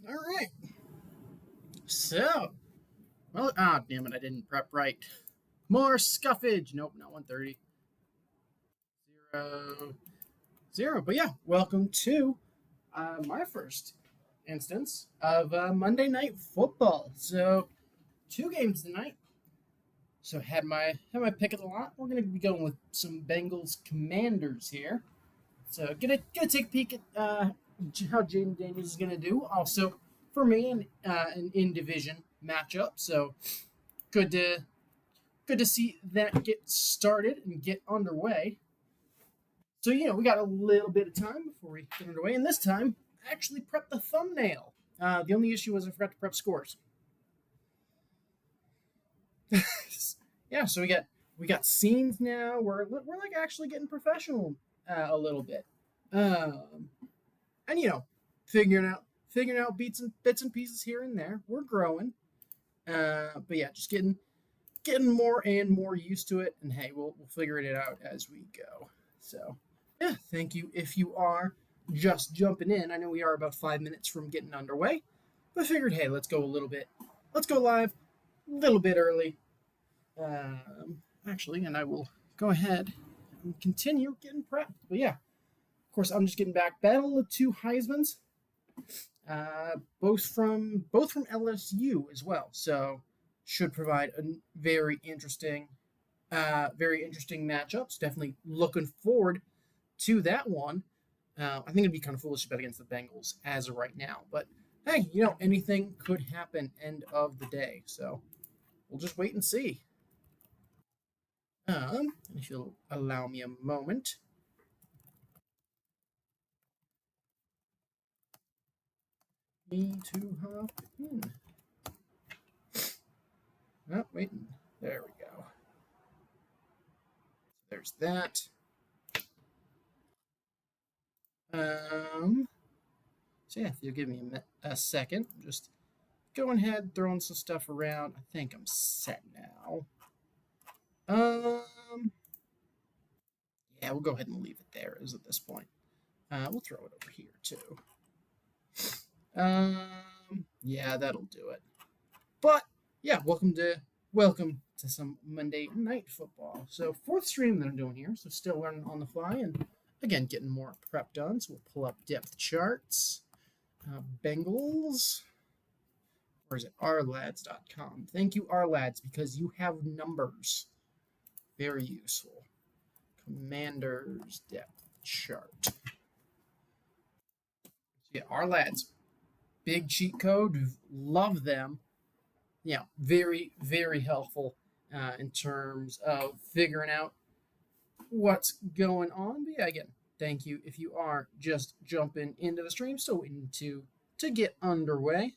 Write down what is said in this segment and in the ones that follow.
All right. So, damn it, I didn't prep right. More scuffage. Nope, not 130. Zero, zero. But yeah, welcome to my first instance of Monday Night Football. So, two games tonight. So had my pick of the lot. We're gonna be going with some Bengals Commanders here. So gonna take a peek at how Jaden Daniels is gonna do. Also, for me, an in division matchup. So good to see that get started and get underway. So we got a little bit of time before we get underway, and this time I actually prepped the thumbnail. The only issue was I forgot to prep scores. Yeah, so we got scenes now. We're like actually getting professional a little bit, um, and figuring out bits and pieces here and there. We're growing, but yeah, just getting more and more used to it. And hey, we'll figure it out as we go. So yeah, thank you if you are just jumping in. I know we are about 5 minutes from getting underway, but I figured, hey, let's go live a little bit early. Actually, and I will go ahead and continue getting prepped. But yeah, of course, I'm just getting back. Battle of two Heisman's, both from LSU as well. So should provide a very interesting matchups. Definitely looking forward to that one. I think it'd be kind of foolish to bet against the Bengals as of right now, but hey, anything could happen end of the day. So we'll just wait and see. If you'll allow me a moment. Me to hop in. Oh, wait. There we go. There's that. So yeah, if you'll give me a second, just going ahead, throwing some stuff around. I think I'm set now. Yeah, we'll go ahead and leave it there as at this point. We'll throw it over here too. Yeah, that'll do it. But yeah, welcome to some Monday Night Football. So fourth stream that I'm doing here, so still learning on the fly, and again getting more prep done. So we'll pull up depth charts. Bengals. Or is it rlads.com? Thank you, rlads, because you have numbers. Very useful. Commanders depth chart. So yeah, rlads. Big cheat code. Love them. Yeah, very, very helpful in terms of figuring out what's going on. But yeah, again, thank you if you are just jumping into the stream. So waiting to get underway.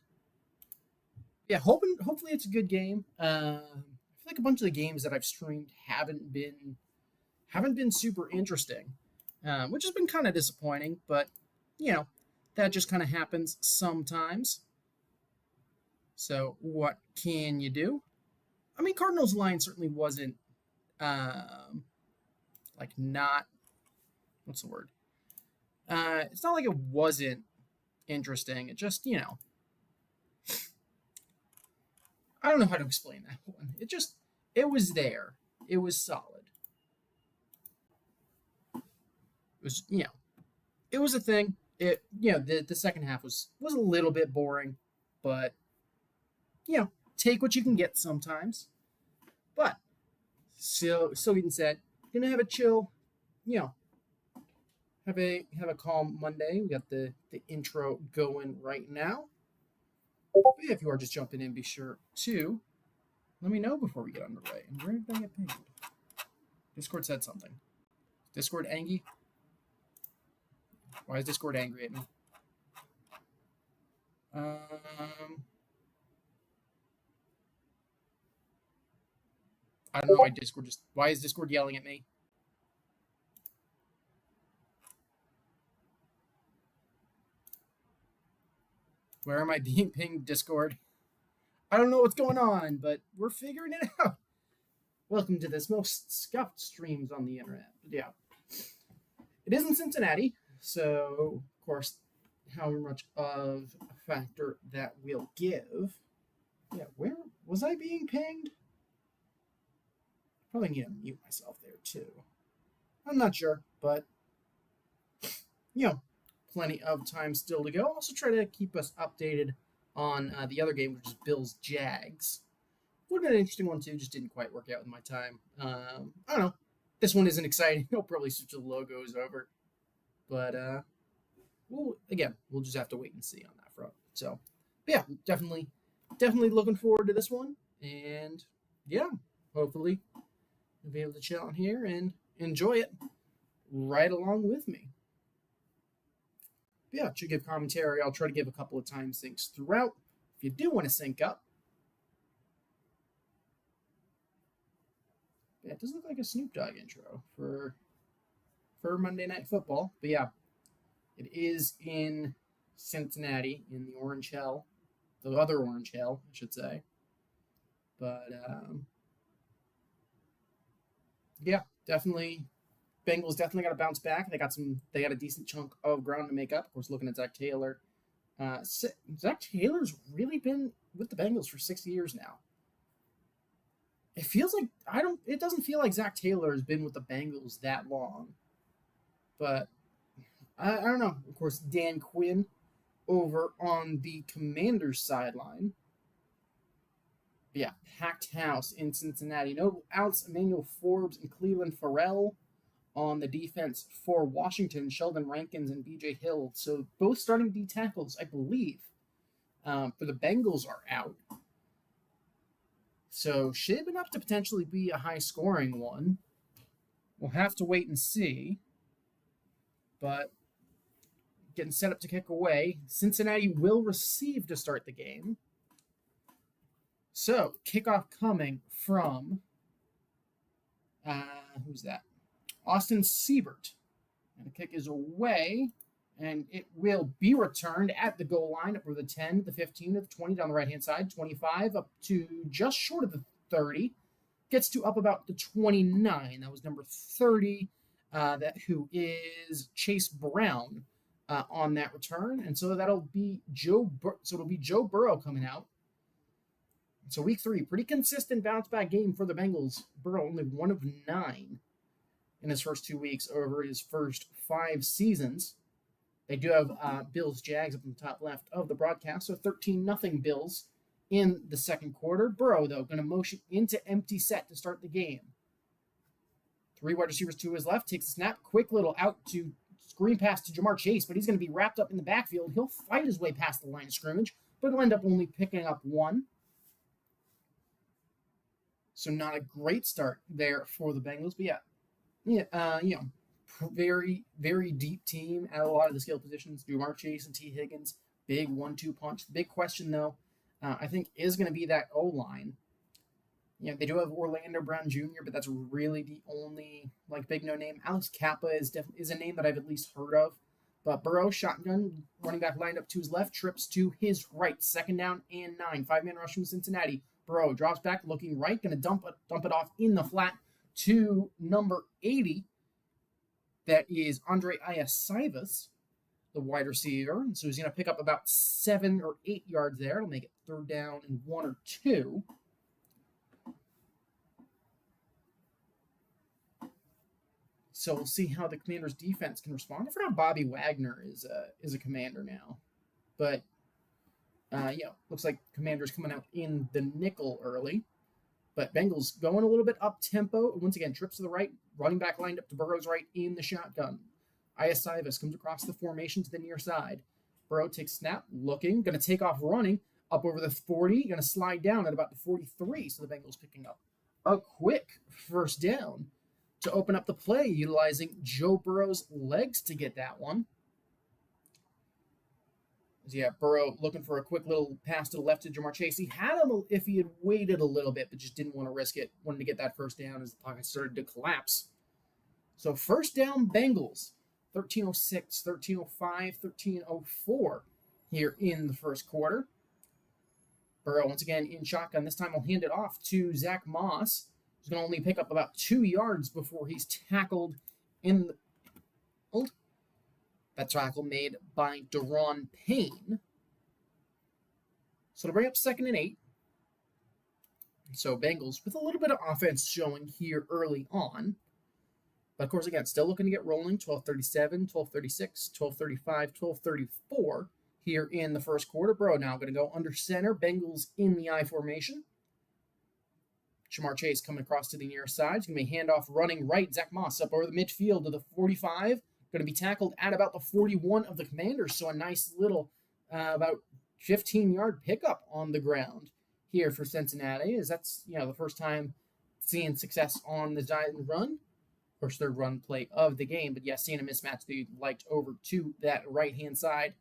Yeah, hopefully it's a good game. I feel like a bunch of the games that I've streamed haven't been super interesting, which has been kind of disappointing. But that just kind of happens sometimes. So what can you do? I mean, Cardinals line certainly wasn't like not what's the word? It's not like it wasn't interesting. It just I don't know how to explain that one. It was there. It was solid. It was it was a thing. The second half was a little bit boring, but take what you can get sometimes. But so even said, gonna have a chill, have a calm Monday. We got the intro going right now. But yeah, if you are just jumping in, be sure to let me know before we get underway. And where did I get pinged? Discord said something. Discord angry? Why is Discord angry at me? I don't know why is Discord yelling at me? Where am I being pinged, Discord? I don't know what's going on, but we're figuring it out. Welcome to this most scuffed streams on the internet. But yeah. It is in Cincinnati, so of course how much of a factor that will give. Yeah, where was I being pinged? Probably need to mute myself there too. I'm not sure, but you know, plenty of time still to go. Also, try to keep us updated on the other game, which is Bills Jags. Would have been an interesting one too. Just didn't quite work out with my time. I don't know. This one isn't exciting. I'll probably switch the logos over, but we'll just have to wait and see on that front. So, yeah, definitely looking forward to this one, and yeah, hopefully you'll be able to chill on here and enjoy it right along with me. But yeah, to give commentary, I'll try to give a couple of time syncs throughout. If you do want to sync up, yeah, it does look like a Snoop Dogg intro for Monday Night Football. But yeah, it is in Cincinnati in the Orange Hell, the other Orange Hell, I should say. But yeah, definitely. Bengals definitely got to bounce back. They got a decent chunk of ground to make up. Of course, looking at Zach Taylor. Zach Taylor's really been with the Bengals for 6 years now. It feels like it doesn't feel like Zach Taylor has been with the Bengals that long. But I don't know. Of course, Dan Quinn over on the Commanders sideline. But yeah, packed house in Cincinnati. Notable outs, Emmanuel Forbes and Cleveland Farrell. On the defense for Washington, Sheldon Rankins and B.J. Hill. So both starting D tackles, I believe, for the Bengals are out. So shaping up to potentially be a high-scoring one. We'll have to wait and see. But getting set up to kick away. Cincinnati will receive to start the game. So kickoff coming from who's that? Austin Siebert. And the kick is away, and it will be returned at the goal line up for the 10, the 15, the 20 down the right-hand side, 25 up to just short of the 30. Gets to up about the 29. That was number 30, who is Chase Brown on that return. And so it'll be Joe Burrow coming out. So week 3, pretty consistent bounce-back game for the Bengals. Burrow only 1 of 9. In his first 2 weeks over his first 5 seasons. They do have Bills Jags up in the top left of the broadcast, so 13-0 Bills in the second quarter. Burrow, though, going to motion into empty set to start the game. 3 wide receivers to his left, takes a snap, quick little out to screen pass to Jamar Chase, but he's going to be wrapped up in the backfield. He'll fight his way past the line of scrimmage, but he'll end up only picking up 1. So not a great start there for the Bengals, but yeah, very, very deep team at a lot of the skill positions. Jamar Chase and T. Higgins, big 1-2 punch. The big question, though, I think is going to be that O-line. They do have Orlando Brown Jr., but that's really the only big no name. Alex Kappa is a name that I've at least heard of. But Burrow, shotgun, running back lined up to his left, trips to his right. 2nd down and 9. 5-man rush from Cincinnati. Burrow drops back, looking right, going to dump it off in the flat to number 80. That is Andre Iasivas, the wide receiver. And so he's going to pick up about 7 or 8 yards there. It'll make it 3rd down and 1 or 2. So we'll see how the Commanders' defense can respond. I forgot Bobby Wagner is a Commander now. But, looks like Commanders coming out in the nickel early. But Bengals going a little bit up-tempo. Once again, trips to the right. Running back lined up to Burrow's right in the shotgun. Iasivas comes across the formation to the near side. Burrow takes snap, looking, going to take off running, up over the 40, going to slide down at about the 43. So the Bengals picking up a quick 1st down to open up the play, utilizing Joe Burrow's legs to get that one. Yeah, Burrow looking for a quick little pass to the left to Jamar Chase. He had him if he had waited a little bit, but just didn't want to risk it. Wanted to get that 1st down as the pocket started to collapse. So 1st down Bengals, 13:06, 13:05, 13:04 here in the first quarter. Burrow once again in shotgun. This time he'll hand it off to Zach Moss, who's going to only pick up about 2 yards before he's tackled in the... That tackle made by Deron Payne. So it'll bring up 2nd and 8. So Bengals with a little bit of offense showing here early on. But of course, again, still looking to get rolling. 12:37, 12:36, 12:35, 12:34 here in the first quarter. Burrow now going to go under center. Bengals in the I formation. Ja'Marr Chase coming across to the near side. It's going to be handoff running right. Zach Moss up over the midfield to the 45. Going to be tackled at about the 41 of the Commanders. So a nice little about 15-yard pickup on the ground here for Cincinnati. As that's, the first time seeing success on the Giant run. Of course, their run play of the game. But yeah, seeing a mismatch they liked over to that right-hand side.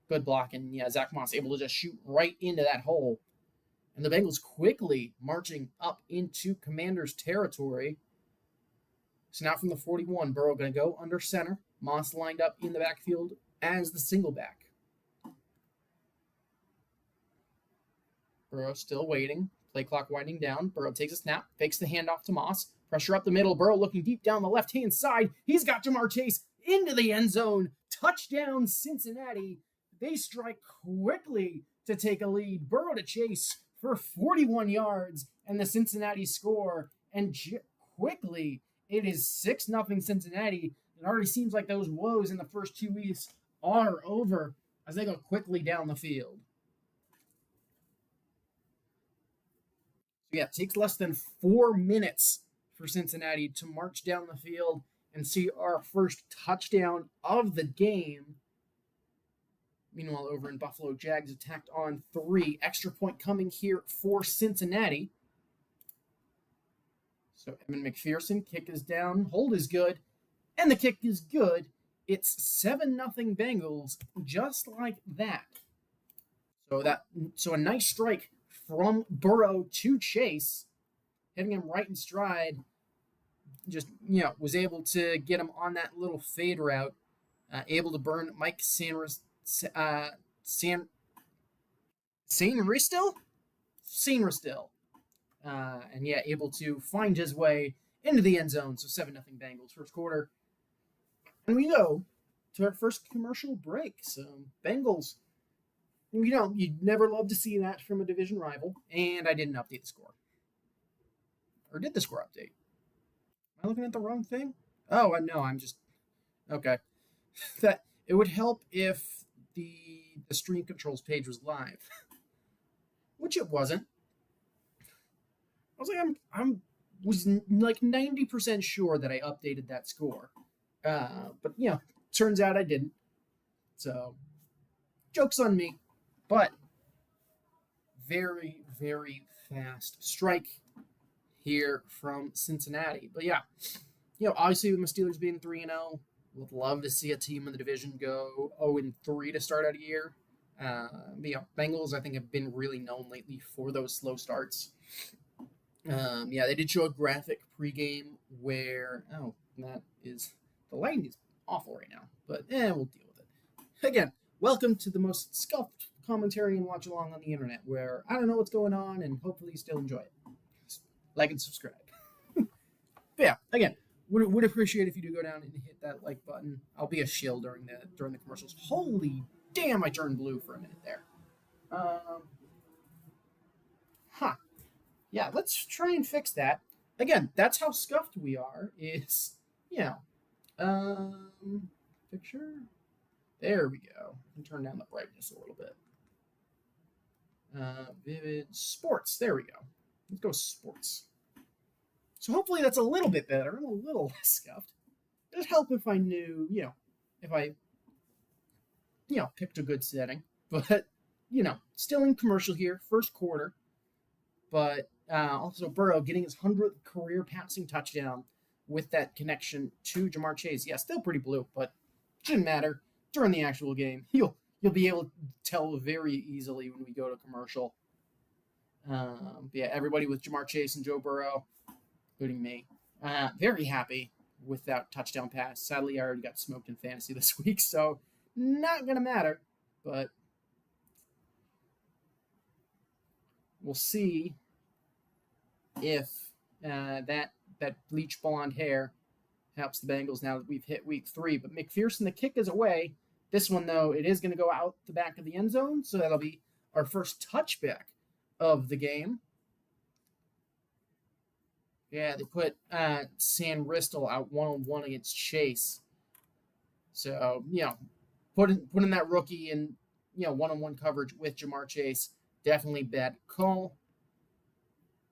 Good block. And yeah, Zach Moss able to just shoot right into that hole. And the Bengals quickly marching up into Commanders territory. So now from the 41, Burrow going to go under center. Moss lined up in the backfield as the single back. Burrow still waiting. Play clock winding down. Burrow takes a snap, fakes the handoff to Moss. Pressure up the middle. Burrow looking deep down the left-hand side. He's got Ja'Marr Chase into the end zone. Touchdown, Cincinnati. They strike quickly to take a lead. Burrow to Chase for 41 yards, and the Cincinnati score. And quickly, it is 6-0 Cincinnati. It already seems like those woes in the first 2 weeks are over as they go quickly down the field. So yeah, it takes less than 4 minutes for Cincinnati to march down the field and see our first touchdown of the game. Meanwhile, over in Buffalo, Jags attacked on 3. Extra point coming here for Cincinnati. So Evan McPherson, kick is down, hold is good, and the kick is good. It's 7-0 Bengals, just like that. So a nice strike from Burrow to Chase, hitting him right in stride. Just, was able to get him on that little fade route. Able to burn Mike Sanristil? And yeah, able to find his way into the end zone. So 7-0 Bengals first quarter. And we go to our first commercial break. So Bengals, you'd never love to see that from a division rival. And I didn't update the score. Or did the score update? Am I looking at the wrong thing? Oh, no, I'm just... Okay. That it would help if the stream controls page was live. Which it wasn't. I was like, was like 90% sure that I updated that score. But, turns out I didn't. So, joke's on me. But, very, very fast strike here from Cincinnati. But yeah, obviously with my Steelers being 3-0, would love to see a team in the division go 0-3 to start out a year. Bengals, I think, have been really known lately for those slow starts. They did show a graphic pregame where, the lighting is awful right now, but we'll deal with it. Again, welcome to the most scuffed commentary and watch along on the internet, where I don't know what's going on, and hopefully you still enjoy it. Like and subscribe. But yeah, again, would appreciate if you do go down and hit that like button. I'll be a shield during the commercials. Holy damn, I turned blue for a minute there. Yeah, let's try and fix that. Again, that's how scuffed we are. Is picture. There we go. I can turn down the brightness a little bit. Vivid sports. There we go. Let's go sports. So hopefully that's a little bit better. I'm a little less scuffed. It'd help if I knew, if I, picked a good setting. But, still in commercial here, first quarter. But also Burrow getting his 100th career passing touchdown with that connection to Ja'Marr Chase. Yeah, still pretty blue, but shouldn't matter. During the actual game, you'll be able to tell very easily when we go to commercial. Everybody with Ja'Marr Chase and Joe Burrow, including me, very happy with that touchdown pass. Sadly, I already got smoked in fantasy this week, so not going to matter. But we'll see if that bleach blonde hair Helps the Bengals now that we've hit week 3. But McPherson, the kick is away. This one, though, it is going to go out the back of the end zone, so that'll be our first touchback of the game. Yeah, they put San Ristel out one-on-one against Chase. So, putting that rookie in, one-on-one coverage with Jamar Chase, definitely bad call.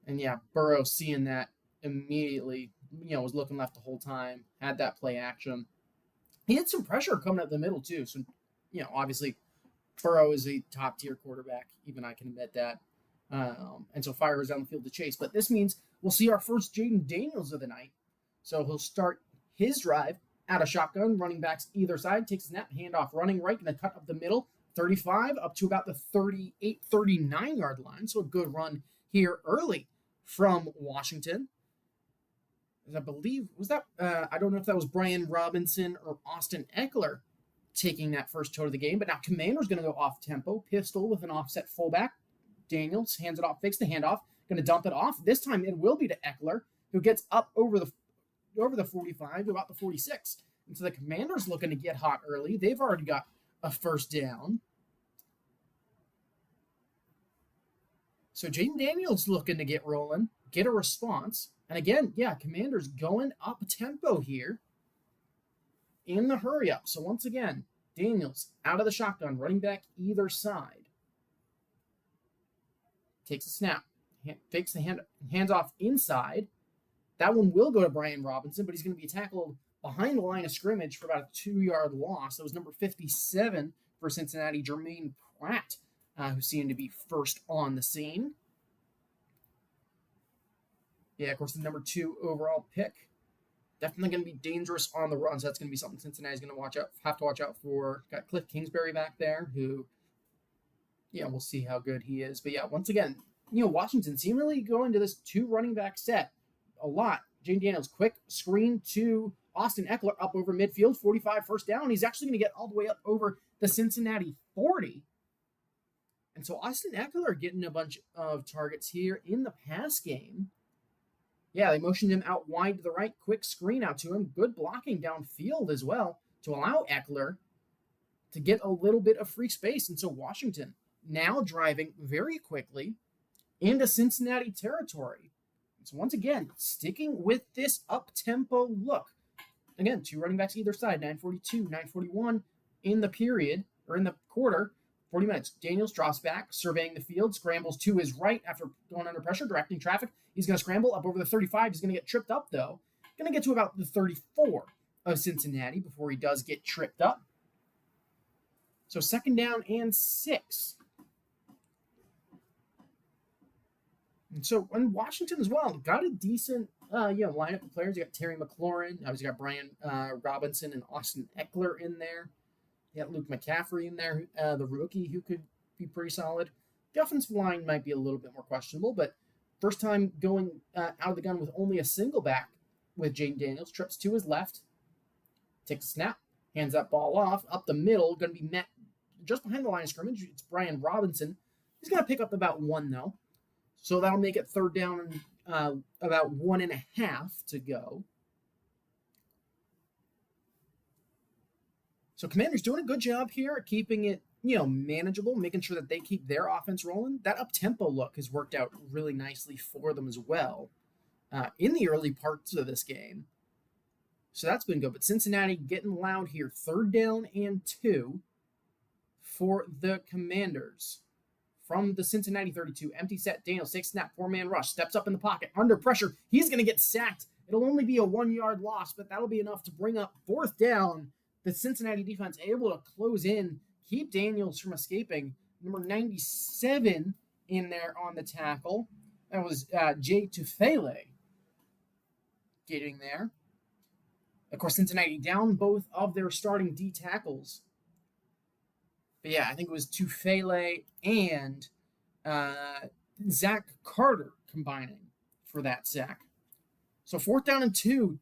And, Burrow seeing that immediately, was looking left the whole time, had that play action. He had some pressure coming up the middle, too. So, obviously, Burrow is a top-tier quarterback. Even I can admit that. And so fires down the field to Chase. But this means we'll see our first Jaden Daniels of the night. So he'll start his drive out of shotgun, running backs either side, takes a snap, handoff, running right, going to cut up the middle, 35 up to about the 38, 39-yard line. So a good run here early from Washington. I believe, was that, I don't know if that was Brian Robinson or Austin Eckler taking that first toe of the game, but now Commander's going to go off tempo, pistol with an offset fullback. Daniels hands it off, fakes the handoff, going to dump it off. This time it will be to Eckler, who gets up over the 45 to about the 46. And so the Commanders looking to get hot early. They've already got a first down. So Jaden Daniels looking to get rolling, get a response. And again, Commanders going up tempo here in the hurry up. So once again, Daniels out of the shotgun, running back either side. Takes a snap, fakes the hands off inside. That one will go to Brian Robinson, but he's going to be tackled behind the line of scrimmage for about a 2-yard loss. That was number 57 for Cincinnati, Jermaine Pratt, who seemed to be first on the scene. Yeah, of course, the number 2 overall pick. Definitely going to be dangerous on the run, so that's going to be something Cincinnati's going to have to watch out for. Got Cliff Kingsbury back there, who, we'll see how good he is. But once again, Washington seemingly going to this 2 running back set a lot. Jaden Daniels, quick screen to Austin Eckler up over midfield, 45 first down. He's actually going to get all the way up over the Cincinnati 40. And so Austin Eckler getting a bunch of targets here in the pass game. Yeah, they motioned him out wide to the right, quick screen out to him. Good blocking downfield as well to allow Eckler to get a little bit of free space. And so Washington now driving very quickly into Cincinnati territory. So once again, sticking with this up-tempo look. Again, 2 running backs either side, 9:42, 9:41 in the period, or in the quarter, 40 minutes. Daniels drops back, surveying the field, scrambles to his right after going under pressure, directing traffic. He's going to scramble up over the 35. He's going to get tripped up, though. Going to get to about the 34 of Cincinnati before he does get tripped up. So 2nd down and 6. And so in Washington as well, got a decent lineup of players. You got Terry McLaurin. Obviously, you got Brian Robinson and Austin Eckler in there. You got Luke McCaffrey in there, the rookie, who could be pretty solid. The offensive line might be a little bit more questionable, but first time going out of the gun with only a single back with Jaden Daniels. Trips to his left, takes a snap, hands that ball off, up the middle, going to be met just behind the line of scrimmage. It's Brian Robinson. He's going to pick up about 1, though. So that'll make it 3rd down and about 1.5 to go. So Commanders doing a good job here at keeping it, manageable, making sure that they keep their offense rolling. That up-tempo look has worked out really nicely for them as well in the early parts of this game. So that's been good. But Cincinnati getting loud here. 3rd down and 2 for the Commanders. From the Cincinnati 32, empty set, Daniels takes snap, 4-man rush, steps up in the pocket, under pressure. He's going to get sacked. It'll only be a 1-yard loss, but that'll be enough to bring up 4th down. The Cincinnati defense able to close in, keep Daniels from escaping. Number 97 in there on the tackle. That was Jay Tufele getting there. Of course, Cincinnati down both of their starting D tackles. But I think it was Tufele and Zach Carter combining for that sack. So 4th down and 2.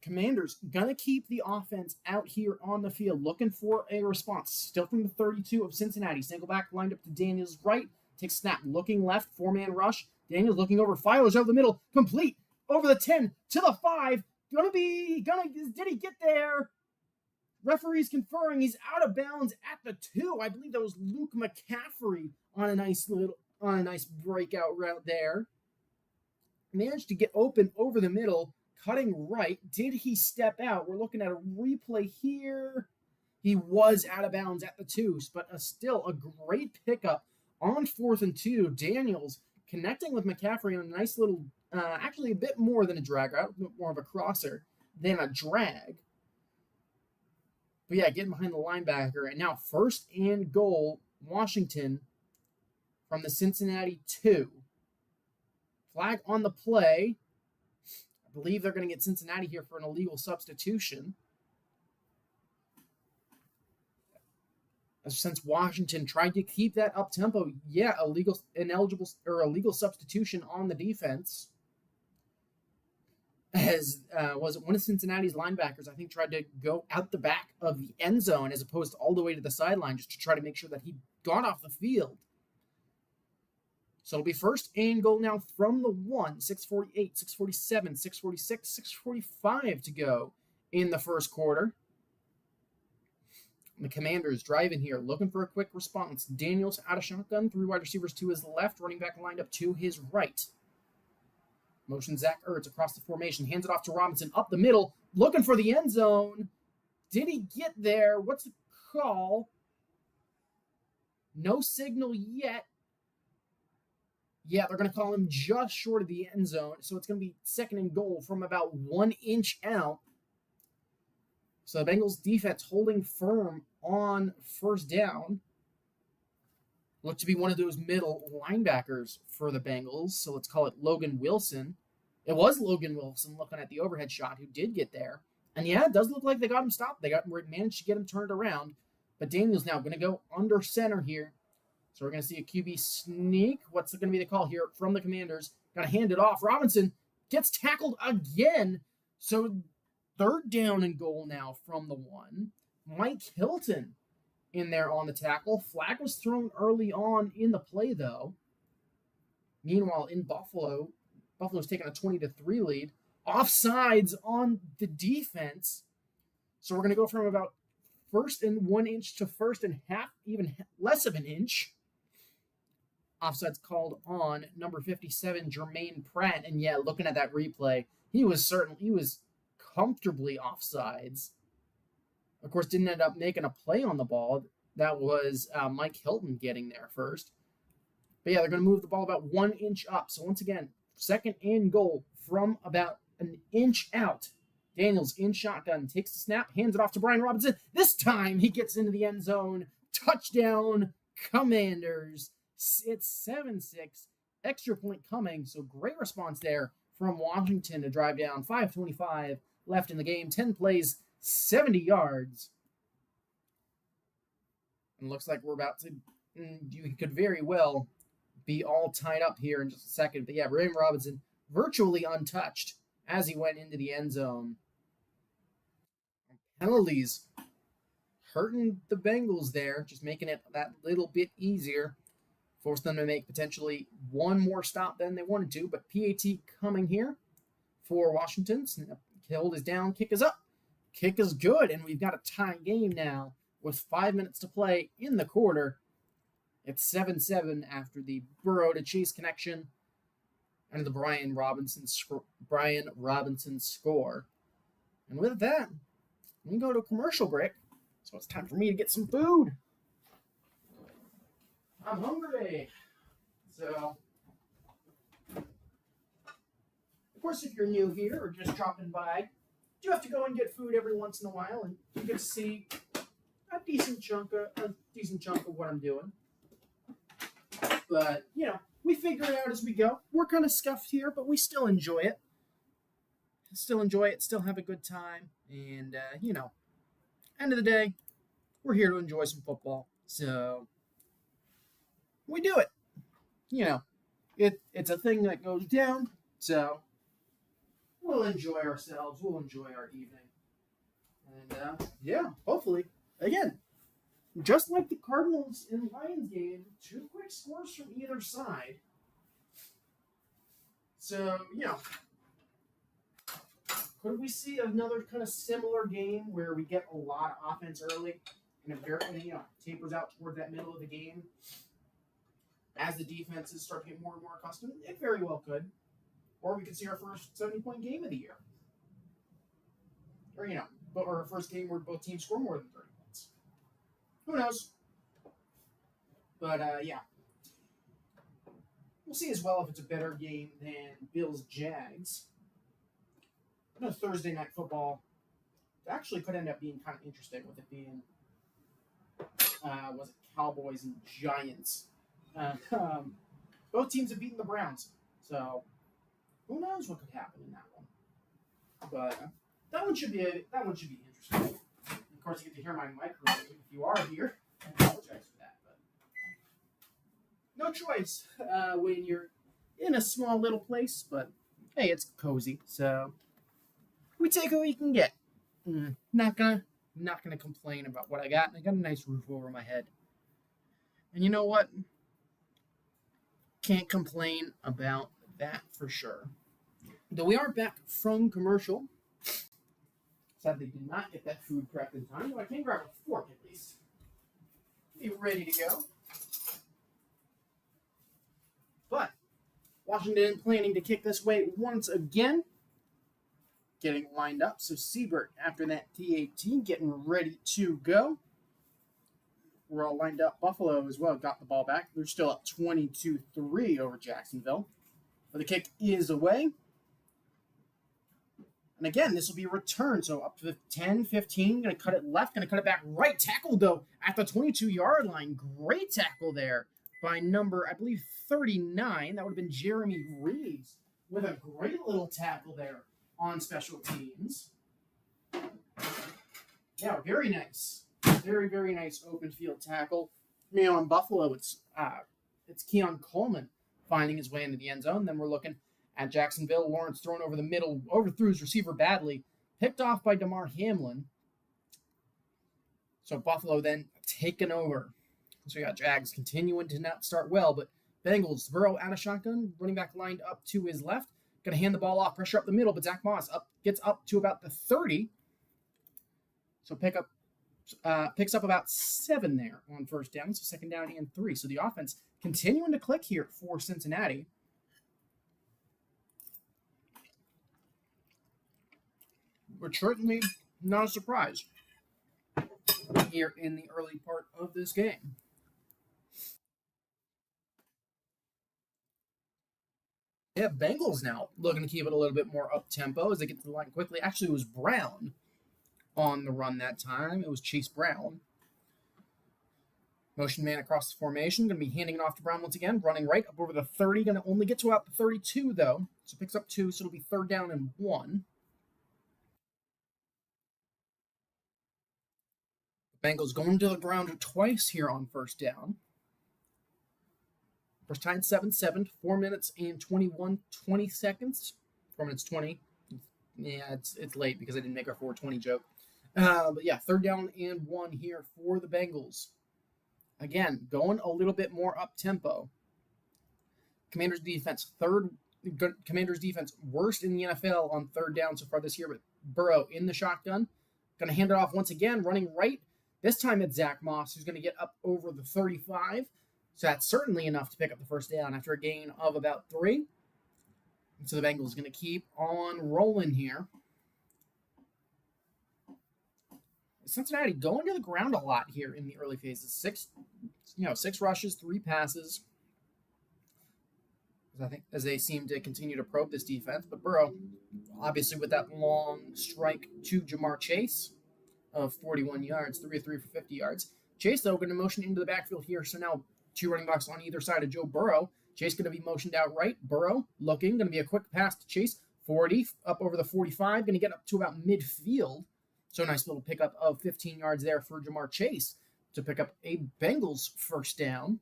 Commanders gonna keep the offense out here on the field, looking for a response. Still from the 32 of Cincinnati. Single back lined up to Daniels' right. Takes snap, looking left, 4-man rush. Daniels looking over, fires over the middle, complete over the 10 to the 5. Did he get there? Referee's conferring he's out of bounds at the 2. I believe that was Luke McCaffrey on a nice breakout route there. Managed to get open over the middle, cutting right. Did he step out? We're looking at a replay here. He was out of bounds at the 2, but still a great pickup on 4th and 2. Daniels connecting with McCaffrey on a nice little, actually a bit more than a drag route, more of a crosser than a drag. But yeah, getting behind the linebacker. And now 1st and goal, Washington from the Cincinnati 2. Flag on the play. I believe they're going to get Cincinnati here for an illegal substitution. Since Washington tried to keep that up tempo, yeah, illegal substitution on the defense. As was it one of Cincinnati's linebackers, I think, tried to go out the back of the end zone as opposed to all the way to the sideline just to try to make sure that he got off the field. So it'll be 1st and goal now from the 1, 6:48, 6:47, 6:46, 6:45 to go in the first quarter. The Commanders driving here, looking for a quick response. Daniels out of shotgun, 3 wide receivers to his left, running back lined up to his right. Motion Zach Ertz across the formation, hands it off to Robinson, up the middle, looking for the end zone. Did he get there? What's the call? No signal yet. Yeah, they're going to call him just short of the end zone, so it's going to be 2nd and goal from about 1 inch out. So the Bengals defense holding firm on 1st down. Looked to be one of those middle linebackers for the Bengals, so let's call it Logan Wilson. It was Logan Wilson looking at the overhead shot who did get there. And yeah, it does look like they got him stopped. They managed to get him turned around. But Daniels now going to go under center here. So we're going to see a QB sneak. What's going to be the call here from the Commanders? Got to hand it off. Robinson gets tackled again. So 3rd down and goal now from the 1. Mike Hilton in there on the tackle. Flag was thrown early on in the play, though. Meanwhile, in Buffalo's taking a 20-3 lead. Offsides on the defense. So we're going to go from about 1st and 1 inch to 1st and half, even less of an inch. Offsides called on number 57, Jermaine Pratt. And yeah, looking at that replay, he was comfortably offsides. Of course, didn't end up making a play on the ball. That was Mike Hilton getting there first. But yeah, they're going to move the ball about 1 inch up. So once again, 2nd and goal from about an inch out. Daniels in shotgun, takes the snap, hands it off to Brian Robinson. This time he gets into the end zone. Touchdown, Commanders. It's 7-6. Extra point coming. So great response there from Washington to drive down. 5:25 left in the game. 10 plays, 70 yards. And looks like we're about to, you could very well be all tied up here in just a second. But yeah, Brian Robinson virtually untouched as he went into the end zone. Penalties hurting the Bengals there, just making it that little bit easier. Forced them to make potentially one more stop than they wanted to, but PAT coming here for Washington. Hold is down, kick is up. Kick is good, and we've got a tie game now with 5 minutes to play in the quarter. It's 7-7 after the Burrow to Chase connection and the Brian Robinson score. And with that, we go to a commercial break. So it's time for me to get some food. I'm hungry. So, of course, if you're new here or just dropping by, you have to go and get food every once in a while, and you get to see a decent chunk of what I'm doing. But we figure it out as we go. We're kind of scuffed here, but we still enjoy it. Still have a good time, and end of the day, we're here to enjoy some football. So we do it. It's a thing that goes down. So we'll enjoy ourselves. We'll enjoy our evening. And hopefully, again, just like the Cardinals and Lions game, 2 quick scores from either side. So, Could we see another kind of similar game where we get a lot of offense early and it tapers out towards that middle of the game as the defenses start to get more and more accustomed? It very well could. Or we could see our first 70-point game of the year. Or our first game where both teams score more than 30 points. Who knows? But, yeah. We'll see as well if it's a better game than Bills-Jags. No, Thursday night football actually could end up being kind of interesting with it being, was it Cowboys and Giants? Both teams have beaten the Browns, so who knows what could happen in that one. But that one should be interesting. Of course, you get to hear my microphone if you are here. I apologize for that, but no choice when you're in a small little place. But hey, it's cozy, so we take what we can get. Not gonna complain about what I got. I got a nice roof over my head, and you know what? Can't complain about that for sure. Though we are back from commercial. Sadly, did not get that food prepped in time, but I can grab a fork at least. Be ready to go. But Washington planning to kick this way once again. Getting lined up. So Siebert, after that T18, getting ready to go. We're all lined up. Buffalo as well got the ball back. They're still up 22-3 over Jacksonville. But the kick is away. And again, this will be a return. So up to the 10, 15. Going to cut it left. Going to cut it back right. Tackle, though, at the 22-yard line. Great tackle there by number, I believe, 39. That would have been Jeremy Reeves with a great little tackle there on special teams. Yeah, very nice. Very, very nice open field tackle. On Buffalo, it's Keon Coleman finding his way into the end zone. Then we're looking at Jacksonville. Lawrence thrown over the middle, overthrew his receiver badly, picked off by Damar Hamlin. So Buffalo then taken over. So we got Jags continuing to not start well, but Bengals, Burrow out of shotgun, running back lined up to his left. Going to hand the ball off, pressure up the middle, but Zach Moss gets up to about the 30. So picks up about 7 there on first down, so second down and 3. So the offense continuing to click here for Cincinnati. But certainly not a surprise here in the early part of this game. Yeah, Bengals now looking to keep it a little bit more up-tempo as they get to the line quickly. Actually, it was Brown on the run that time. It was Chase Brown. Motion man across the formation. Going to be handing it off to Brown once again. Running right up over the 30. Going to only get to about the 32, though. So picks up 2, so it'll be third down and 1. Bengals going to the ground twice here on first down. First time 7-7, 4 minutes and 20 seconds. 4 minutes 20. Yeah, it's late because I didn't make our 4:20 joke. But yeah, third down and 1 here for the Bengals. Again, going a little bit more up tempo. Commanders defense worst in the NFL on third down so far this year, but Burrow in the shotgun. Going to hand it off once again, running right. This time it's Zach Moss, who's going to get up over the 35. So that's certainly enough to pick up the first down after a gain of about 3. And so the Bengals going to keep on rolling here. Cincinnati going to the ground a lot here in the early phases. 6 rushes, 3 passes. I think as they seem to continue to probe this defense. But Burrow, obviously with that long strike to Jamar Chase of 41 yards, 3 of 3 for 50 yards. Chase, though, going to motion into the backfield here. So now 2 running backs on either side of Joe Burrow. Chase going to be motioned out right. Burrow looking, going to be a quick pass to Chase. 40, up over the 45, going to get up to about midfield. So a nice little pickup of 15 yards there for Jamar Chase to pick up a Bengals first down.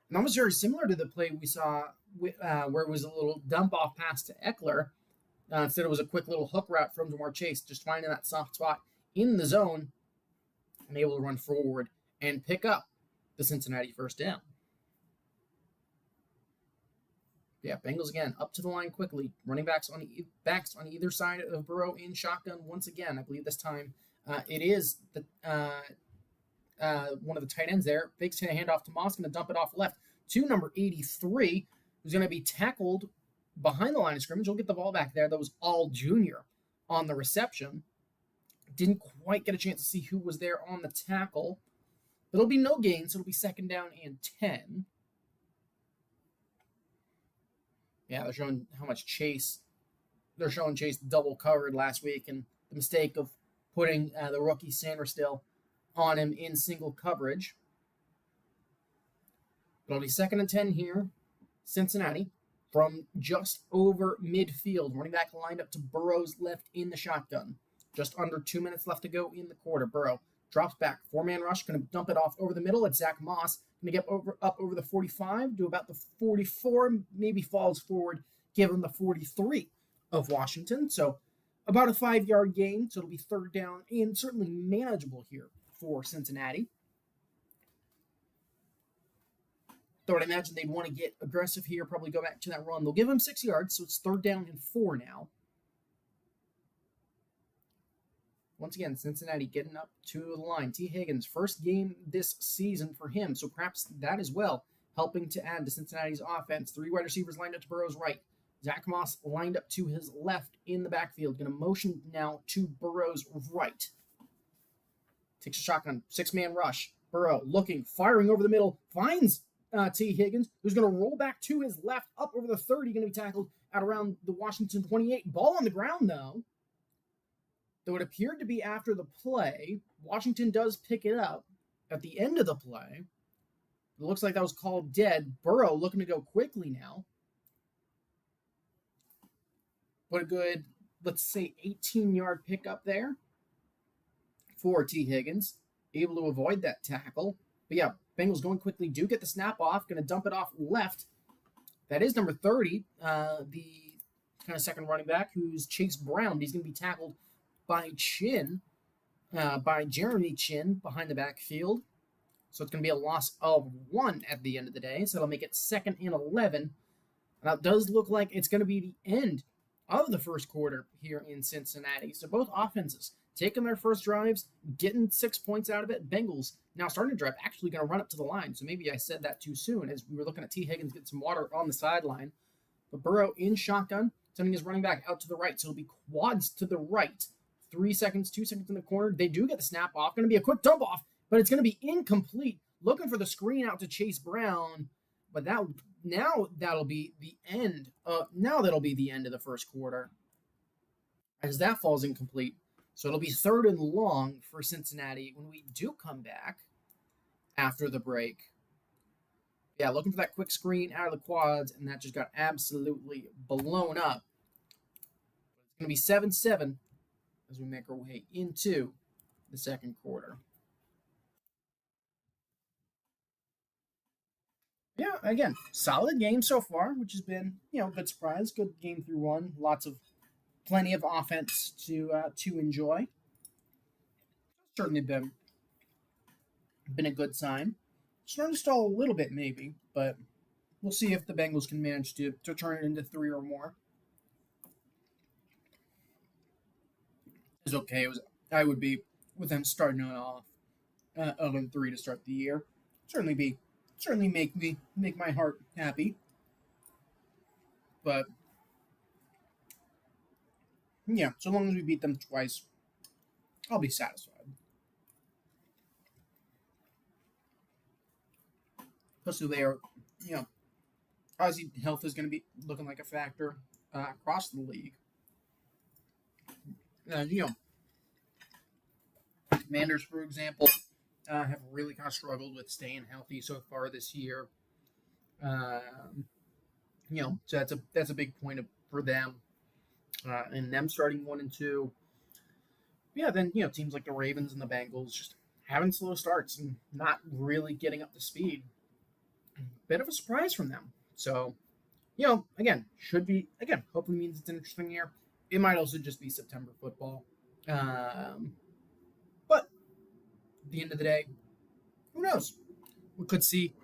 And that was very similar to the play we saw where it was a little dump-off pass to Eckler. Instead, it was a quick little hook route from Jamar Chase, just finding that soft spot in the zone and able to run forward and pick up the Cincinnati first down. Yeah, Bengals again up to the line quickly. Running backs on either side of Burrow in shotgun once again. I believe this time it is the one of the tight ends there. Fakes a handoff to Moss, going to dump it off left to number 83, who's going to be tackled behind the line of scrimmage. He'll get the ball back there. That was all junior on the reception. Didn't quite get a chance to see who was there on the tackle. But it'll be no gain, so it'll be second down and 10. Yeah, they're showing how much Chase. They're showing Chase double covered last week, and the mistake of putting the rookie Sanderstill on him in single coverage. But it'll be second and 10 here. Cincinnati from just over midfield. Running back lined up to Burrow's left in the shotgun. Just under 2 minutes left to go in the quarter. Burrow drops back. 4-man rush. Going to dump it off over the middle. It's Zach Moss. Going to get up over the 45, do about the 44, maybe falls forward, give him the 43 of Washington. So about a 5-yard gain. So it'll be third down and certainly manageable here for Cincinnati. Though I'd imagine they'd want to get aggressive here, probably go back to that run. They'll give him 6 yards, so it's third down and 4 now. Once again, Cincinnati getting up to the line. T. Higgins, first game this season for him, so perhaps that as well, helping to add to Cincinnati's offense. 3 wide receivers lined up to Burrow's right. Zach Moss lined up to his left in the backfield. Going to motion now to Burrow's right. Takes a shotgun, 6-man rush. Burrow looking, firing over the middle, finds T. Higgins, who's going to roll back to his left, up over the 30, going to be tackled at around the Washington 28. Ball on the ground, though. Though it appeared to be after the play, Washington does pick it up at the end of the play. It looks like that was called dead. Burrow looking to go quickly now. What a good, let's say, 18-yard pickup there for T. Higgins. Able to avoid that tackle. But yeah, Bengals going quickly. Do get the snap off. Going to dump it off left. That is number 30, the kind of second running back, who's Chase Brown. He's going to be tackled by Jeremy Chin behind the backfield. So it's going to be a loss of 1 at the end of the day. So it'll make it second and 11. Now it does look like it's going to be the end of the first quarter here in Cincinnati. So both offenses taking their first drives, getting 6 points out of it. Bengals now starting to drive, actually going to run up to the line. So maybe I said that too soon as we were looking at T. Higgins get some water on the sideline. But Burrow in shotgun, sending his running back out to the right. So it'll be quads to the right. 3 seconds, 2 seconds in the corner. They do get the snap off. Going to be a quick dump off, but it's going to be incomplete. Looking for the screen out to Chase Brown, but that'll be the end. That'll be the end of the first quarter, as that falls incomplete. So it'll be third and long for Cincinnati when we do come back after the break. Yeah, looking for that quick screen out of the quads, and that just got absolutely blown up. It's going to be 7-7 as we make our way into the second quarter. Yeah, again, solid game so far, which has been, good surprise. Good game through 1. Plenty of offense to enjoy. Certainly been a good sign. Starting to stall a little bit maybe, but we'll see if the Bengals can manage to turn it into 3 or more. It's okay. I would be with them starting off 0-3 to start the year. Certainly make my heart happy. But yeah, so long as we beat them twice, I'll be satisfied. Plus, they are, obviously health is going to be looking like a factor across the league. Commanders, for example, have really kind of struggled with staying healthy so far this year. So that's a big point for them. And them starting 1-2. Yeah, then teams like the Ravens and the Bengals just having slow starts and not really getting up to speed. Bit of a surprise from them. So, hopefully means it's an interesting year. It might also just be September football. But at the end of the day, who knows? We could see,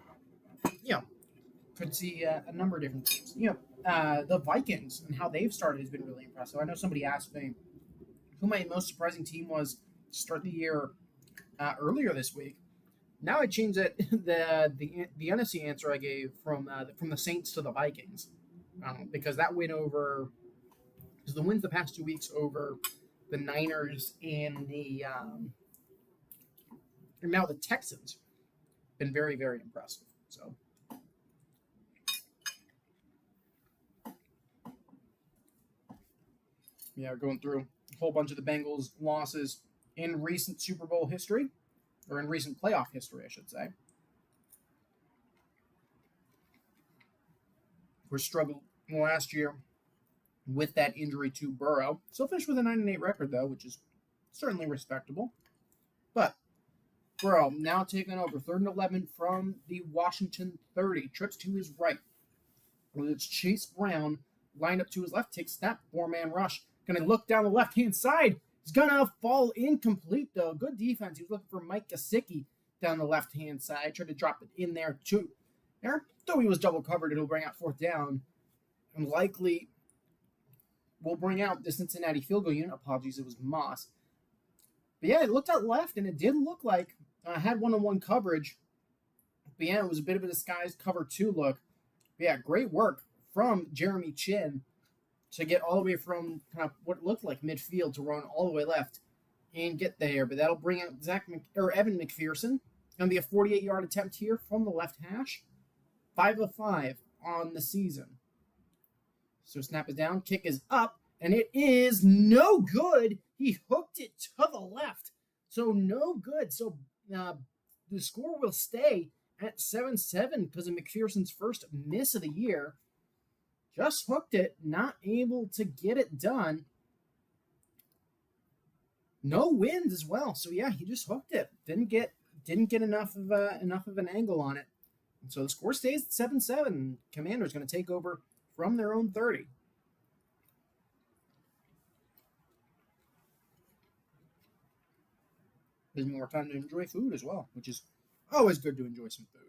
could see a number of different teams. The Vikings and how they've started has been really impressive. I know somebody asked me who my most surprising team was to start the year earlier this week. Now I changed it. The NFC answer I gave from the Saints to the Vikings, because that win over because the wins the past 2 weeks over the Niners and now the Texans been very, very impressive. So yeah, going through a whole bunch of the Bengals losses in recent Super Bowl history, or in recent playoff history, I should say. We struggled last year with that injury to Burrow. Still finished with a 9-8 record though, which is certainly respectable. But Burrow now taking over 3rd and 11 from the Washington 30. Trips to his right. It's Chase Brown lined up to his left. Takes snap. 4-man rush. Going to look down the left-hand side. He's going to fall incomplete, though. Good defense. He was looking for Mike Gesicki down the left-hand side. Tried to drop it in there, too. Though he was double covered, it'll bring out 4th down. And likely will bring out the Cincinnati field goal unit. Apologies, it was Moss. But yeah, it looked out left, and it did look like had one-on-one coverage. But yeah, it was a bit of a disguised cover 2 look. But yeah, great work from Jeremy Chin to get all the way from kind of what looked like midfield to run all the way left and get there. But that'll bring out Evan McPherson. Going to be a 48-yard attempt here from the left hash. 5 of 5 on the season. So snap is down, kick is up, and it is no good. He hooked it to the left. So no good. So the score will stay at 7-7 because of McPherson's first miss of the year. Just hooked it, not able to get it done. No wins as well. So yeah, he just hooked it. Didn't get enough of an angle on it. And so the score stays at 7-7. Commanders going to take over from their own 30. Gives me more time to enjoy food as well, which is always good to enjoy some food.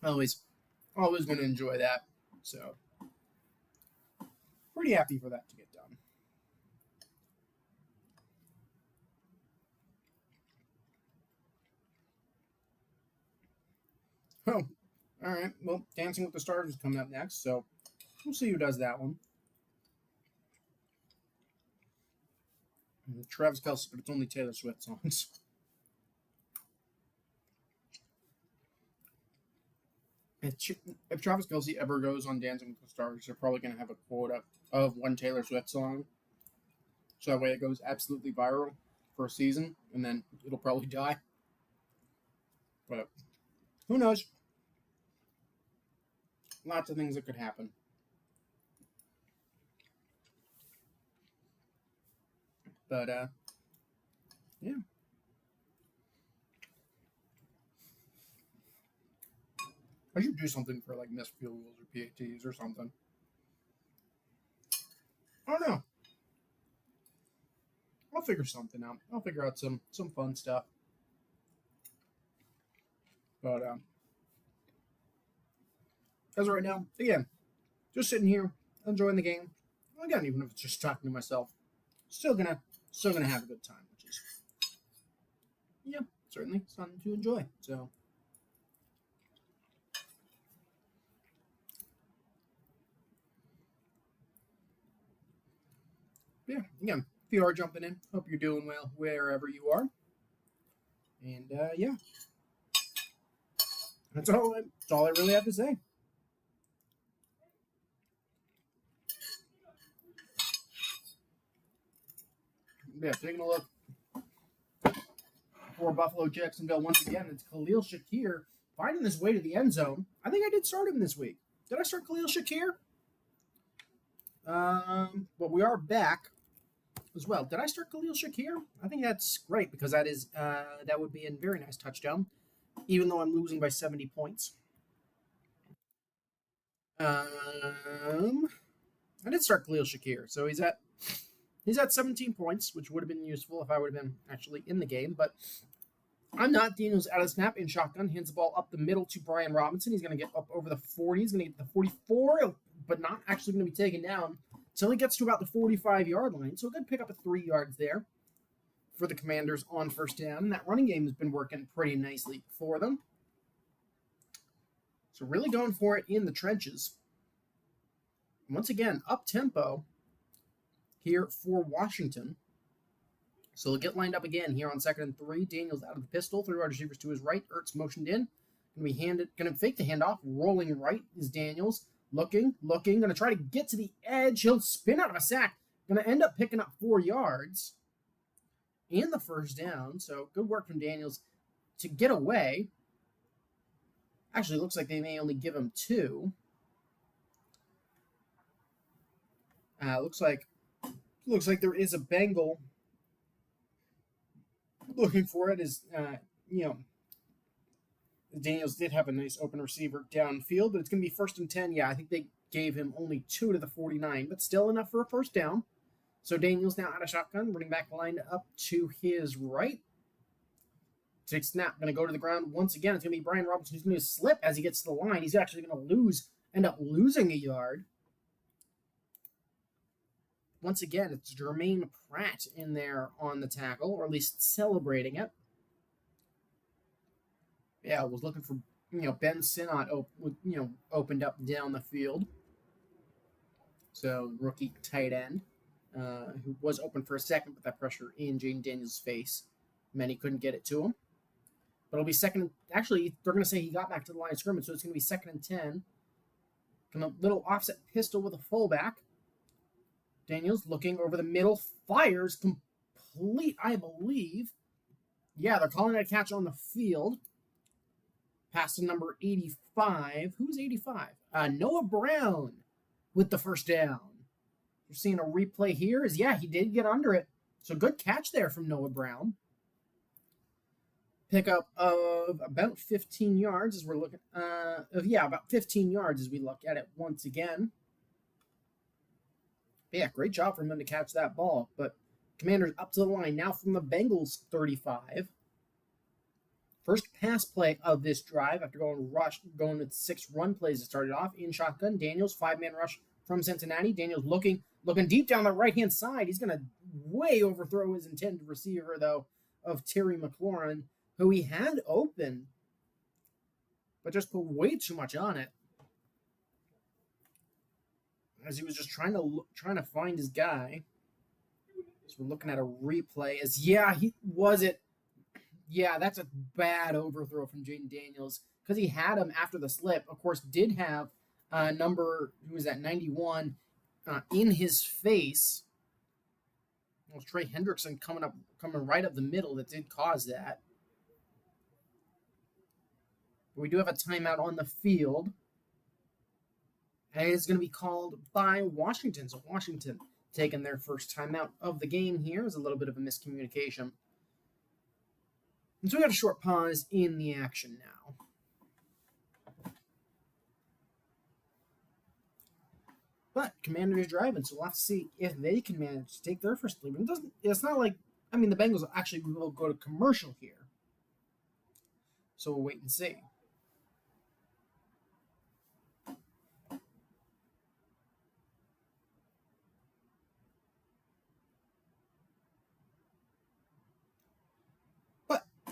Always going to enjoy that. So, pretty happy for that to get done. Oh, all right. Well, Dancing with the Stars is coming up next, so we'll see who does that one. Travis Kelce, but it's only Taylor Swift songs. If Travis Kelce ever goes on Dancing with the Stars, they're probably going to have a quota of one Taylor Swift song. So that way it goes absolutely viral for a season, and then it'll probably die. But who knows? Lots of things that could happen. But, yeah. I should do something for like missed field goals or PATs or something. I don't know. I'll figure something out. I'll figure out some fun stuff. But as of right now, again, just sitting here enjoying the game. Again, even if it's just talking to myself, still gonna have a good time, which is certainly something to enjoy. So. Yeah, again, if you are jumping in, hope you're doing well wherever you are. And yeah, that's all I really have to say. Yeah, taking a look for Buffalo Jacksonville once again. It's Khalil Shakir finding his way to the end zone. I think I did start him this week. Did I start Khalil Shakir? But we are back as well. Did I start Khalil Shakir? I think that's great because that would be a very nice touchdown, even though I'm losing by 70 points. I did start Khalil Shakir, so he's at 17 points, which would have been useful if I would have been actually in the game. But I'm not. Daniels out of the snap in shotgun, hands the ball up the middle to Brian Robinson. He's going to get up over the 40. He's going to get the 44, but not actually going to be taken down until he gets to about the 45-yard line. So a good pick up of 3 yards there for the Commanders on first down. And that running game has been working pretty nicely for them. So really going for it in the trenches. Once again, up-tempo here for Washington. So they'll get lined up again here on 2nd and 3. Daniels out of the pistol. 3 wide receivers to his right. Ertz motioned in. Going to fake the handoff. Rolling right is Daniels. Looking. Going to try to get to the edge. He'll spin out of a sack. Going to end up picking up 4 yards and the first down. So good work from Daniels to get away. Actually, looks like they may only give him 2. Looks like there is a Bengal looking for it. Daniels did have a nice open receiver downfield, but it's going to be 1st and 10. Yeah, I think they gave him only 2 to the 49, but still enough for a first down. So Daniels now out of shotgun, running back lined up to his right. Take snap, going to go to the ground once again. It's going to be Brian Robinson who's going to slip as he gets to the line. He's actually going to end up losing a yard. Once again, it's Jermaine Pratt in there on the tackle, or at least celebrating it. Yeah, I was looking for, Ben Sinnott, opened up down the field. So rookie tight end, who was open for a second, but that pressure in Jaden Daniels' face meant he couldn't get it to him. But it'll be second. Actually, they're going to say he got back to the line of scrimmage, so it's going to be 2nd and 10. A little offset pistol with a fullback. Daniels looking over the middle, fires complete, I believe. Yeah, they're calling it a catch on the field. Pass to number 85. Who's 85? Noah Brown with the first down. You're seeing a replay here. He did get under it. So good catch there from Noah Brown. Pickup of about 15 yards as we're looking. About 15 yards as we look at it once again. But yeah, great job for him to catch that ball. But Commanders up to the line now from the Bengals 35. First pass play of this drive after going with 6 run plays that started off in shotgun. Daniels, 5-man rush from Cincinnati. Daniels looking deep down the right-hand side. He's going to way overthrow his intended receiver, though, of Terry McLaurin, who he had open, but just put way too much on it. As he was just trying to find his guy. So we're looking at a replay. That's a bad overthrow from Jaden Daniels because he had him after the slip. Of course, did have number, who was that, 91 in his face. It was Trey Hendrickson coming right up the middle that did cause that. But we do have a timeout on the field. And it's going to be called by Washington. So Washington taking their first timeout of the game here. Is a little bit of a miscommunication. And so we got a short pause in the action now. But Commanders driving, so we'll have to see if they can manage to take their first lead. It's not like, the Bengals actually will go to commercial here. So we'll wait and see.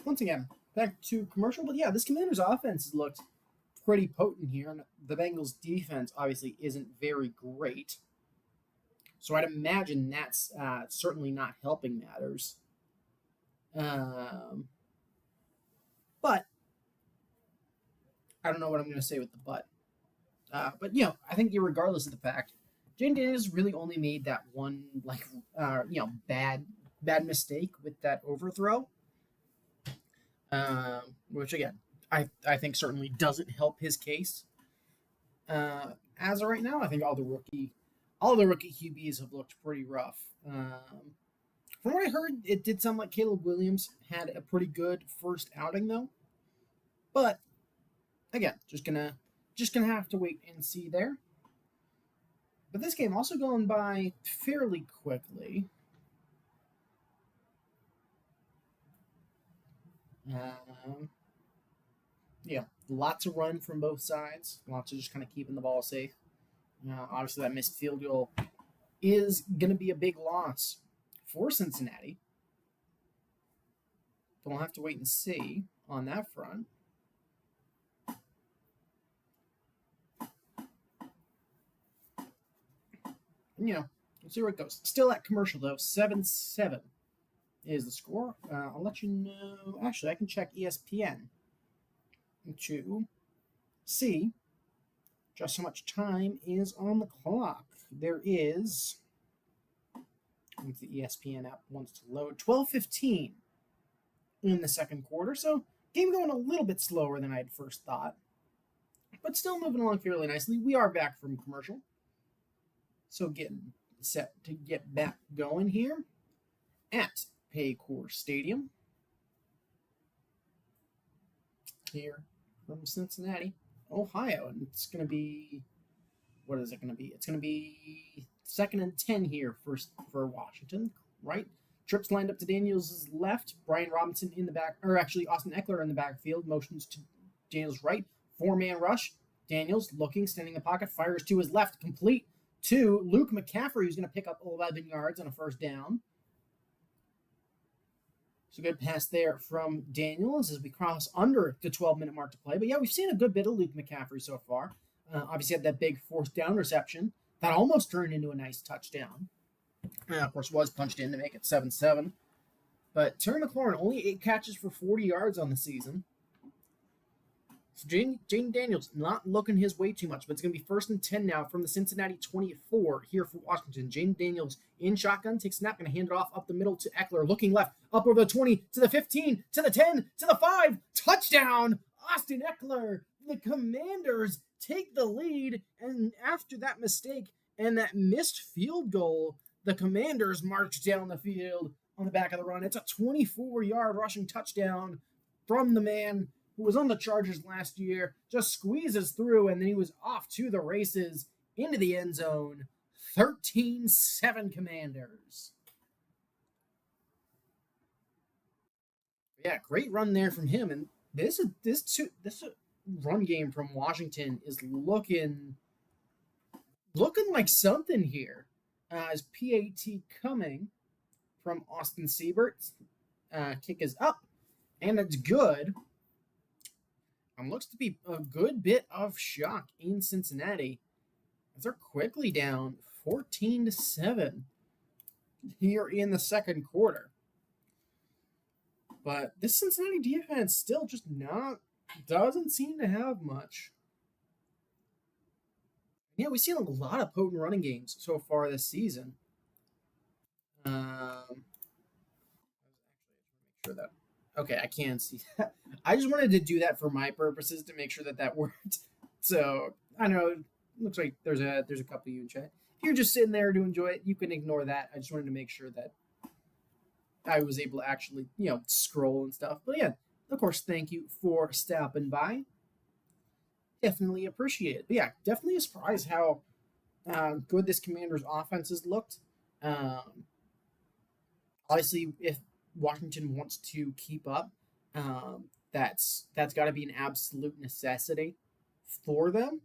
Once again, back to commercial. But yeah, this Commanders offense has looked pretty potent here. And the Bengals defense obviously isn't very great. So I'd imagine that's certainly not helping matters. But I don't know what I'm going to say with the but. But, I think regardless of the fact, Jaden Daniels really only made that one, bad mistake with that overthrow. Which again, I think certainly doesn't help his case. As of right now, I think all the rookie QBs have looked pretty rough. From what I heard, it did sound like Caleb Williams had a pretty good first outing though. But again, just gonna have to wait and see there. But this game also going by fairly quickly. Um, yeah, lots of run from both sides. Lots of just kind of keeping the ball safe. Obviously, that missed field goal is going to be a big loss for Cincinnati. But we'll have to wait and see on that front. And, we'll see where it goes. Still at commercial, though. 7-7 is the score. I'll let you know. Actually, I can check ESPN to see just how much time is on the clock. There is, once the ESPN app wants to load, 12:15 in the second quarter. So game going a little bit slower than I'd first thought, but still moving along fairly nicely. We are back from commercial, so getting set to get back going here at Paycor Stadium here from Cincinnati, Ohio, and it's going to be, what is it going to be? It's going to be 2nd and 10 here for Washington, right? Trips lined up to Daniels' left. Brian Robinson in the back, or actually Austin Eckler in the backfield. Motions to Daniels' right. 4-man rush. Daniels looking, standing in the pocket, fires to his left, complete to Luke McCaffrey, who's going to pick up 11 yards on a first down. So good pass there from Daniels as we cross under the 12-minute mark to play. But yeah, we've seen a good bit of Luke McCaffrey so far. Obviously had that big fourth down reception that almost turned into a nice touchdown. Of course, was punched in to make it 7-7. But Terry McLaurin, only 8 catches for 40 yards on the season. So Jaden Daniels not looking his way too much, but it's going to be 1st and 10 now from the Cincinnati 24 here for Washington. Jaden Daniels in shotgun, takes snap, going to hand it off up the middle to Eckler, looking left, up over the 20, to the 15, to the 10, to the 5, touchdown, Austin Eckler. The Commanders take the lead, and after that mistake and that missed field goal, the Commanders march down the field on the back of the run. It's a 24-yard rushing touchdown from the man who was on the Chargers last year, just squeezes through, and then he was off to the races into the end zone. 13-7 Commanders. Yeah, great run there from him, and this run game from Washington is looking like something here. As PAT coming from Austin Siebert. Kick is up, and it's good. Looks to be a good bit of shock in Cincinnati as they're quickly down 14-7 here in the second quarter. But this Cincinnati defense still just doesn't seem to have much. Yeah, we've seen a lot of potent running games so far this season. Sure that. Okay, I can see that. I just wanted to do that for my purposes to make sure that worked. So I know it looks like there's a couple of you in chat. If you're just sitting there to enjoy it, you can ignore that. I just wanted to make sure that I was able to actually scroll and stuff. But yeah, of course, thank you for stopping by. Definitely appreciate it. But yeah, definitely a surprise how good this Commanders offense has looked. Obviously, if Washington wants to keep up, that's got to be an absolute necessity for them.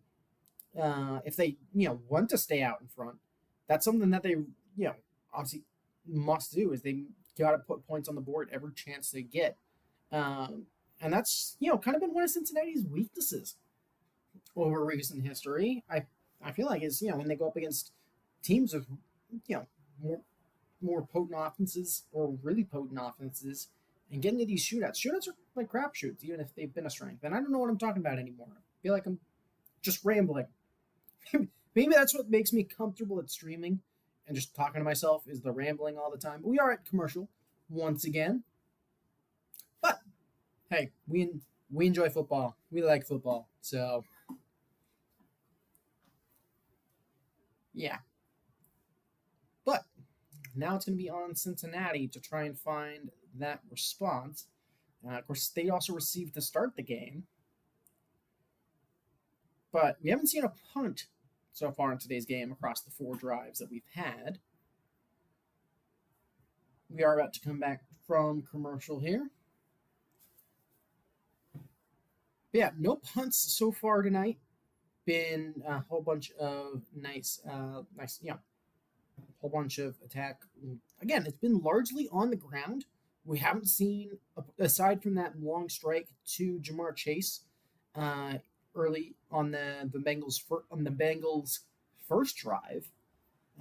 If they want to stay out in front, that's something that they obviously must do. Is they got to put points on the board every chance they get, and that's kind of been one of Cincinnati's weaknesses over recent history. I feel like is when they go up against teams with more potent offenses or really potent offenses and get into these shootouts. Shootouts are like crapshoots, even if they've been a strength. And I don't know what I'm talking about anymore. I feel like I'm just rambling. Maybe that's what makes me comfortable at streaming and just talking to myself is the rambling all the time. But we are at commercial once again. But hey, we enjoy football. We like football. So yeah. But now it's going to be on Cincinnati to try and find that response. Of course, they also received to start the game. But we haven't seen a punt so far in today's game across the 4 drives that we've had. We are about to come back from commercial here. But yeah, no punts so far tonight. Been a whole bunch of nice, whole bunch of attack. Again, it's been largely on the ground. We haven't seen, aside from that long strike to Jamar Chase uh, early on the Bengals first drive,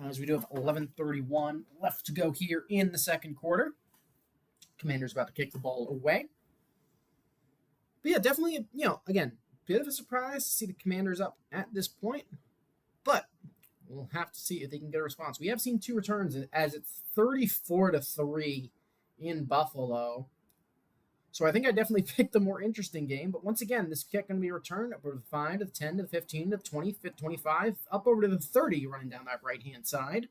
as we do have 11:31 left to go here in the second quarter. Commander's about to kick the ball away. But yeah, definitely, again, bit of a surprise to see the Commanders up at this point. But we'll have to see if they can get a response. We have seen 2 returns as it's 34-3 in Buffalo. So I think I definitely picked the more interesting game. But once again, this kick going to be returned up over the 5 to the 10 to the 15 to the 20, 25, up over to the 30, running down that right-hand side.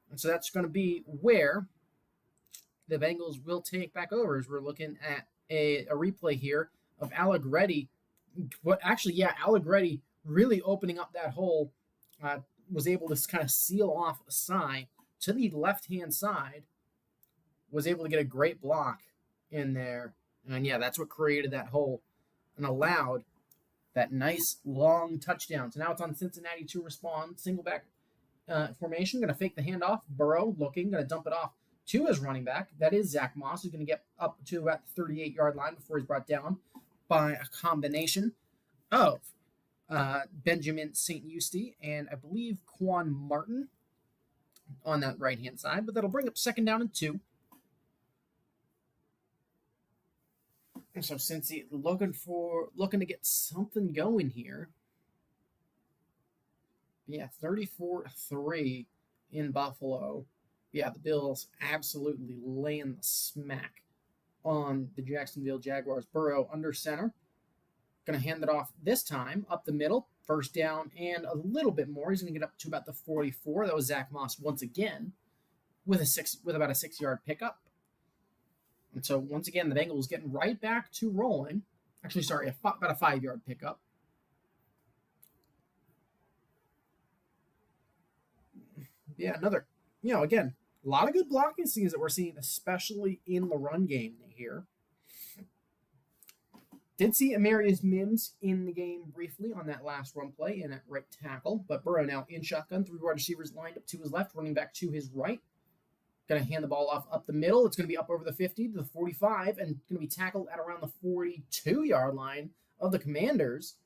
And so that's going to be where the Bengals will take back over, as we're looking at a replay here of Allegretti. Allegretti really opening up that hole, was able to kind of seal off Asai to the left-hand side, was able to get a great block in there. And yeah, that's what created that hole and allowed that nice long touchdown. So now it's on Cincinnati to respond. Single back formation, going to fake the handoff. Burrow looking, going to dump it off to his running back. That is Zach Moss, who's going to get up to about the 38-yard line before he's brought down by a combination of Benjamin St. Eustace and I believe Quan Martin on that right-hand side. But that'll bring up 2nd down and 2. And so Cincy looking to get something going here. Yeah, 34-3 in Buffalo. Yeah, the Bills absolutely laying the smack on the Jacksonville Jaguars. Burrow under center. Going to hand it off this time up the middle. 1st down and a little bit more. He's going to get up to about the 44. That was Zach Moss once again with about a 6-yard pickup. And so once again, the Bengals getting right back to rolling. Actually, sorry, about a 5-yard pickup. Yeah, another, again, a lot of good blocking scenes that we're seeing, especially in the run game here. Did see Amarius Mims in the game briefly on that last run play and at right tackle, but Burrow now in shotgun, 3 wide receivers lined up to his left, running back to his right. Going to hand the ball off up the middle. It's going to be up over the 50 to the 45 and going to be tackled at around the 42-yard line of the Commanders.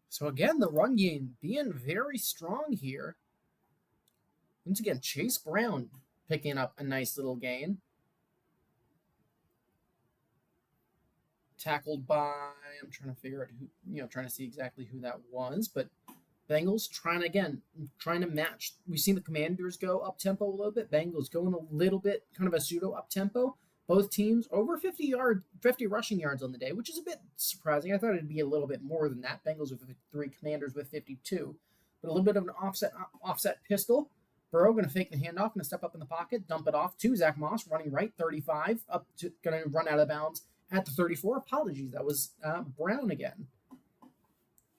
So again, the run game being very strong here. Once again, Chase Brown picking up a nice little gain. Tackled by, I'm trying to figure out who, trying to see exactly who that was, but Bengals trying to match. We've seen the Commanders go up-tempo a little bit. Bengals going a little bit, kind of a pseudo up-tempo. Both teams over 50 rushing yards on the day, which is a bit surprising. I thought it'd be a little bit more than that. Bengals with 53, Commanders with 52. But a little bit of an offset pistol. Burrow going to fake the handoff, going to step up in the pocket, dump it off to Zach Moss, running right, 35, going to run out of bounds at the 34. Apologies, that was Brown again.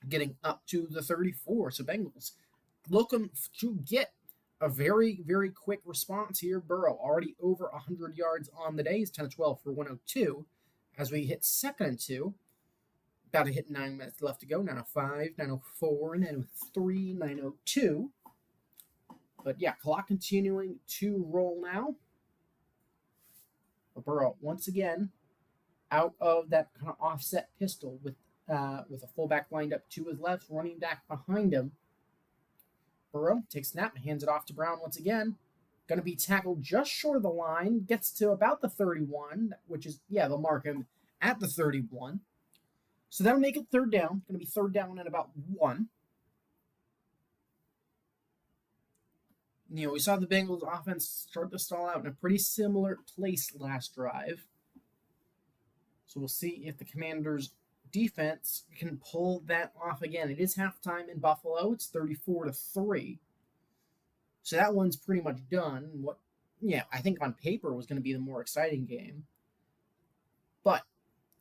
Getting up to the 34. So Bengals looking to get a very, very quick response here. Burrow already over 100 yards on the day. He's 10-12 for 102. As we hit 2nd and 2, about to hit 9 minutes left to go. 9:05, 9:04, 9:03, 9:02. But yeah, clock continuing to roll now. But Burrow once again out of that kind of offset pistol with a fullback lined up to his left, running back behind him. Burrow takes snap, hands it off to Brown once again. Going to be tackled just short of the line. Gets to about the 31, which is, they'll mark him at the 31. So that'll make it 3rd down. Going to be 3rd down and about 1. We saw the Bengals offense start to stall out in a pretty similar place last drive. So we'll see if the Commanders' defense can pull that off again. It is halftime in Buffalo. It's 34-3. So that one's pretty much done. I think on paper was going to be the more exciting game. But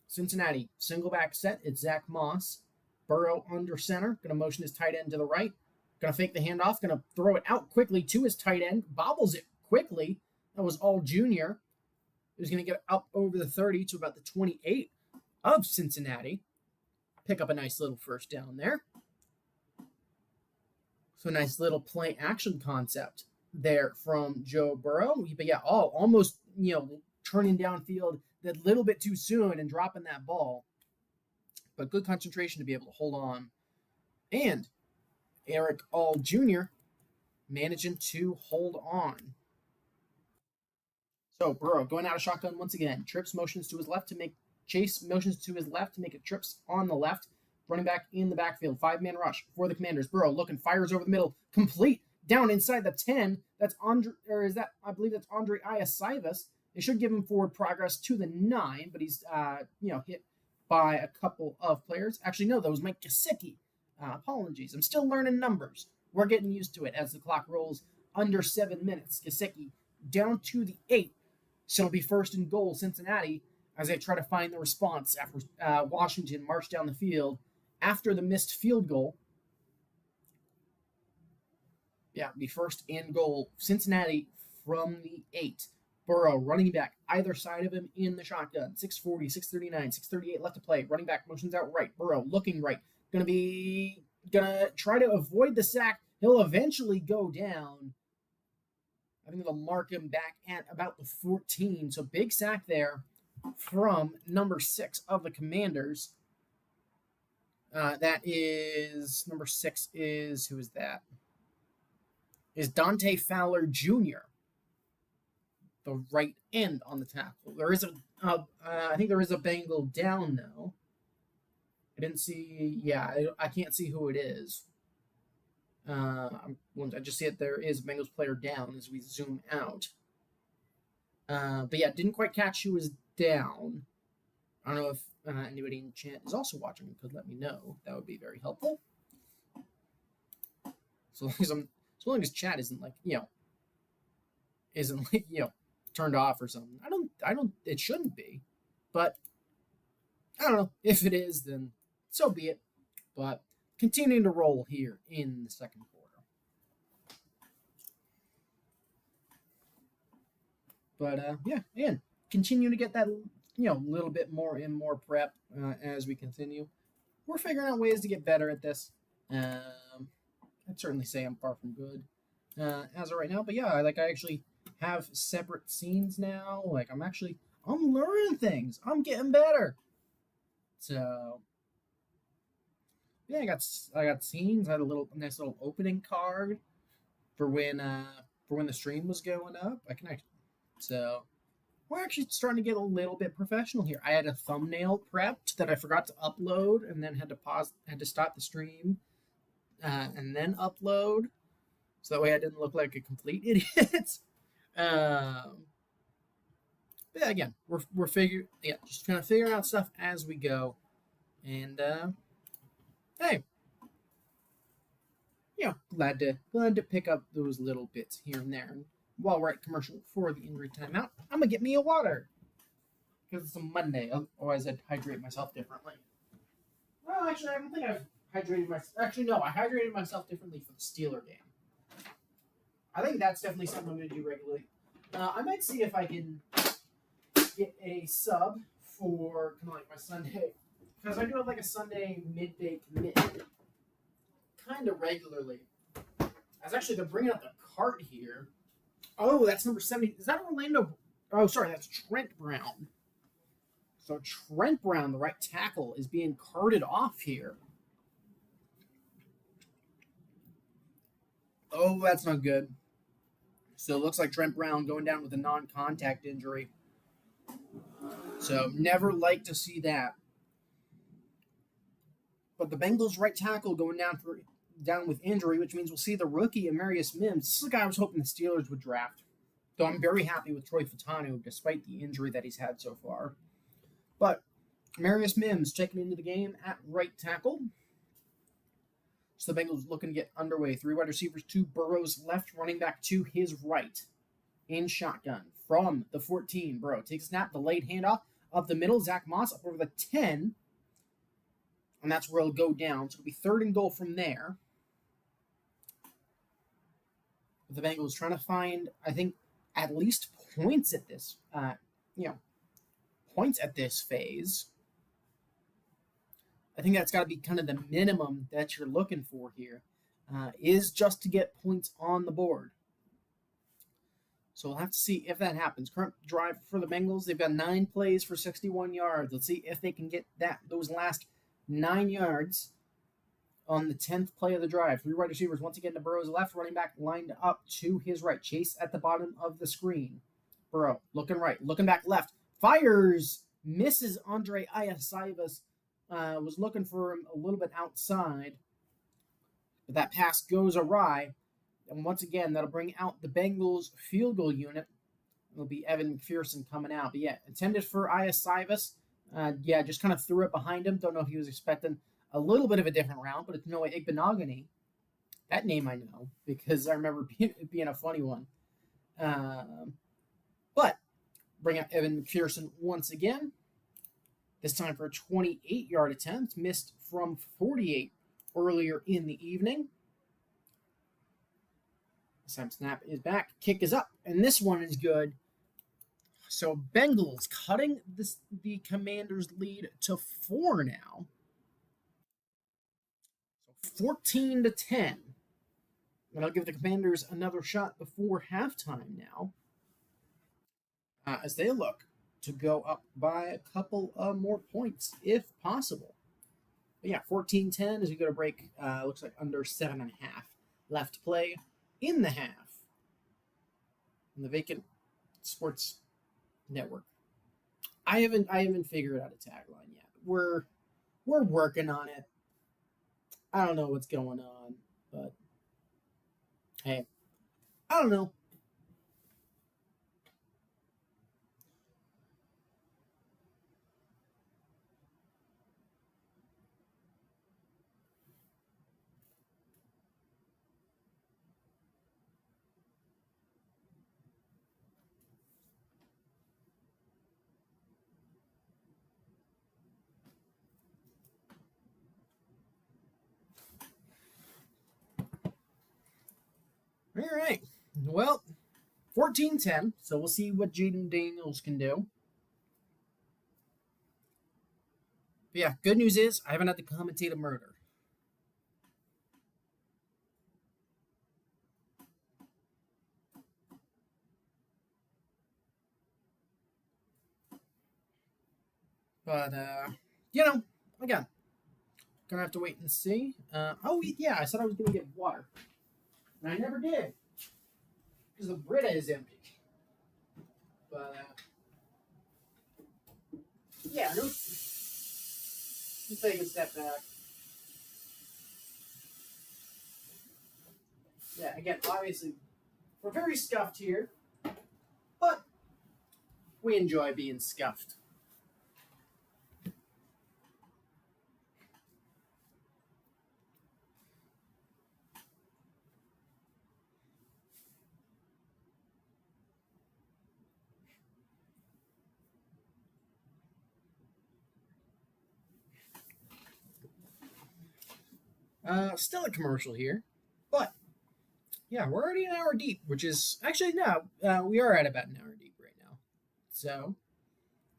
Cincinnati, single back set. It's Zach Moss. Burrow under center. Going to motion his tight end to the right. Going to fake the handoff. Going to throw it out quickly to his tight end. Bobbles it quickly. That was all Junior. who's going to get up over the 30 to about the 28 of Cincinnati. Pick up a nice little first down there. So nice little play action concept there from Joe Burrow. But yeah, almost, turning downfield that little bit too soon and dropping that ball. But good concentration to be able to hold on. And Eric All Jr. managing to hold on. So Burrow going out of shotgun once again. Trips motions to his left to make Chase motions to his left to make it trips on the left. Running back in the backfield. 5-man rush for the Commanders. Burrow looking, fires over the middle. Complete. Down inside the 10. That's Andre, or is that, I believe that's Andre Iasivas. They should give him forward progress to the 9, but he's, hit by a couple of players. Actually, no, that was Mike Gesicki. Apologies. I'm still learning numbers. We're getting used to it as the clock rolls under 7 minutes. Gesicki down to the 8. So it'll be first and goal, Cincinnati, as they try to find the response after Washington marched down the field after the missed field goal. Yeah, be first and goal, Cincinnati from the 8. Burrow running back either side of him in the shotgun. 640, 639, 638 left to play. Running back motions out right. Burrow looking right. Gonna try to avoid the sack. He'll eventually go down. I think they'll mark him back at about the 14. So big sack there from number 6 of the Commanders. That is number 6 is, who is that? Is Dante Fowler Jr., the right end on the tackle. There is I think there is a Bengal down though. I didn't see, I can't see who it is. I just see it, there is a Bengals player down as we zoom out. But yeah, didn't quite catch who was down. I don't know if anybody in chat is also watching and could let me know. That would be very helpful. So long as chat isn't turned off or something. I don't it shouldn't be. But I don't know. If it is, then so be it. But continuing to roll here in the second quarter. But and continue to get that little bit more and more prep as we continue. We're figuring out ways to get better at this. I'd certainly say I'm far from good as of right now. But yeah, I actually have separate scenes now. I'm learning things. I'm getting better. So yeah, I got scenes. I had a nice little opening card for when the stream was going up. So we're actually starting to get a little bit professional here. I had a thumbnail prepped that I forgot to upload and then had to stop the stream and then upload. So that way I didn't look like a complete idiot. But yeah, again, we're just kind of figuring out stuff as we go. And hey, glad to pick up those little bits here and there. And while we're at commercial for the injury timeout, I'm gonna get me a water because it's a Monday. Otherwise, I'd hydrate myself differently. Well, actually, I don't think I've hydrated myself. Actually, no, I hydrated myself differently for the Steeler game. I think that's definitely something I'm going to do regularly. I might see if I can get a sub for kind of like my Sunday, because I do have a Sunday midday commitment kind of regularly. I was actually bringing up the cart here. Oh, that's number 70. Is that Orlando? Oh, sorry, that's Trent Brown. So Trent Brown, the right tackle, is being carted off here. Oh, that's not good. So it looks like Trent Brown going down with a non-contact injury. So never like to see that. But the Bengals right tackle going down with injury, which means we'll see the rookie Amarius Mims. This is the guy I was hoping the Steelers would draft. Though I'm very happy with Troy Fautanu, despite the injury that he's had so far. But Amarius Mims checking into the game at right tackle. So the Bengals looking to get underway. 3 wide receivers, 2 Burrow's left, running back to his right. In shotgun from the 14. Burrow takes a snap, delayed handoff up the middle. Zach Moss up over the 10. And that's where he'll go down. So it'll be 3rd and goal from there. But the Bengals trying to find, I think, at least points at this. you know, points at this phase. I think that's got to be kind of the minimum that you're looking for here, is just to get points on the board. So we'll have to see if that happens. Current drive for the Bengals, they've got 9 plays for 61 yards. Let's see if they can get those last 9 yards on the 10th play of the drive. 3 wide receivers once again to Burrow's left, running back lined up to his right. Chase at the bottom of the screen. Burrow looking right, looking back left, fires, misses Andre Iosivas. Was looking for him a little bit outside, but that pass goes awry. And once again, that'll bring out the Bengals field goal unit. It'll be Evan McPherson coming out. But yeah, intended for Iosivas. Just kind of threw it behind him. Don't know if he was expecting a little bit of a different route, but it's Noah Igbenogany. That name I know because I remember it being a funny one. But bring out Evan McPherson once again. This time for a 28-yard attempt, missed from 48 earlier in the evening. This time snap is back, kick is up, and this one is good. So Bengals cutting the Commanders' lead to 4 now. So 14-10. And I'll give the Commanders another shot before halftime now, as they look to go up by a couple of more points, if possible. But yeah, 14-10 as we go to break. Looks like under 7.5 left to play in the half. In the Vacant Sports Network. I haven't figured out a tagline yet. We're working on it. I don't know what's going on, but hey, I don't know. All right. Well, 14-10, so we'll see what Jaden Daniels can do. But yeah, good news is I haven't had to commentate a murder. But, again, gonna have to wait and see. I said I was gonna get water. And I never did. Because the Brita is empty. But, let's take a step back. Yeah, again, obviously, we're very scuffed here. But we enjoy being scuffed. Still a commercial here, but yeah, we're already an hour deep, which is actually we are at about an hour deep right now. So,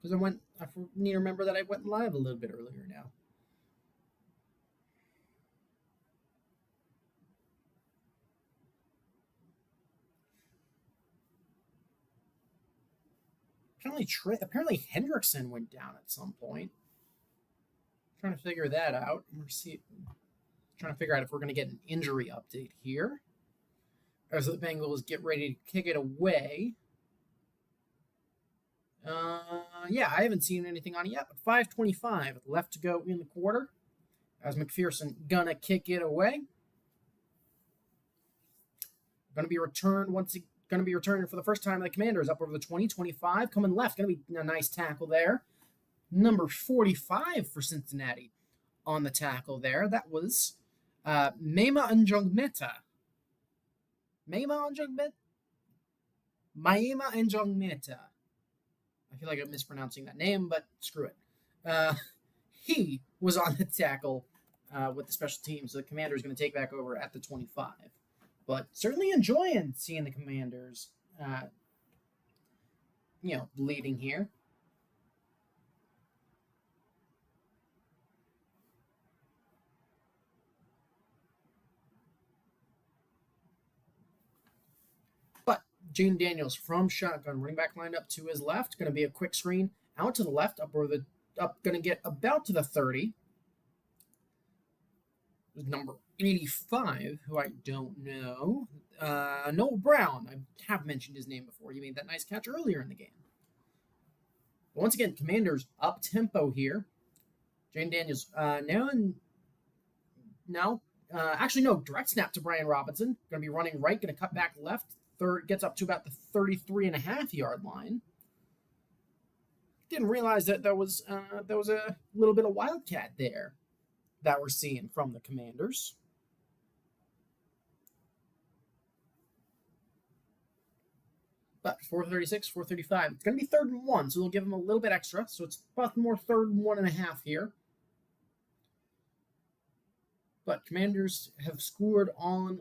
because I need to remember that I went live a little bit earlier now. Apparently Hendrickson went down at some point. Trying to figure that out. Trying to figure out if we're going to get an injury update here. As the Bengals get ready to kick it away. I haven't seen anything on it yet, but 5:25 left to go in the quarter. As McPherson gonna kick it away. Going to be returned for the first time. The Commanders up over the 20-25, coming left. Going to be a nice tackle there. Number 45 for Cincinnati on the tackle there. That was Maema Njongmeta. Maema Njongmeta. I feel like I'm mispronouncing that name, but screw it. He was on the tackle with the special teams, so the Commanders going to take back over at the 25. But certainly enjoying seeing the Commanders bleeding here. But Jaden Daniels from shotgun, running back lined up to his left, going to be a quick screen out to the left, going to get about to the 30. Number 85, who I don't know, Noel Brown. I have mentioned his name before. He made that nice catch earlier in the game. But once again, Commanders up tempo here. Jaden Daniels actually no, direct snap to Brian Robinson. Going to be running right, going to cut back left. Third gets up to about the 33.5-yard line. Didn't realize that there was a little bit of wildcat there that we're seeing from the Commanders. But 436, 435. It's going to be 3rd and 1, so they'll give them a little bit extra. So it's about more 3rd and 1.5 here. But Commanders have scored on,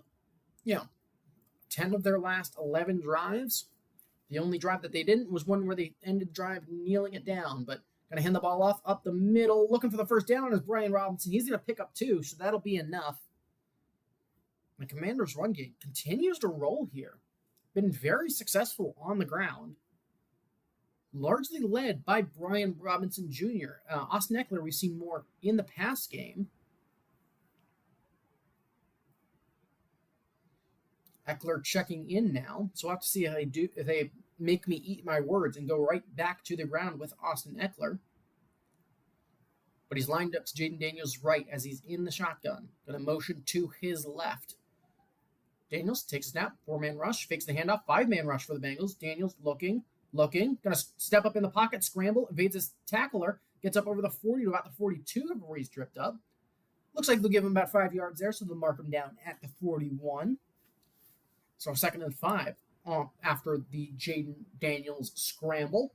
10 of their last 11 drives. The only drive that they didn't was one where they ended the drive kneeling it down. But going to hand the ball off up the middle. Looking for the first down is Brian Robinson. He's going to pick up 2, so that'll be enough. The Commanders' run game continues to roll here. Been very successful on the ground. Largely led by Brian Robinson Jr. Austin Ekeler, we've seen more in the pass game. Ekeler checking in now, so we'll have to see if they make me eat my words and go right back to the ground with Austin Ekeler. But he's lined up to Jaden Daniels' right as he's in the shotgun. Going to motion to his left. Daniels takes a snap, 4-man rush, fakes the handoff, 5-man rush for the Bengals. Daniels looking, going to step up in the pocket, scramble, evades his tackler, gets up over the 40 to about the 42 before he's tripped up. Looks like they'll give him about 5 yards there, so they'll mark him down at the 41. So 2nd and 5 after the Jaden Daniels scramble.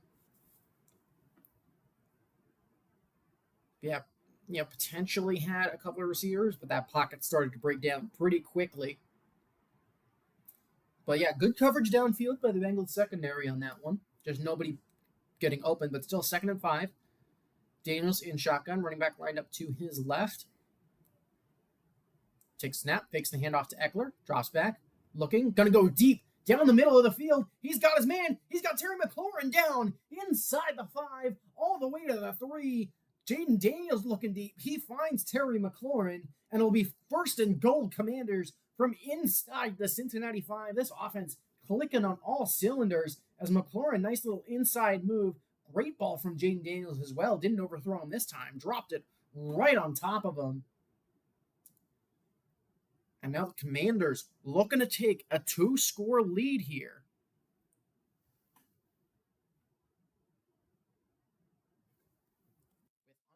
Yeah, potentially had a couple of receivers, but that pocket started to break down pretty quickly. But yeah, good coverage downfield by the Bengals secondary on that one. There's nobody getting open, but still 2nd and 5. Daniels in shotgun, running back lined up to his left. Takes snap, fakes the handoff to Ekeler, drops back, looking, gonna go deep down the middle of the field. He's got his man. He's got Terry McLaurin down inside the 5, all the way to the 3. Jaden Daniels looking deep. He finds Terry McLaurin, and it'll be 1st and goal, Commanders, from inside the Cincinnati 5. This offense clicking on all cylinders as McLaurin, nice little inside move. Great ball from Jaden Daniels as well. Didn't overthrow him this time. Dropped it right on top of him. And now the Commanders looking to take a 2-score lead here.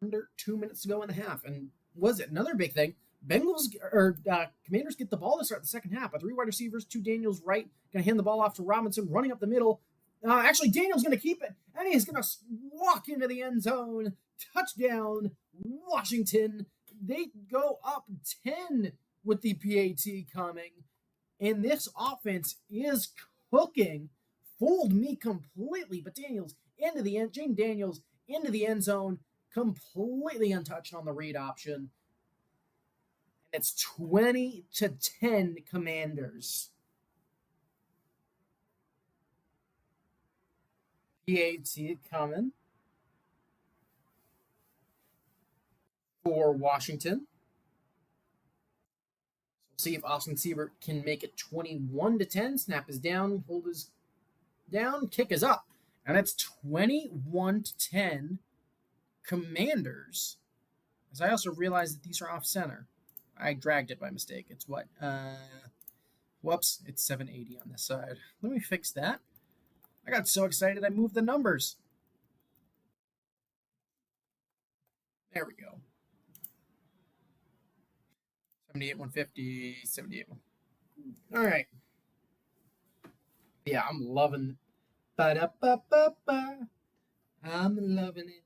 With under 2 minutes to go in the half. And was it another big thing? Commanders get the ball to start the second half. 3 wide receivers, 2 Daniels right. Going to hand the ball off to Robinson, running up the middle. Actually, Daniels going to keep it, and he's going to walk into the end zone. Touchdown, Washington. They go up 10 with the PAT coming, and this offense is cooking. Fooled me completely, but Daniels into the end. Jaden Daniels into the end zone, completely untouched on the read option. It's 20-10 Commanders. PAT coming for Washington. So see if Austin Siebert can make it 21-10. Snap is down, hold is down, kick is up. And it's 21-10 Commanders. As I also realized that these are off center. I dragged it by mistake. It's what? Whoops. It's 780 on this side. Let me fix that. I got so excited I moved the numbers. There we go. 78, 150, 78. All right. Yeah, I'm loving. Ba-da-ba-ba-ba. I'm loving it.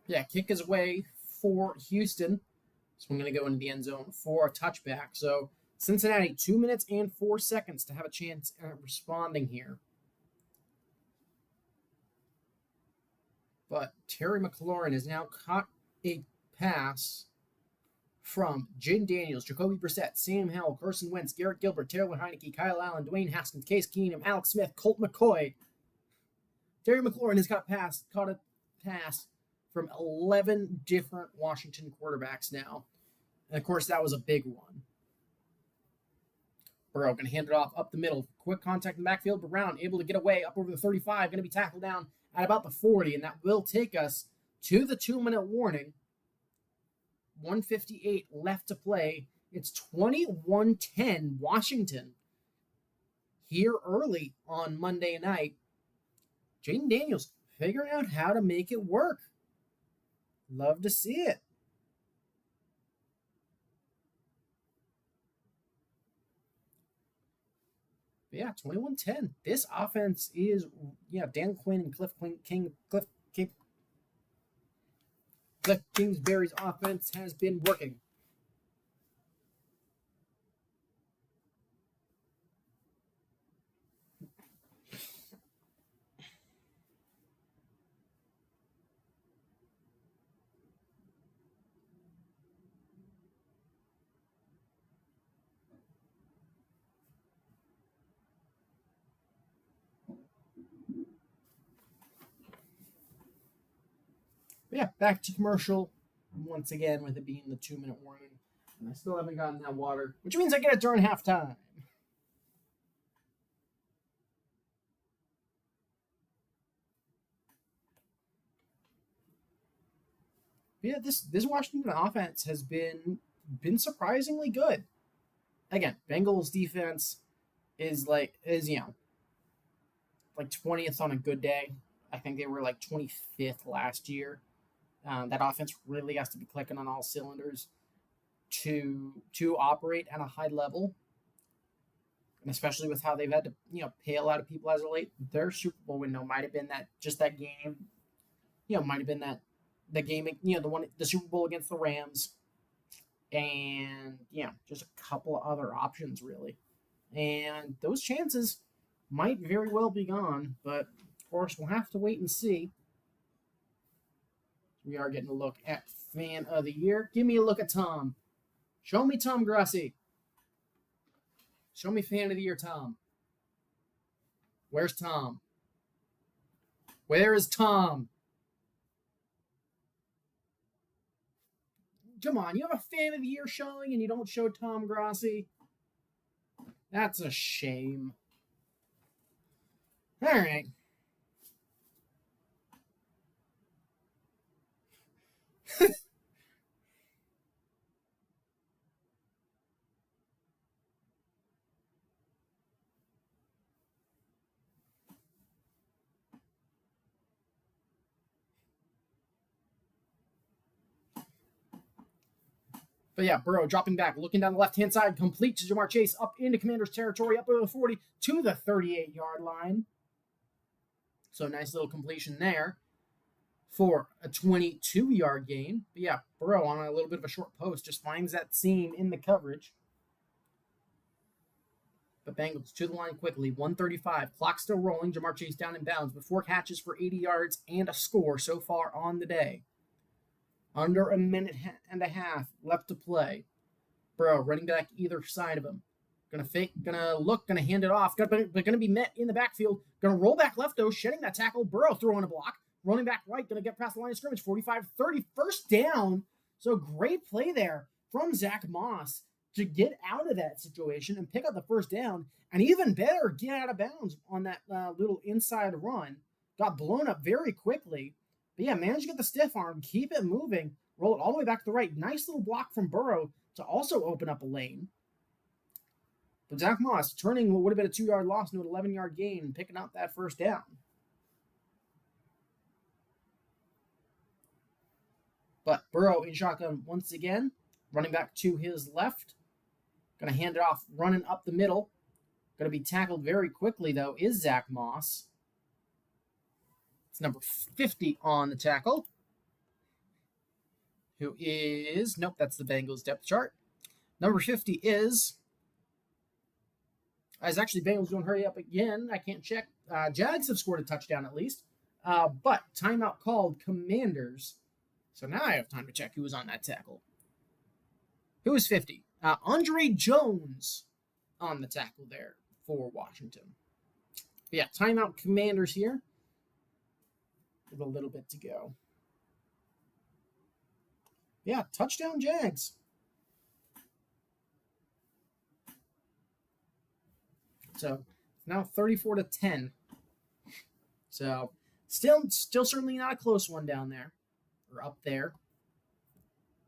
Yeah, kick is away for Houston. So I'm going to go into the end zone for a touchback. So Cincinnati, 2 minutes and 4 seconds to have a chance at responding here. But Terry McLaurin has now caught a pass from Jaden Daniels, Jacoby Brissett, Sam Howell, Carson Wentz, Garrett Gilbert, Taylor Heineke, Kyle Allen, Dwayne Haskins, Case Keenum, Alex Smith, Colt McCoy. Terry McLaurin has caught a pass from 11 different Washington quarterbacks now. And of course, that was a big one. Burrow going to hand it off up the middle. Quick contact in the backfield. Brown able to get away up over the 35. Going to be tackled down at about the 40. And that will take us to the 2-minute warning. 1:58 left to play. It's 21-10 Washington. Here early on Monday night. Jaden Daniels figuring out how to make it work. Love to see it. But yeah, 21-10. This offense is, Dan Quinn and Cliff Kingsbury's offense has been working. But yeah, back to commercial once again with it being the 2-minute warning. And I still haven't gotten that water, which means I get it during halftime. But yeah, this Washington offense has been surprisingly good. Again, Bengals defense is like 20th on a good day. I think they were like 25th last year. That offense really has to be clicking on all cylinders to operate at a high level, and especially with how they've had to pay a lot of people as of late. Their Super Bowl window might have been that game. Might have been the game. The Super Bowl against the Rams, and just a couple of other options really, and those chances might very well be gone. But of course, we'll have to wait and see. We are getting a look at Fan of the Year. Give me a look at Tom. Show me Tom Grassi. Show me Fan of the Year, Tom. Where's Tom? Where is Tom? Come on, you have a Fan of the Year showing and you don't show Tom Grassi? That's a shame. All right. But yeah, Burrow dropping back, looking down the left-hand side, complete to Jamar Chase, up into Commander's territory, up over the 40 to the 38-yard line. So nice little completion there for a 22-yard gain. But yeah, Burrow on a little bit of a short post just finds that seam in the coverage. But Bengals to the line quickly, 1:35, clock still rolling, Jamar Chase down in bounds, but 4 catches for 80 yards and a score so far on the day. Under a minute and a half left to play. Burrow running back either side of him. Gonna hand it off, but gonna be met in the backfield. Gonna roll back left though, shedding that tackle. Burrow throwing a block. Running back right, gonna get past the line of scrimmage. 45-30, first down. So great play there from Zach Moss to get out of that situation and pick up the first down. And even better, get out of bounds on that little inside run. Got blown up very quickly. But yeah, managed to get the stiff arm, keep it moving, roll it all the way back to the right. Nice little block from Burrow to also open up a lane. But Zach Moss turning what would have been a 2-yard loss into an 11-yard gain and picking up that first down. But Burrow in shotgun once again, running back to his left. Going to hand it off, running up the middle. Going to be tackled very quickly, though, is Zach Moss. It's number 50 on the tackle. who is, nope, that's the Bengals depth chart. Number 50 is, as actually Bengals don't hurry up again. I can't check. Jags have scored a touchdown at least. But timeout called Commanders. So now I have time to check who was on that tackle. Who is 50? Andre Jones on the tackle there for Washington. But yeah, timeout Commanders here. With a little bit to go. Yeah, touchdown Jags. So now 34-10. So still certainly not a close one down there. Or up there.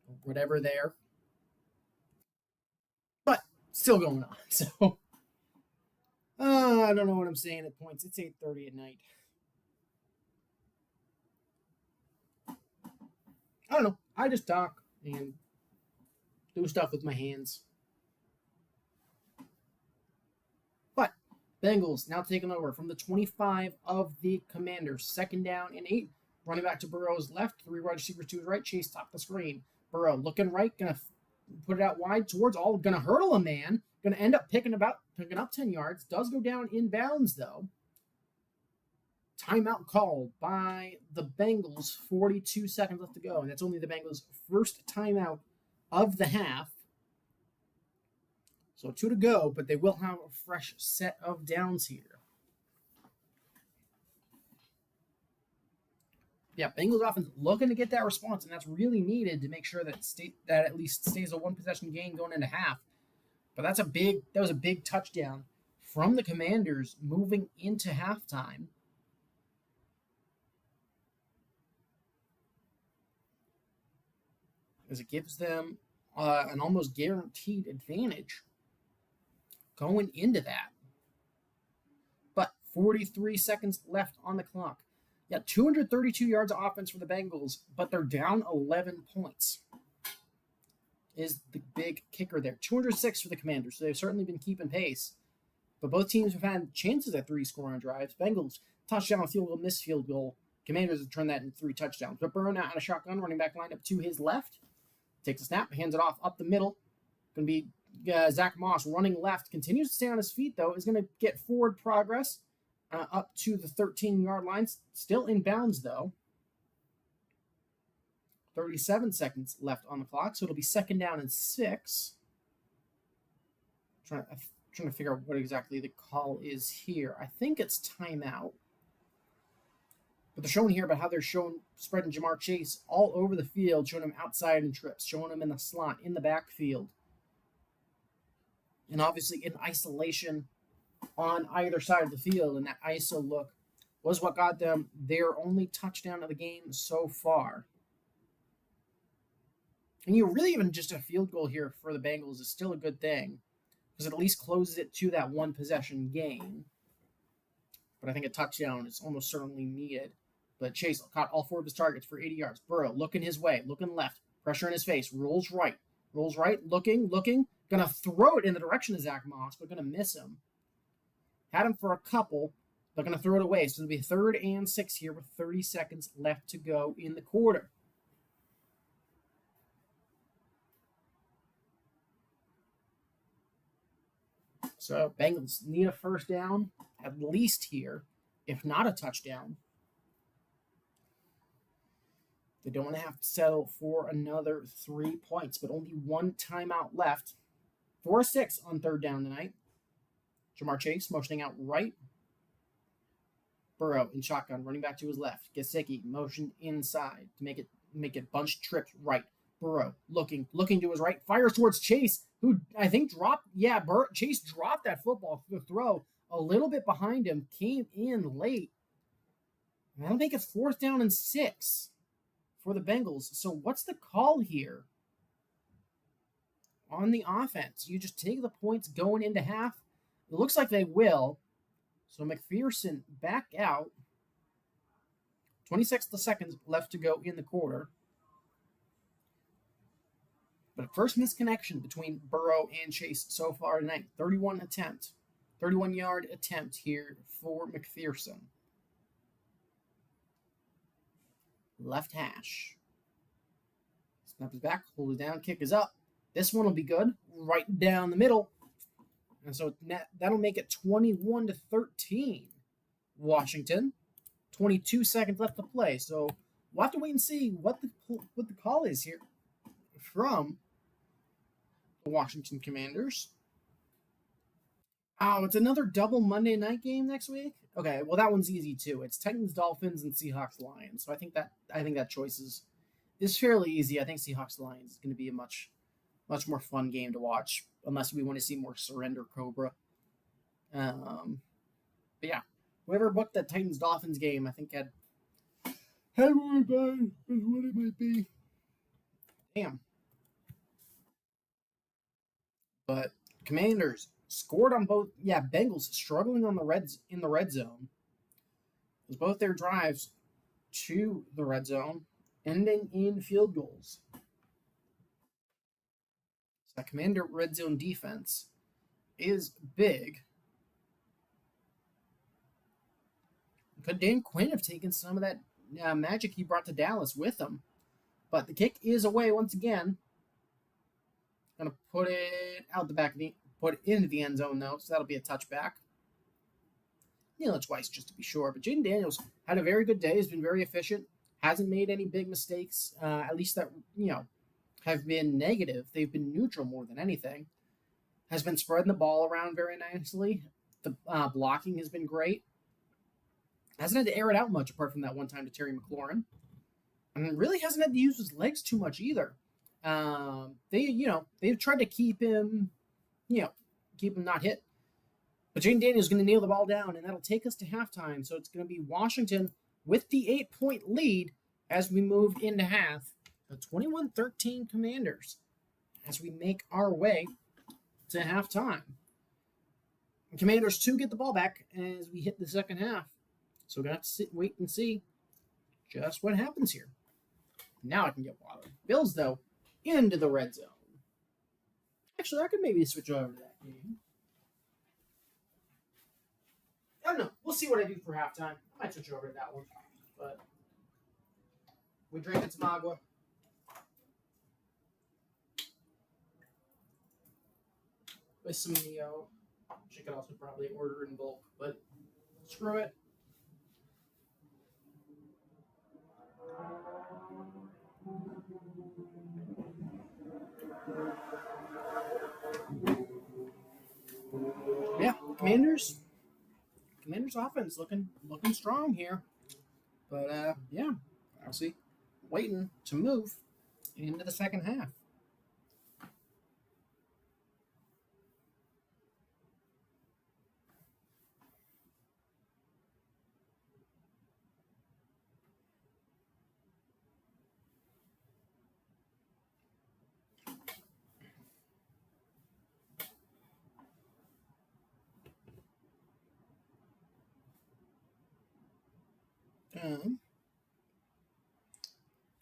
Or whatever there. But still going on. So I don't know what I'm saying at points. It's 8:30 at night. I don't know. I just talk and do stuff with my hands. But Bengals now taking over from the 25 of the Commanders. 2nd down and 8. Running back to Burrow's left. 3 wide receivers to his right. Chase top the screen. Burrow looking right. Going to put it out wide towards all. Going to hurdle a man. Going to end up picking up 10 yards. Does go down inbounds though. Timeout called by the Bengals. 42 seconds left to go. And that's only the Bengals' first timeout of the half. So 2 to go, but they will have a fresh set of downs here. Yeah, Bengals offense looking to get that response, and that's really needed to make sure that that at least stays a 1-possession game going into half. But that was a big touchdown from the Commanders moving into halftime. As it gives them an almost guaranteed advantage going into that. But 43 seconds left on the clock. Yeah, 232 yards of offense for the Bengals, but they're down 11 points. Is the big kicker there. 206 for the Commanders, so they've certainly been keeping pace. But both teams have had chances at 3 scoring drives. Bengals, touchdown, field goal, missed field goal. Commanders have turned that into 3 touchdowns. But Burrow now on a shotgun, running back lineup to his left. Takes a snap, hands it off up the middle. Going to be Zach Moss running left. Continues to stay on his feet, though. Is going to get forward progress up to the 13-yard line. Still in bounds, though. 37 seconds left on the clock, so it'll be 2nd down and 6. Trying to figure out what exactly the call is here. I think it's timeout. But they're showing here about how they're spreading Jamar Chase all over the field, showing him outside in trips, showing him in the slot, in the backfield. And obviously in isolation on either side of the field, and that ISO look was what got them their only touchdown of the game so far. And really even just a field goal here for the Bengals is still a good thing, because it at least closes it to that 1-possession game. But I think a touchdown is almost certainly needed. But Chase caught all 4 of his targets for 80 yards. Burrow looking his way, looking left, pressure in his face, rolls right, looking, going to throw it in the direction of Zach Moss, but going to miss him. Had him for a couple, but going to throw it away. So it'll be 3rd and 6 here with 30 seconds left to go in the quarter. So Bengals need a 1st down, at least here, if not a touchdown. They don't want to have to settle for another 3 points, but only 1 timeout left. 4-6 on 3rd down tonight. Jamar Chase motioning out right. Burrow in shotgun, running back to his left. Gesicki motioned inside to make it bunch trips right. Burrow looking to his right, fires towards Chase, who I think dropped. Yeah, Chase dropped that football to the throw a little bit behind him, came in late. And that'll make it 4th down and 6 for the Bengals. So what's the call here on the offense? You just take the points going into half. It looks like they will. So McPherson back out. 26 seconds left to go in the quarter. But first misconnection between Burrow and Chase so far tonight. 31-yard attempt here for McPherson. Left hash. Snap is back, hold it down, kick is up. This one will be good, right down the middle. And so that'll make it 21-13. Washington. 22 seconds left to play. So we'll have to wait and see what the call is here from the Washington Commanders. Oh, it's another double Monday night game next week. Okay, well that one's easy too. It's Titans, Dolphins, and Seahawks, Lions. So I think that choice is fairly easy. I think Seahawks, Lions is going to be a much more fun game to watch, unless we want to see more surrender Cobra. But yeah, whoever booked that Titans Dolphins game, I think had more fun with what it might be. Damn. But Commanders scored on both. Yeah, Bengals struggling on in the red zone. As both their drives to the red zone ending in field goals. So that Commander red zone defense is big. Could Dan Quinn have taken some of that magic he brought to Dallas with him? But the kick is away once again. Gonna put it out the back, put it into the end zone though, so that'll be a touchback. Kneel it twice just to be sure. But Jaden Daniels had a very good day. Has been very efficient. Hasn't made any big mistakes. At least that have been negative. They've been neutral more than anything. Has been spreading the ball around very nicely. The blocking has been great. Hasn't had to air it out much apart from that one time to Terry McLaurin. And really hasn't had to use his legs too much either. They've tried to keep him not hit. But Jaden Daniels is going to nail the ball down, and that'll take us to halftime. So it's going to be Washington with the 8-point lead as we move into half. The 21-13 Commanders as we make our way to halftime. The Commanders too get the ball back as we hit the second half. So we're going to have to wait and see just what happens here. Now I can get water. Bills, though, into the red zone. Actually, I could maybe switch over to that game. I don't know. We'll see what I do for halftime. I might switch over to that one. But we drinking some agua. With some Neo. Which I could also probably order in bulk. But screw it. Yeah, Commanders offense looking strong here. But yeah, obviously waiting to move into the second half.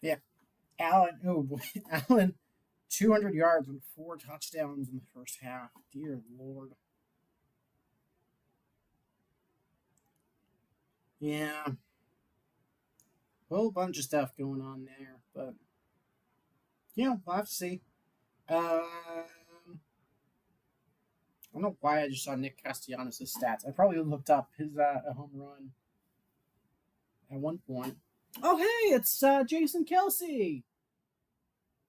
Yeah, Allen. Oh boy, Allen, 200 yards and 4 touchdowns in the first half. Dear Lord. Yeah, a whole bunch of stuff going on there, but yeah, we'll have to see. I don't know why I just saw Nick Castellanos' stats. I probably looked up his a home run at one point. Oh, hey, it's Jason Kelsey.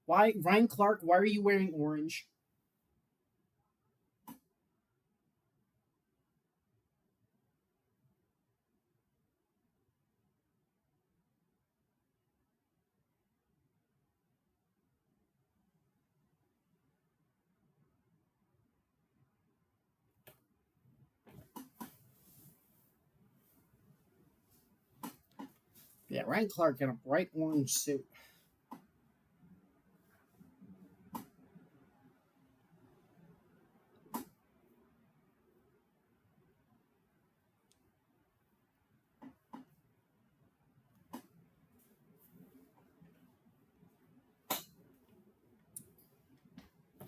Why, Ryan Clark? Why are you wearing orange? Yeah, Ryan Clark in a bright orange suit.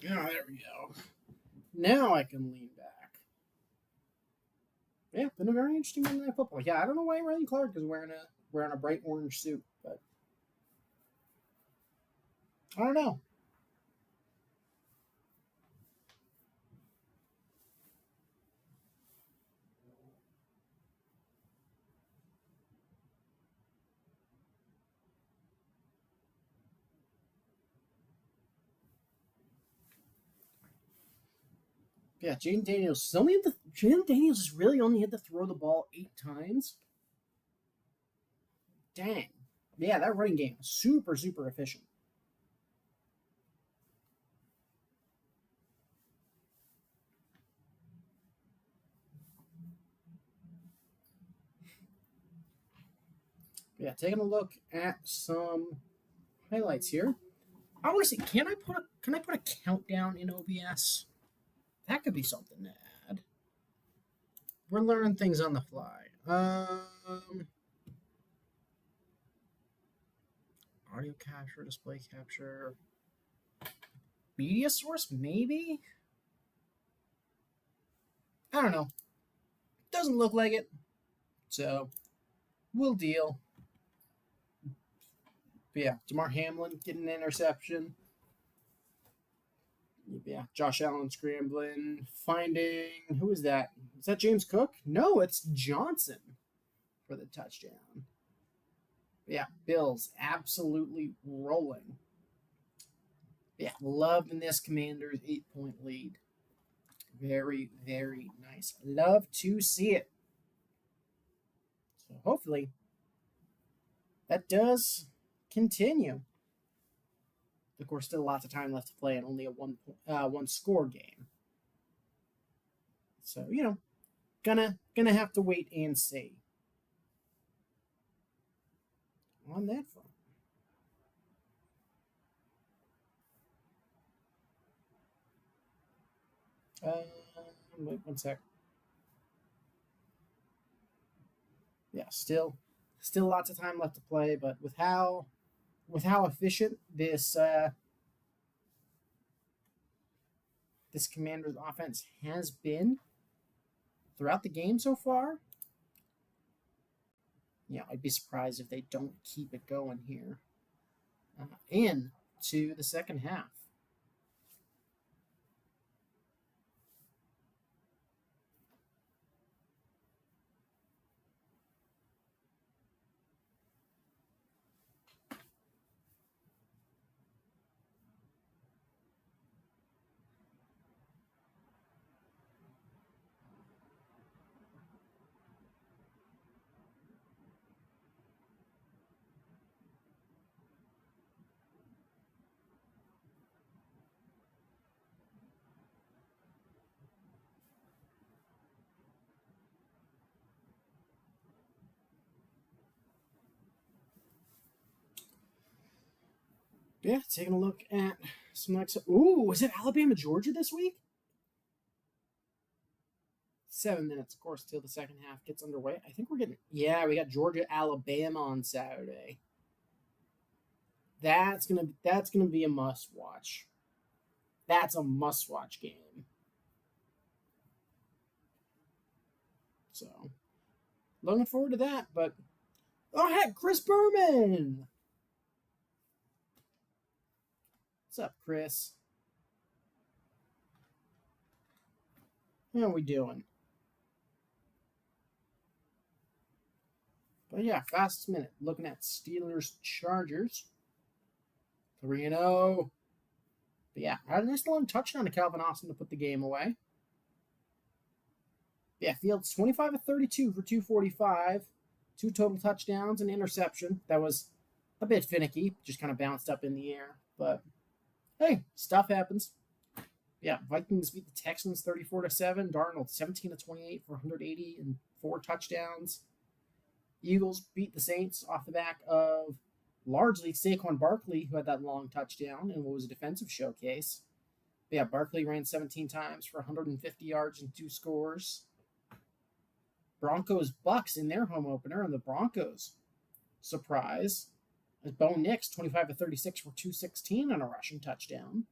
Oh, there we go. Now I can lean back. Yeah, been a very interesting Monday Night Football. Yeah, I don't know why Ryan Clark is wearing a bright orange suit, but I don't know. Yeah, Jaden Daniels has really only had to throw the ball 8 times. Dang. Yeah, that running game is super, super efficient. Yeah, taking a look at some highlights here. I want to see, can I put a countdown in OBS? That could be something to add. We're learning things on the fly. Audio capture, display capture, media source, maybe? I don't know. Doesn't look like it. So we'll deal. But yeah, Damar Hamlin getting an interception. Yeah, Josh Allen scrambling, finding who is that? Is that James Cook? No, it's Johnson for the touchdown. Yeah, Bills absolutely rolling. Yeah, loving this Commanders 8-point lead. Very, very nice. Love to see it. So hopefully that does continue. Of course, still lots of time left to play and only a one score game. So gonna have to wait and see on that front. Wait 1 sec. Yeah, still lots of time left to play, but with how efficient this Commanders offense has been throughout the game so far, I'd be surprised if they don't keep it going here into the second half. Yeah, taking a look at some next. Ooh, is it Alabama Georgia this week? 7 minutes, of course, till the second half gets underway. I think we're getting. Yeah, we got Georgia Alabama on Saturday. That's gonna be a must watch. That's a must watch game. So looking forward to that. But oh heck, Chris Berman. What's up, Chris? How are we doing? But yeah, fastest minute. Looking at Steelers Chargers. 3-0. But yeah, had a nice long touchdown to Calvin Austin to put the game away. Yeah, Fields 25 of 32 for 245, 2 total touchdowns, an interception. That was a bit finicky, just kind of bounced up in the air. But hey, stuff happens. Yeah, Vikings beat the Texans 34-7. Darnold 17 of 28 for 180 and 4 touchdowns. Eagles beat the Saints off the back of largely Saquon Barkley, who had that long touchdown and what was a defensive showcase. But yeah, Barkley ran 17 times for 150 yards and 2 scores. Broncos Bucks in their home opener, and the Broncos surprise as Bo Nix 25 of 36 for 216 on a rushing touchdown.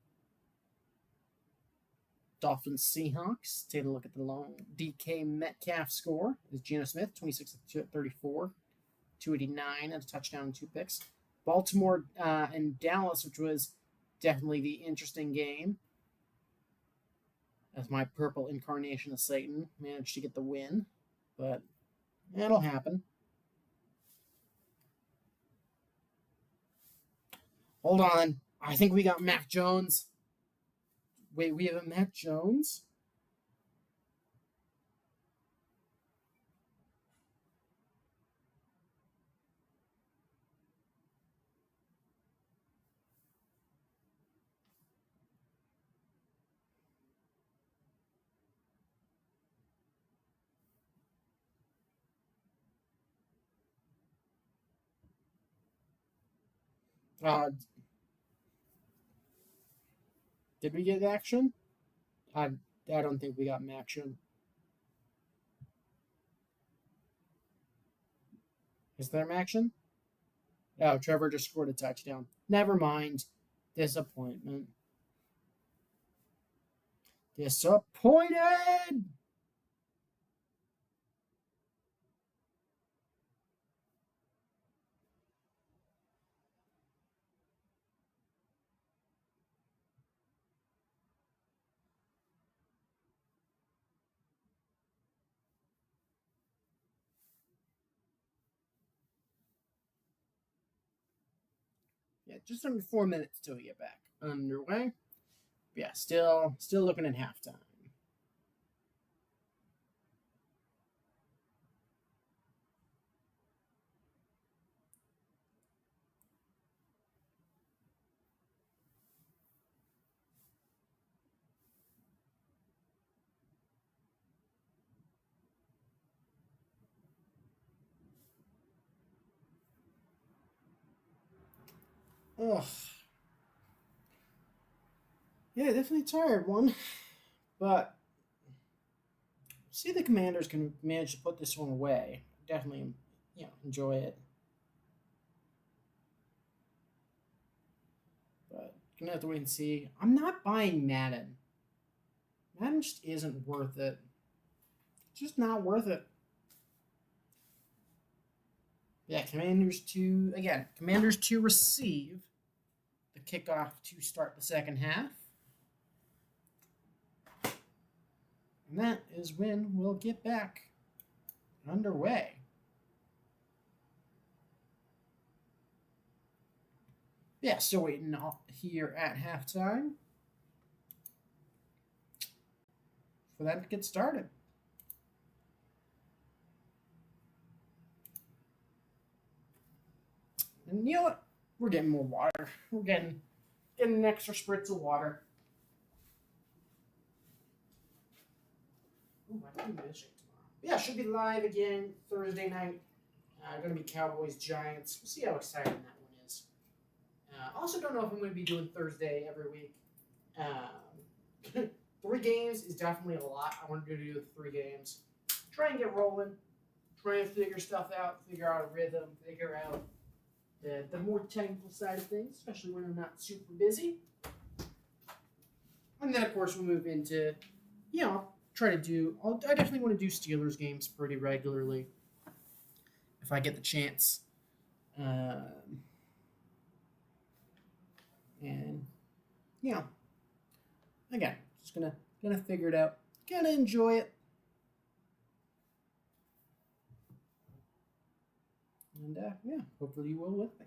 Dolphins Seahawks. Take a look at the long DK Metcalf score. Is Geno Smith 26 of 34, 289 and a touchdown and 2 picks. Baltimore and Dallas, which was Definitely the interesting game as my purple incarnation of Satan managed to get the win, but it'll happen. Hold on. I think we got Mac Jones. Wait, we have a Mac Jones? Uh, did we get action? I don't think we got action. Is there action? Oh, Trevor just scored a touchdown. Never mind. Disappointment. Disappointed! Yeah, just under 4 minutes till we get back underway. Yeah, still looking at halftime. Ugh. Yeah, definitely tired one, but see the Commanders can manage to put this one away. Definitely, enjoy it. But gonna have to wait and see. I'm not buying Madden. Madden just isn't worth it. Just not worth it. Yeah, Commanders to receive the kickoff to start the second half. And that is when we'll get back underway. Yeah, still waiting here at halftime for that to get started. And you know what? We're getting more water. We're getting an extra spritz of water. Ooh, I think tomorrow. Yeah, should be live again Thursday night. Going to be Cowboys Giants. We'll see how exciting that one is. Also, don't know if I'm going to be doing Thursday every week. 3 games is definitely a lot. I wanted to do 3 games. Try and get rolling. Try and figure stuff out. Figure out a rhythm. Figure out the more technical side of things, especially when I'm not super busy. And then, of course, we'll move into, try to do. I definitely want to do Steelers games pretty regularly if I get the chance. And again, just gonna figure it out. Gonna enjoy it. And hopefully you will with me.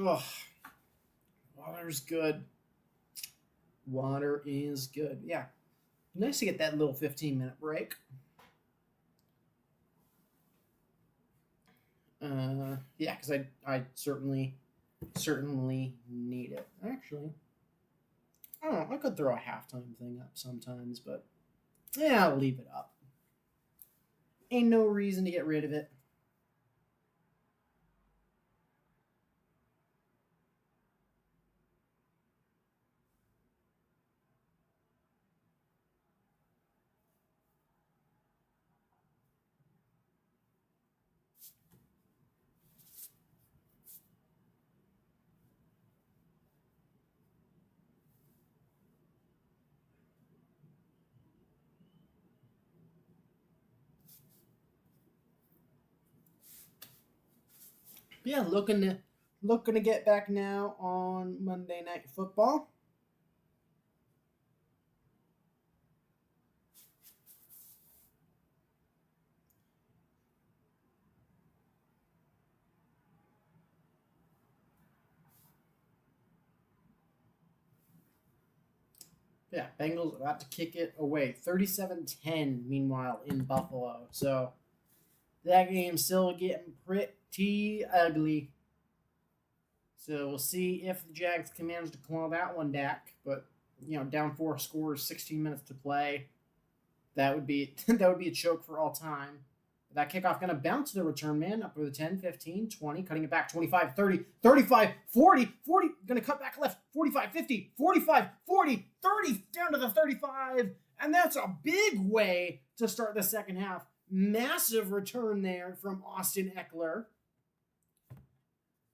Ugh. Water's good. Water is good. Yeah. Nice to get that little 15-minute break. Yeah, because I certainly need it. Actually, I don't know. I could throw a halftime thing up sometimes, but yeah, I'll leave it up. Ain't no reason to get rid of it. But yeah, looking to get back now on Monday Night Football. Yeah, Bengals about to kick it away. 37-10, meanwhile, in Buffalo. So that game's still getting pretty ugly. So we'll see if the Jags can manage to claw that one back. But down 4 scores, 16 minutes to play. That would be that would be a choke for all time. That kickoff going to bounce to the return man up over the 10, 15, 20, cutting it back 25, 30, 35, 40, 40, going to cut back left, 45, 50, 45, 40, 30, down to the 35. And that's a big way to start the second half. Massive return there from Austin Eckler.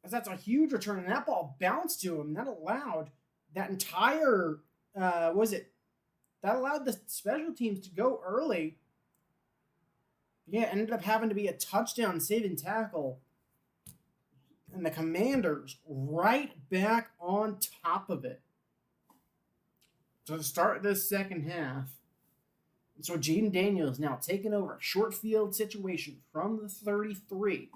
That's a huge return, and that ball bounced to him. That allowed that entire, that allowed the special teams to go early. Yeah, it ended up having to be a touchdown saving tackle. And the Commanders right back on top of it to start this second half. So Jaden Daniels now taking over a short field situation from the 33.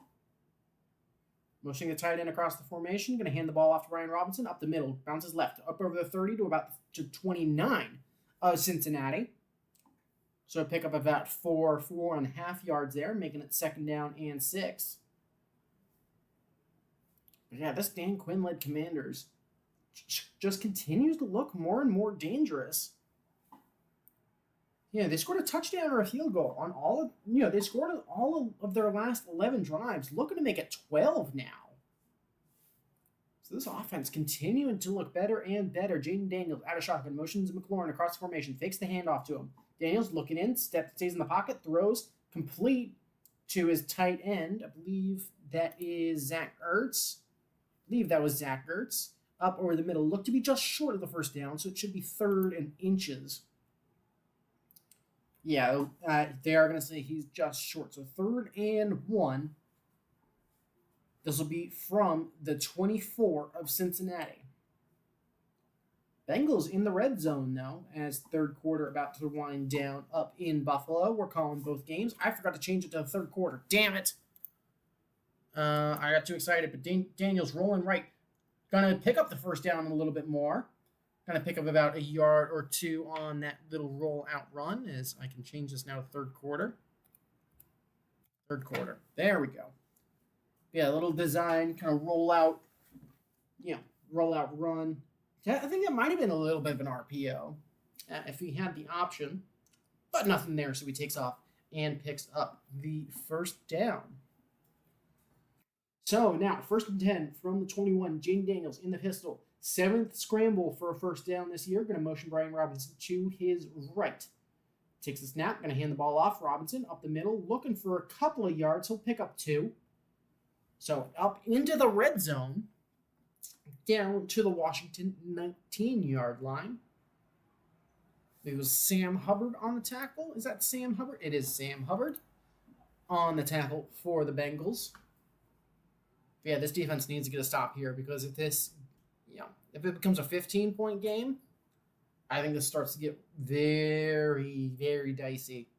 Motioning the tight end across the formation. Going to hand the ball off to Brian Robinson up the middle. Bounces left. Up over the 30 to about 29 of Cincinnati. So pick up about 4.5 yards there, making it second down and 6. But yeah, this Dan Quinn-led Commanders just continues to look more and more dangerous. Yeah, they scored a touchdown or a field goal on all of, they scored all of their last 11 drives, looking to make it 12 now. So this offense continuing to look better and better. Jaden Daniels out of shotgun, motions McLaurin across the formation, fakes the handoff to him. Daniels looking in, stays in the pocket, throws complete to his tight end. I believe that is Zach Ertz. Up over the middle, looked to be just short of the first down, so it should be 3rd and inches. Yeah, they are going to say he's just short. So 3rd and 1. This will be from the 24 of Cincinnati. Bengals in the red zone, though, as third quarter about to wind down up in Buffalo. We're calling both games. I forgot to change it to the third quarter. Damn it. I got too excited, but Daniels rolling right. Going to pick up the first down a little bit more. Going to pick up about a yard or 2 on that little roll out run, as I can change this now to third quarter. There we go. Yeah, a little design, kind of roll out run. I think that might have been a little bit of an RPO if he had the option, but nothing there, so he takes off and picks up the first down. So now, 1st and 10 from the 21, Jaden Daniels in the pistol. 7th scramble for a first down this year. Going to motion Brian Robinson to his right. Takes the snap, going to hand the ball off. Robinson up the middle, looking for a couple of yards. He'll pick up 2. So up into the red zone, down to the Washington 19-yard line. It was Sam Hubbard on the tackle. Is that Sam Hubbard? It is Sam Hubbard on the tackle for the Bengals. But yeah, this defense needs to get a stop here, because if it becomes a 15-point game, I think this starts to get very, very dicey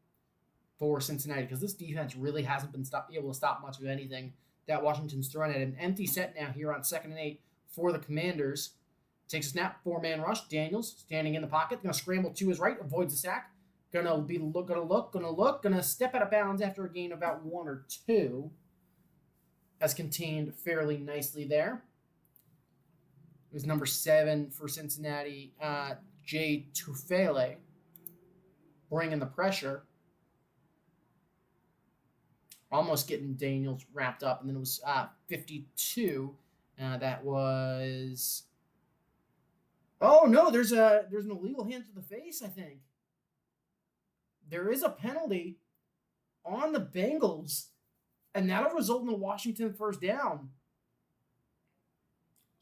for Cincinnati, because this defense really hasn't been able to stop much of anything that Washington's thrown at him. Empty set now here on 2nd and 8 for the Commanders. Takes a snap, 4-man rush. Daniels standing in the pocket, going to scramble to his right, avoids the sack. Going to step out of bounds after a gain of about 1 or 2. Has contained fairly nicely there. It was number 7 for Cincinnati, Jay Tufele, bringing the pressure. Almost getting Daniels wrapped up, and then it was 52. That was... Oh, no, there's an illegal hand to the face, I think. There is a penalty on the Bengals, and that'll result in the Washington first down.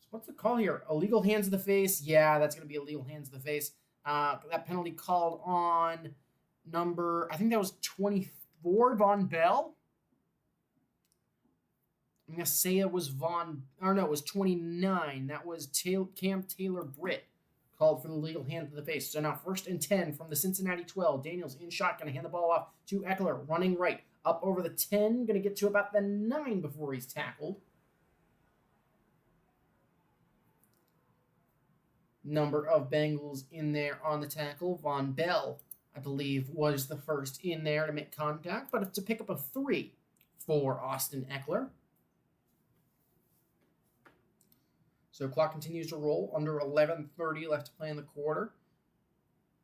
So what's the call here? Illegal hands to the face? Yeah, that's going to be illegal hands to the face. That penalty called on number, I think that was 24, Von Bell. I'm going to say it was it was 29. That was Cam Taylor-Britt called from the legal hand to the face. So now 1st and 10 from the Cincinnati 12. Daniels in shotgun to hand the ball off to Eckler, running right, up over the 10, going to get to about the 9 before he's tackled. Number of Bengals in there on the tackle. Von Bell, I believe, was the first in there to make contact, but it's a pickup of 3 for Austin Eckler. So clock continues to roll. Under 11:30 left to play in the quarter.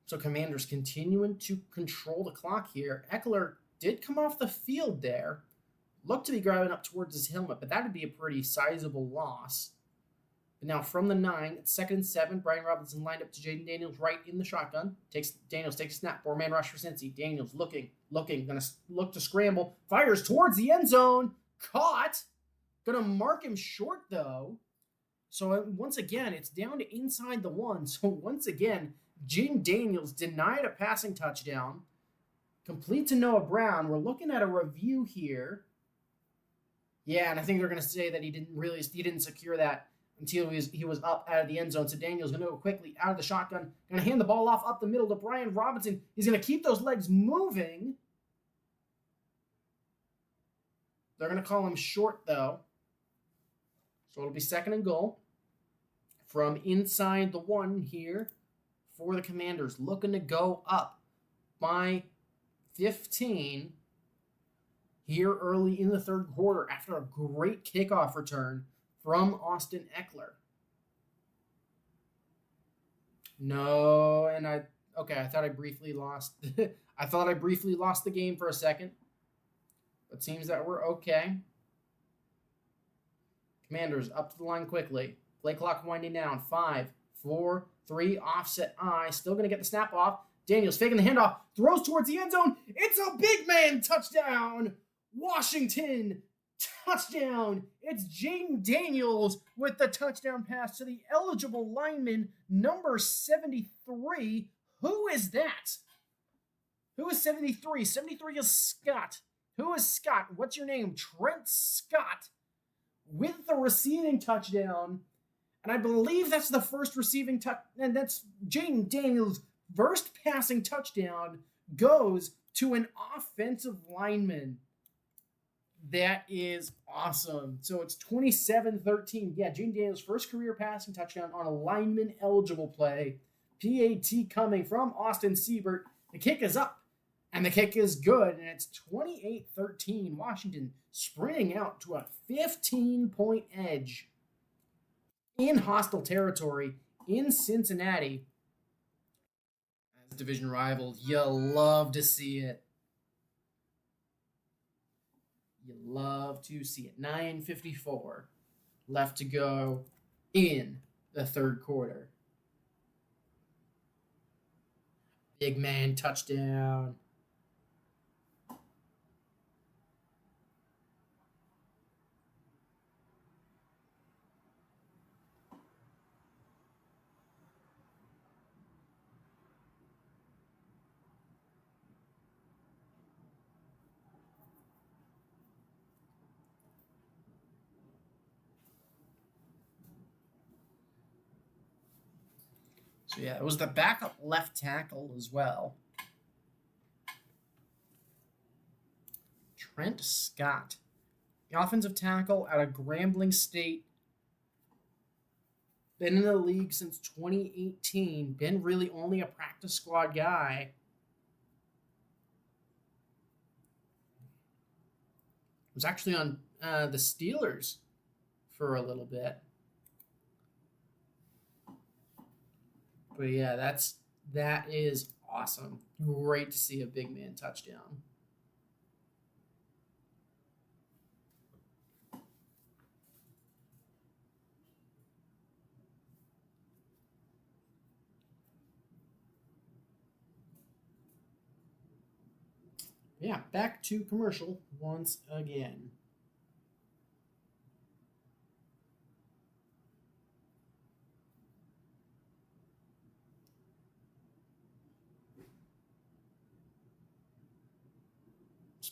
So Commanders continuing to control the clock here. Eckler did come off the field there. Looked to be grabbing up towards his helmet, but that would be a pretty sizable loss. But now from the 9, it's 2nd and 7. Brian Robinson lined up to Jaden Daniels right in the shotgun. Daniels takes a snap. 4-man rush for Cincy. Daniels looking, going to look to scramble. Fires towards the end zone. Caught. Going to mark him short, though. So once again, it's down to inside the 1. So once again, Jaden Daniels denied a passing touchdown. Complete to Noah Brown. We're looking at a review here. Yeah, and I think they're going to say that he didn't secure that until he was up out of the end zone. So Daniels going to go quickly out of the shotgun. Going to hand the ball off up the middle to Brian Robinson. He's going to keep those legs moving. They're going to call him short, though. So it'll be 2nd and goal from inside the 1 here for the Commanders. Looking to go up by 15 here early in the 3rd quarter after a great kickoff return from Austin Eckler. No, and I thought I briefly lost. I thought I briefly lost the game for a second. But seems that we're okay. Commanders up to the line quickly. Play clock winding down. 5, 4, 3, offset I. Still going to get the snap off. Daniels faking the handoff. Throws towards the end zone. It's a big man touchdown. Washington touchdown. It's Jaden Daniels with the touchdown pass to the eligible lineman, number 73. Who is that? Who is 73? 73 is Scott. Who is Scott? What's your name? Trent Scott with the receiving touchdown. And I believe that's the first receiving touch. And that's Jaden Daniels' first passing touchdown goes to an offensive lineman. That is awesome. So it's 27-13. Yeah, Jaden Daniels' first career passing touchdown on a lineman-eligible play. PAT coming from Austin Siebert. The kick is up, and the kick is good, and it's 28-13. Washington sprinting out to a 15-point edge in hostile territory in Cincinnati. As division rival, you love to see it. You love to see it. 9:54 left to go in the 3rd quarter. Big man touchdown. So yeah, it was the backup left tackle as well. Trent Scott, the offensive tackle out of Grambling State. Been in the league since 2018. Been really only a practice squad guy. Was actually on the Steelers for a little bit. But yeah, that is awesome. Great to see a big man touchdown. Yeah, back to commercial once again.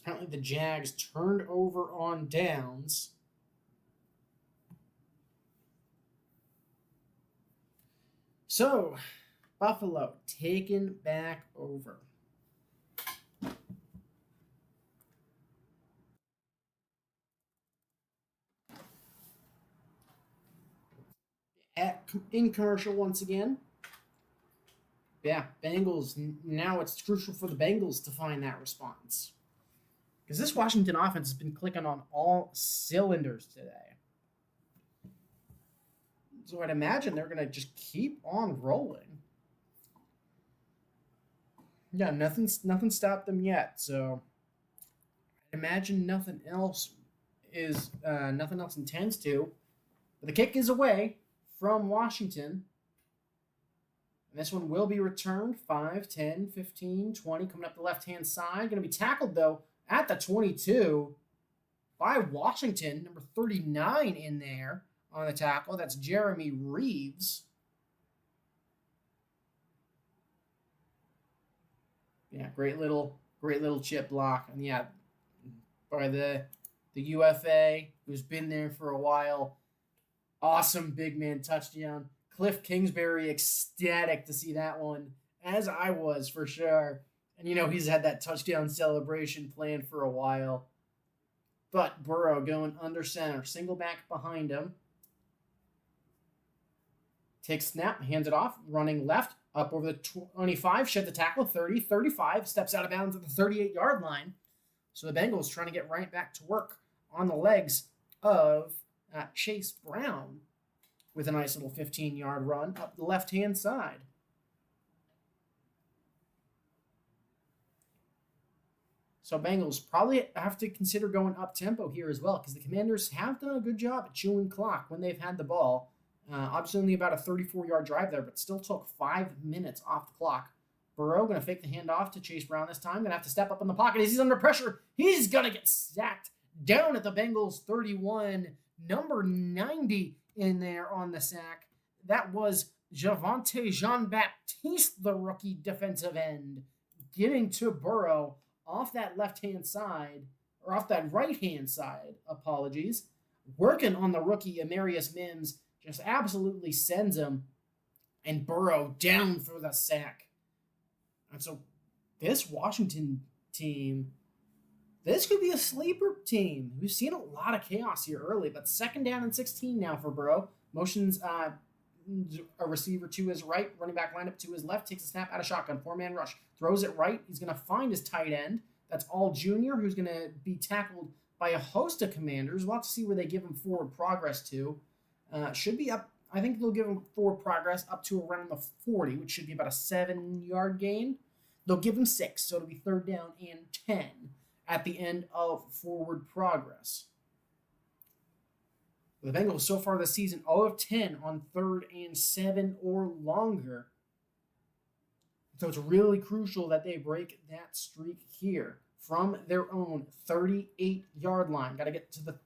Apparently the Jags turned over on downs. So, Buffalo taken back over. In commercial once again. Yeah, Bengals. Now it's crucial for the Bengals to find that response. Because this Washington offense has been clicking on all cylinders today. So I'd imagine they're going to just keep on rolling. Yeah, nothing stopped them yet. So I'd imagine nothing else intends to. But the kick is away from Washington. And this one will be returned 5, 10, 15, 20, coming up the left-hand side. Going to be tackled, though, at the 22 by Washington, number 39 in there on the tackle. That's Jeremy Reeves. Yeah, great little chip block. And yeah, by the UFA, who's been there for a while. Awesome big man touchdown. Cliff Kingsbury ecstatic to see that one, as I was for sure. And he's had that touchdown celebration planned for a while. But Burrow going under center, single back behind him. Takes snap, hands it off, running left, up over the 25, shed the tackle, 30, 35, steps out of bounds at the 38-yard line. So the Bengals trying to get right back to work on the legs of Chase Brown with a nice little 15-yard run up the left-hand side. So Bengals probably have to consider going up-tempo here as well, because the Commanders have done a good job at chewing clock when they've had the ball. Obviously only about a 34-yard drive there, but still took 5 minutes off the clock. Burrow going to fake the handoff to Chase Brown this time. Going to have to step up in the pocket as he's under pressure. He's going to get sacked down at the Bengals 31. Number 90 in there on the sack. That was Javonte Jean-Baptiste, the rookie defensive end, getting to Burrow off that left-hand side, or off that right-hand side, apologies. Working on the rookie Amarius Mims, just absolutely sends him, and Burrow down for the sack. And so this Washington team, this could be a sleeper team. We've seen a lot of chaos here early, but 2nd down and 16 now for Burrow. Motions a receiver to his right, running back lineup to his left, takes a snap out of shotgun, 4-man rush, throws it right. He's going to find his tight end. That's All Junior, who's going to be tackled by a host of Commanders. We'll have to see where they give him forward progress to. Should be up, I think they'll give him forward progress up to around the 40, which should be about a 7-yard gain. They'll give him 6, so it'll be 3rd down and 10 at the end of forward progress. The Bengals so far this season 0 of 10 on 3rd and 7 or longer. So it's really crucial that they break that streak here from their own 38-yard line. Got to get to the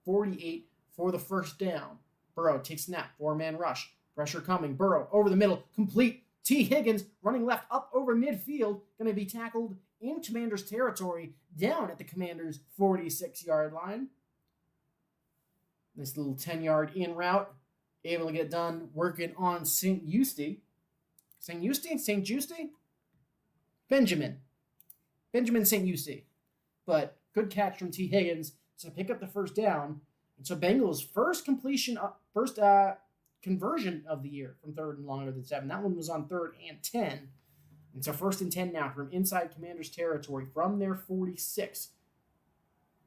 48 for the 1st down. Burrow takes snap, 4-man rush. Pressure coming. Burrow over the middle, complete. T. Higgins running left up over midfield. Going to be tackled in Commanders territory down at the Commanders 46-yard line. This little 10-yard in route. Able to get done working on St. Justi. St. Justi? Benjamin St. Justi. But good catch from T. Higgins to pick up the 1st down. And so Bengals' first conversion of the year from 3rd and longer than 7. That one was on 3rd and 10. And so 1st and 10 now from inside Commanders territory from their 46.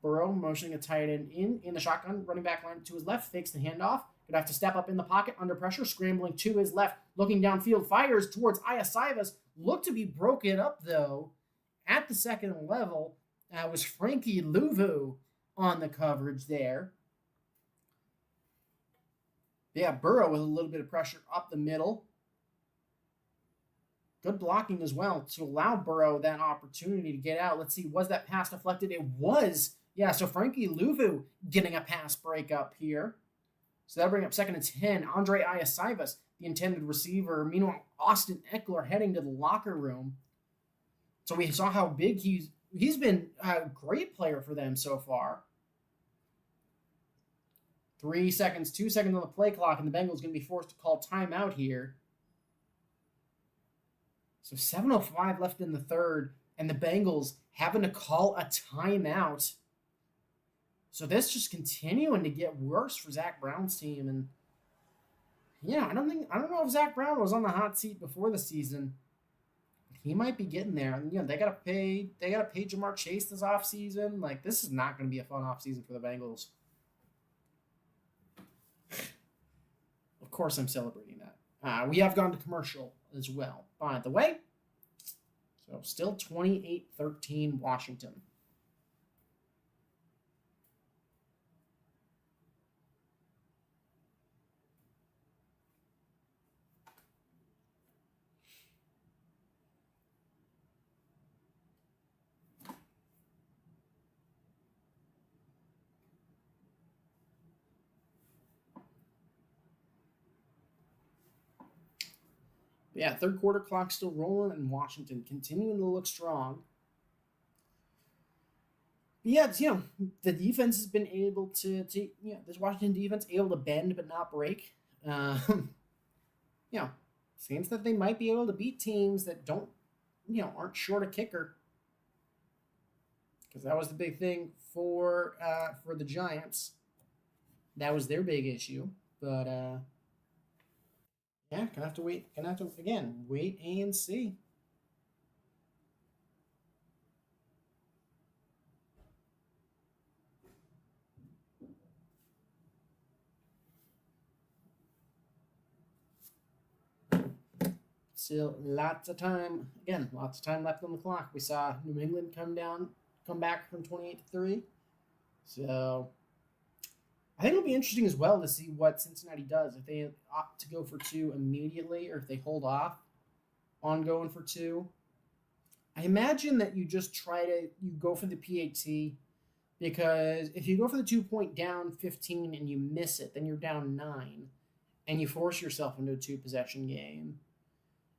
Burrow motioning a tight end in the shotgun, running back line to his left, fakes the handoff. Gonna have to step up in the pocket under pressure, scrambling to his left, looking downfield, fires towards Iasivas. Looked to be broken up though at the 2nd level. Was Frankie Louvu on the coverage there. Yeah, Burrow with a little bit of pressure up the middle. Good blocking as well to allow Burrow that opportunity to get out. Let's see, was that pass deflected? It was. Yeah, so Frankie Louvu getting a pass breakup here. So that'll bring up 2nd and 10. Andre Iasivas, the intended receiver. Meanwhile, Austin Eckler heading to the locker room. So we saw how big he's been a great player for them so far. 3 seconds, 2 seconds on the play clock, and the Bengals going to be forced to call timeout here. So 7:05 left in the third, and the Bengals having to call a timeout. So this just continuing to get worse for Zach Brown's team. And yeah, I don't know if Zach Brown was on the hot seat before the season. He might be getting there. And they gotta pay Jamar Chase this offseason. Like, this is not gonna be a fun offseason for the Bengals. Of course I'm celebrating that. We have gone to commercial as well, by the way. So still 28-13 Washington. But yeah, third quarter clock still rolling, and Washington continuing to look strong. But yeah, the defense has been able this Washington defense able to bend but not break. You know, seems that they might be able to beat teams that aren't short a kicker. Because that was the big thing for the Giants. That was their big issue. But yeah, gonna have to wait. Gonna have to again wait and see. Still lots of time. Again, lots of time left on the clock. We saw New England come back from 28-3. So I think it'll be interesting as well to see what Cincinnati does, if they opt to go for two immediately or if they hold off on going for two. I imagine that you go for the PAT, because if you go for the 2 point down 15 and you miss it, then you're down 9 and you force yourself into a 2 possession game.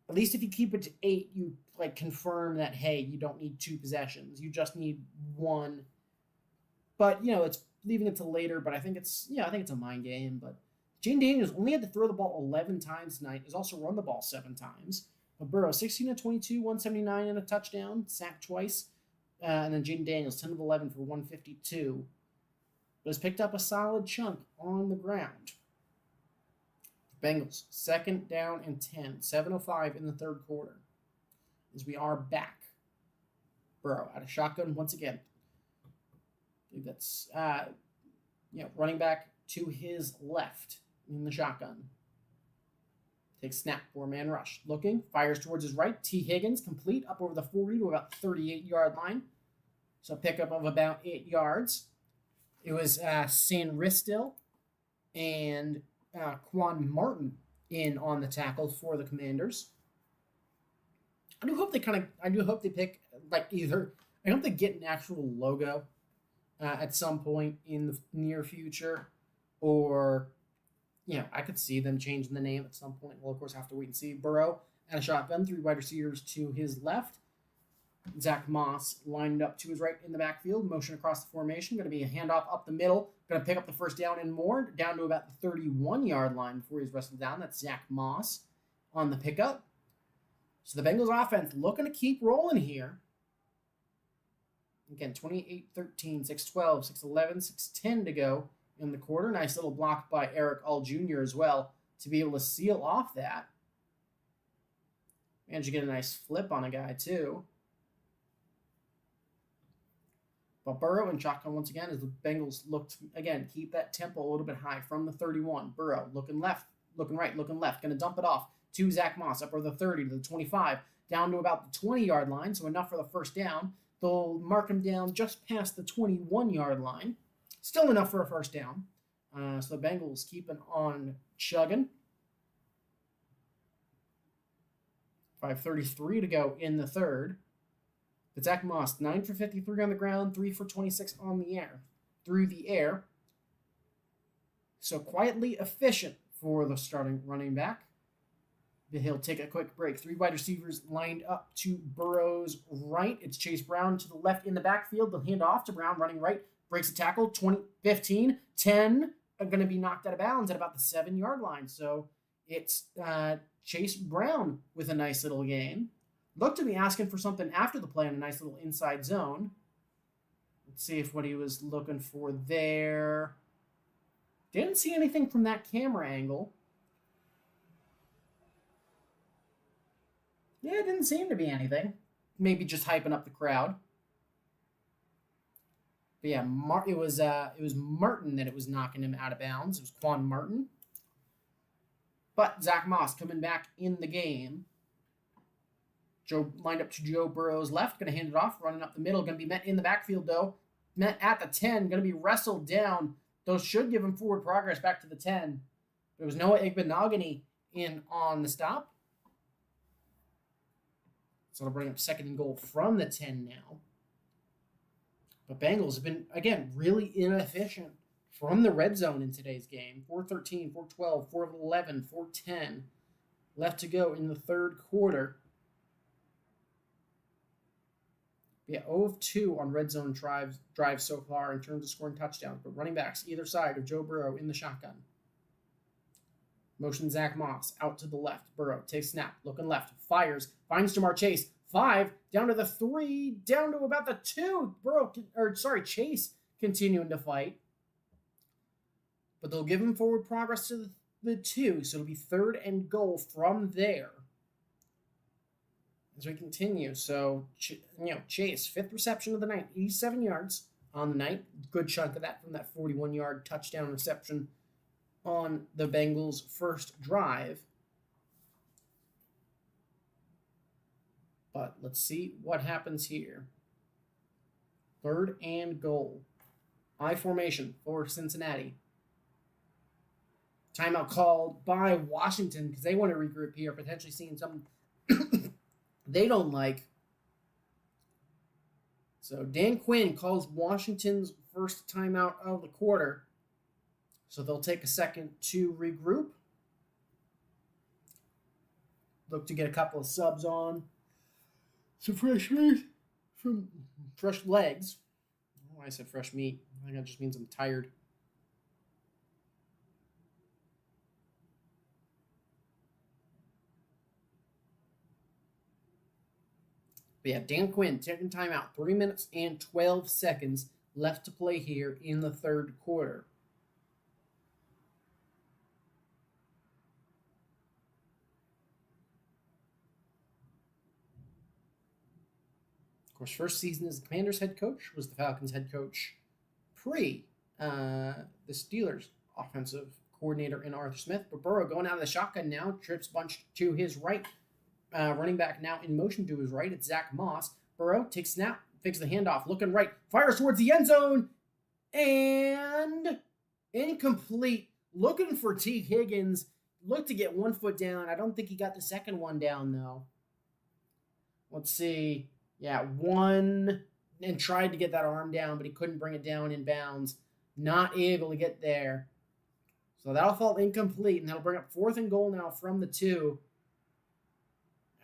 At least if you keep it to 8, you confirm that, hey, you don't need 2 possessions. You just need 1. But it's leaving it to later, but I think it's a mind game. But Jane Daniels only had to throw the ball 11 times tonight. Has also run the ball 7 times. But Burrow 16-22, 179 and a touchdown, sacked twice. And then Jaden Daniels 10 of 11 for 152. But has picked up a solid chunk on the ground. Bengals, 2nd down and 10, 7:05 in the third quarter. As we are back. Burrow out of shotgun once again. I believe that's running back to his left in the shotgun. Takes snap, 4-man rush. Looking, fires towards his right. T. Higgins complete up over the 40 to about 38-yard line. So pickup of about 8 yards. It was San Ristil and Quan Martin in on the tackle for the Commanders. I do hope they pick I hope they get an actual logo at some point in the near future, or I could see them changing the name at some point. We'll of course have to wait and see. Burrow at a shotgun, 3 wide receivers to his left. Zach Moss lined up to his right in the backfield, motion across the formation. Going to be a handoff up the middle. Going to pick up the first down and more, down to about the 31-yard line before he's wrestled down. That's Zach Moss on the pickup. So the Bengals offense looking to keep rolling here. Again, 28-13, 6-12, 6-11, 6-10 to go in the quarter. Nice little block by Eric All Jr. as well to be able to seal off that. Managed to get a nice flip on a guy too. But Burrow and shotgun once again as the Bengals looked, again, keep that tempo a little bit high from the 31. Burrow looking left, looking right, looking left. Going to dump it off to Zach Moss up over the 30 to the 25, down to about the 20-yard line, so enough for the first down. They'll mark him down just past the 21-yard line. Still enough for a first down. So the Bengals keeping on chugging. 5:33 to go in the third. But Zach Moss, 9 for 53 on the ground, 3 for 26 on the air, through the air. So quietly efficient for the starting running back. But he'll take a quick break. 3 wide receivers lined up to Burrow's right. It's Chase Brown to the left in the backfield. They'll hand off to Brown running right. Breaks a tackle, 20, 15, 10. Are going to be knocked out of bounds at about the 7-yard line. So it's Chase Brown with a nice little gain. Looked to be asking for something after the play on a nice little inside zone. Let's see if what he was looking for there. Didn't see anything from that camera angle. Yeah, it didn't seem to be anything. Maybe just hyping up the crowd. But yeah, it was Martin that it was knocking him out of bounds. It was Quan Martin. But Zach Moss coming back in the game. Joe lined up to Joe Burrow's left, going to hand it off, running up the middle, going to be met in the backfield though. Met at the 10, going to be wrestled down. Those should give him forward progress back to the 10. There was Noah Igbenogany in on the stop. So it'll bring up second and goal from the 10 now. But Bengals have been, again, really inefficient from the red zone in today's game. 4-13, 4-12, 4-11, 4-10 left to go in the third quarter. Yeah, 0-2 on red zone drives so far in terms of scoring touchdowns. But running backs either side of Joe Burrow in the shotgun. Motion Zach Moss out to the left. Burrow takes snap, looking left, fires, finds Jamar Chase. 5, down to the 3, down to about the 2. Chase continuing to fight. But they'll give him forward progress to the 2, so it'll be third and goal from there. As we continue, so, Chase, 5th reception of the night, 87 yards on the night. Good chunk of that from that 41-yard touchdown reception on the Bengals' first drive. But let's see what happens here. Third and goal. I formation for Cincinnati. Timeout called by Washington because they want to regroup here, potentially seeing something they don't like. So Dan Quinn calls Washington's first timeout of the quarter. So they'll take a second to regroup. Look to get a couple of subs on. Some fresh meat. From fresh legs. I don't know why I said fresh meat. I think that just means I'm tired. But yeah, Dan Quinn taking timeout. 3 minutes and 12 seconds left to play here in the third quarter. Of course, first season as the Commanders head coach, was the Falcons head coach pre the Steelers offensive coordinator in Arthur Smith. But Burrow going out of the shotgun now, trips bunch to his right. Running back now in motion to his right. It's Zach Moss. Burrow takes snap, fakes the handoff, looking right, fires towards the end zone, and incomplete. Looking for T. Higgins. Looked to get 1 foot down. I don't think he got the second one down, though. Let's see. Yeah, one, and tried to get that arm down, but he couldn't bring it down in bounds. Not able to get there. So that'll fall incomplete, and that'll bring up 4th and goal now from the 2.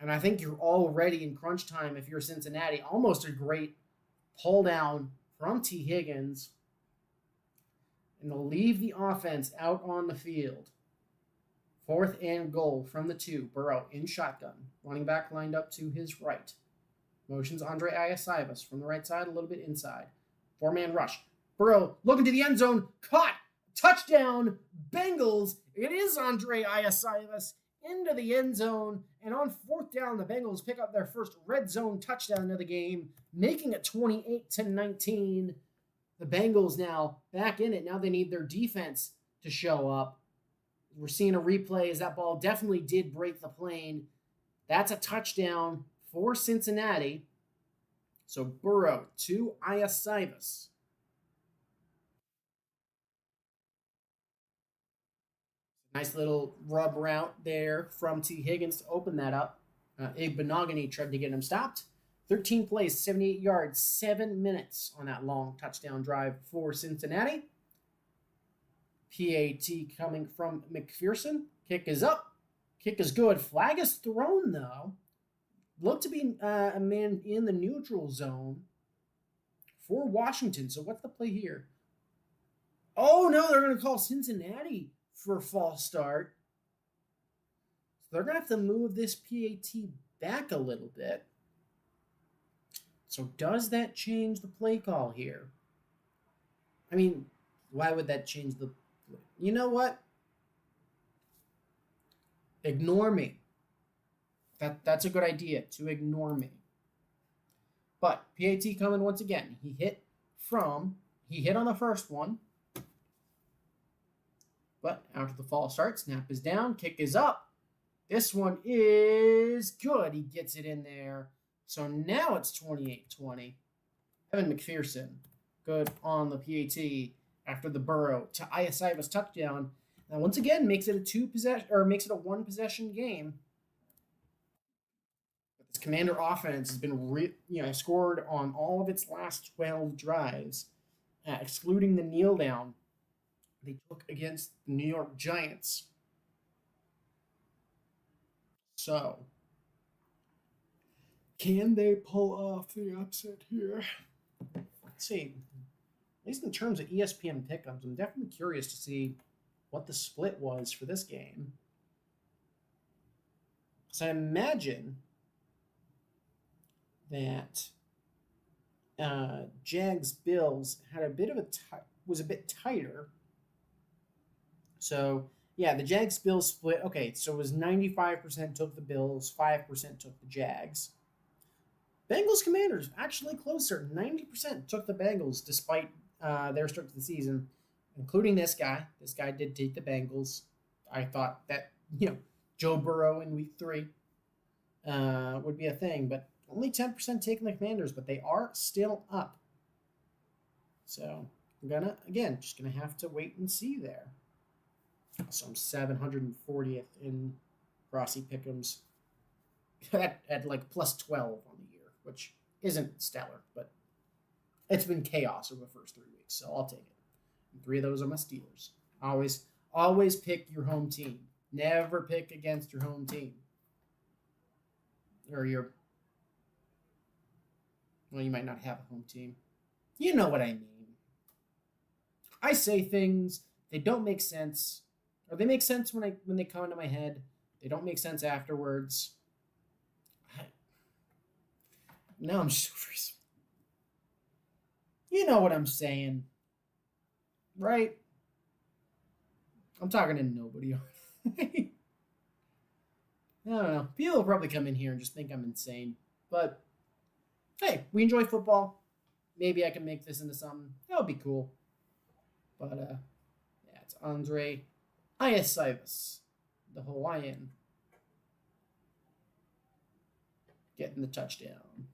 And I think you're already in crunch time if you're Cincinnati. Almost a great pull down from T. Higgins. And they'll leave the offense out on the field. 4th and goal from the 2. Burrow in shotgun. Running back lined up to his right. Motions Andre Iasivas from the right side, a little bit inside. 4-man rush. Burrow looking to the end zone. Caught. Touchdown. Bengals. It is Andre Iasivas into the end zone. And on 4th down, the Bengals pick up their first red zone touchdown of the game, making it 28-19. The Bengals now back in it. Now they need their defense to show up. We're seeing a replay as that ball definitely did break the plane. That's a touchdown for Cincinnati. So Burrow to Iasivas. Nice little rub route there from T. Higgins to open that up. Igbenogany tried to get him stopped. 13 plays, 78 yards, 7 minutes on that long touchdown drive for Cincinnati. PAT coming from McPherson. Kick is up. Kick is good. Flag is thrown, though. Looked to be a man in the neutral zone for Washington. So what's the play here? Oh, no, they're going to call Cincinnati for a false start. So they're going to have to move this PAT back a little bit. So does that change the play call here? I mean, why would that change the... You know what? Ignore me. That's a good idea, to ignore me. But PAT coming once again. He hit on the first one. But after the false start, snap is down, kick is up. This one is good. He gets it in there. So now it's 28-20. Evan McPherson, good on the PAT after the Burrow to Iosivas touchdown. Now once again makes it a one possession game. This Commander offense has been scored on all of its last 12 drives, excluding the kneel down they took against the New York Giants. So, can they pull off the upset here? Let's see. At least in terms of ESPN pickups, I'm definitely curious to see what the split was for this game. So I imagine that Jags Bills had was a bit tighter. So yeah, the Jags Bills split. Okay, so it was 95% took the Bills, 5% took the Jags. Bengals Commanders actually closer. 90% took the Bengals despite their start to the season, including this guy. This guy did take the Bengals. I thought that Joe Burrow in week 3 would be a thing, but only 10% taking the Commanders, but they are still up. So I'm just gonna have to wait and see there. So I'm 740th in Rossi Pick'ems at like plus 12 on the year, which isn't stellar, but it's been chaos over the first 3 weeks, so I'll take it. And 3 of those are my Steelers. Always pick your home team. Never pick against your home team. Or you might not have a home team. You know what I mean. I say things, they don't make sense, or they make sense when they come into my head. They don't make sense afterwards. Now I'm so... You know what I'm saying, right? I'm talking to nobody. I don't know. People will probably come in here and just think I'm insane. But, hey, we enjoy football. Maybe I can make this into something. That would be cool. But, yeah, it's Andre Iosivas, the Hawaiian, getting the touchdown.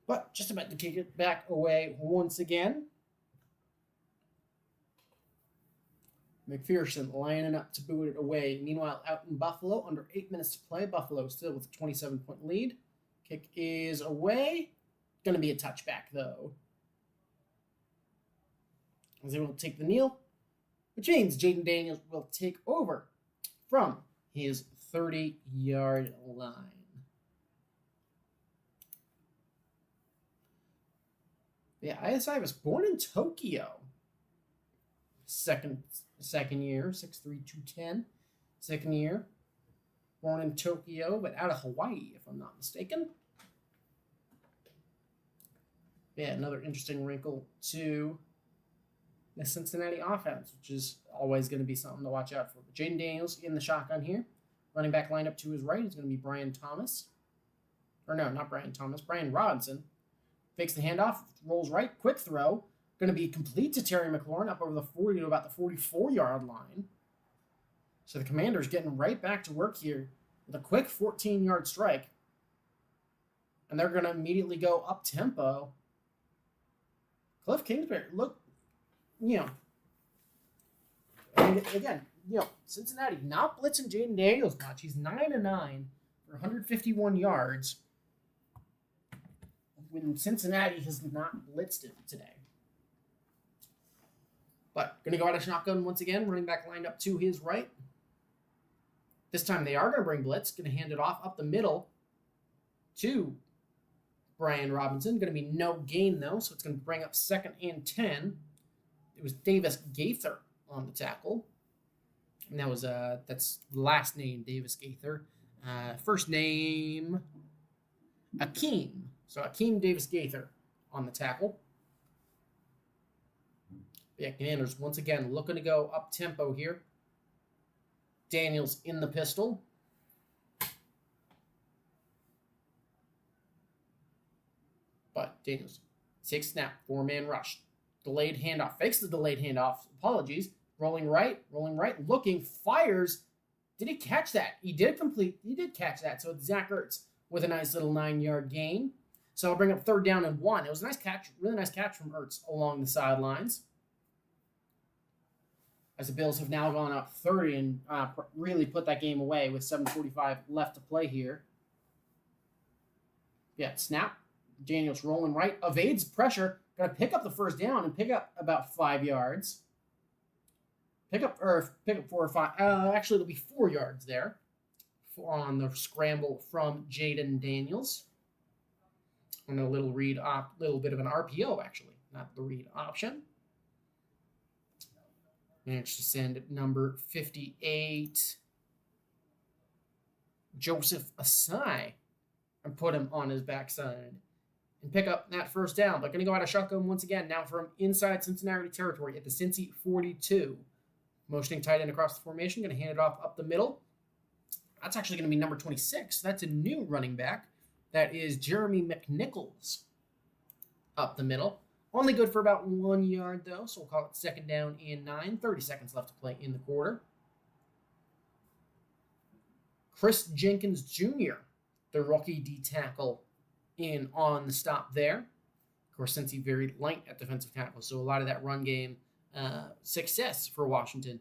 But just about to kick it back away once again. McPherson lining up to boot it away. Meanwhile, out in Buffalo, under 8 minutes to play. Buffalo still with a 27-point lead. Kick is away. Going to be a touchback, though. As they will take the kneel, which means Jaden Daniels will take over from his 30-yard line. Yeah, ISI was born in Tokyo. Second year, 6'3", 210. Second year, born in Tokyo, but out of Hawaii, if I'm not mistaken. Yeah, another interesting wrinkle to the Cincinnati offense, which is always going to be something to watch out for. But Jaden Daniels in the shotgun here. Running back lineup to his right is going to be Brian Thomas. Or no, not Brian Thomas, Brian Robinson. Fakes the handoff, rolls right, quick throw. Going to be complete to Terry McLaurin up over the 40 to about the 44-yard line. So the Commanders getting right back to work here with a quick 14-yard strike. And they're going to immediately go up-tempo. Cliff Kingsbury, look, and again, Cincinnati not blitzing Jaden Daniels much. He's 9-9 for 151 yards. When Cincinnati has not blitzed it today. But going to go out of shotgun once again. Running back lined up to his right. This time they are going to bring blitz. Going to hand it off up the middle to Brian Robinson. Going to be no gain, though, so it's going to bring up 2nd and 10. It was Davis Gaither on the tackle. And that was, that's last name, Davis Gaither. First name, Akeem. So Akeem Davis Gaither on the tackle. Yeah, Commanders once again looking to go up tempo here. Daniels in the pistol. But Daniels takes snap, 4-man rush. Delayed handoff, fakes the delayed handoff. Apologies. Rolling right, looking, fires. Did he catch that? He did catch that. So it's Zach Ertz with a nice little 9-yard gain. So I'll bring up 3rd down and 1. It was a nice catch, really nice catch from Ertz along the sidelines. As the Bills have now gone up 30 and really put that game away with 7:45 left to play here. Yeah, snap. Daniels rolling right, evades pressure, going to pick up the 1st down and pick up about 5 yards. Pick up 4 or 5. Actually, it'll be 4 yards there on the scramble from Jaden Daniels. And a little bit of an RPO, actually, not the read option. Managed to send number 58, Joseph Asai, and put him on his backside and pick up that 1st down. But going to go out of shotgun once again, now from inside Cincinnati territory at the Cincy 42. Motioning tight end across the formation, going to hand it off up the middle. That's actually going to be number 26. That's a new running back. That is Jeremy McNichols up the middle. Only good for about 1 yard, though, so we'll call it 2nd down and 9. 30 seconds left to play in the quarter. Chris Jenkins Jr., the rookie D-tackle, in on the stop there. Of course, since he's very light at defensive tackle, so a lot of that run game success for Washington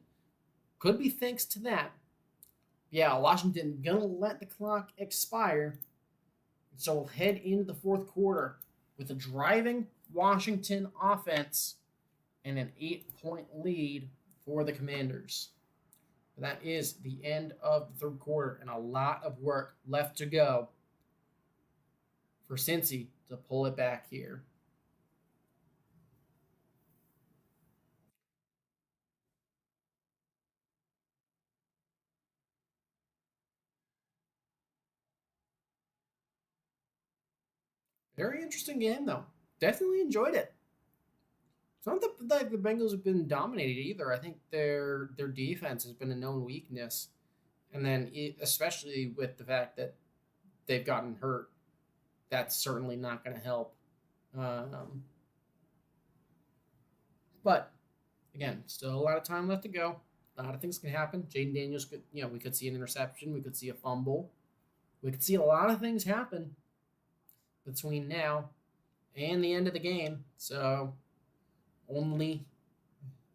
could be thanks to that. Yeah, Washington gonna let the clock expire. So we'll head into the 4th quarter with a driving Washington offense and an 8-point lead for the Commanders. That is the end of the 3rd quarter, and a lot of work left to go for Cincy to pull it back here. Very interesting game, though. Definitely enjoyed it. It's not that the Bengals have been dominated either. I think their defense has been a known weakness. And then especially with the fact that they've gotten hurt, that's certainly not going to help. But, again, still a lot of time left to go. A lot of things can happen. Jaden Daniels we could see an interception. We could see a fumble. We could see a lot of things happen between now and the end of the game. So only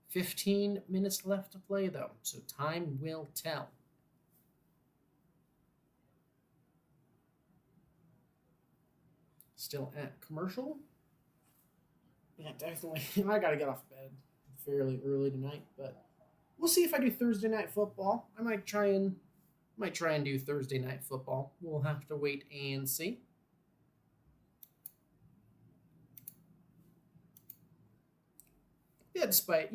15 minutes left to play, though. So time will tell. Still at commercial. Yeah, definitely. I got to get off bed fairly early tonight, but we'll see if I do Thursday night football. I might try and do Thursday night football. We'll have to wait and see. Yeah, despite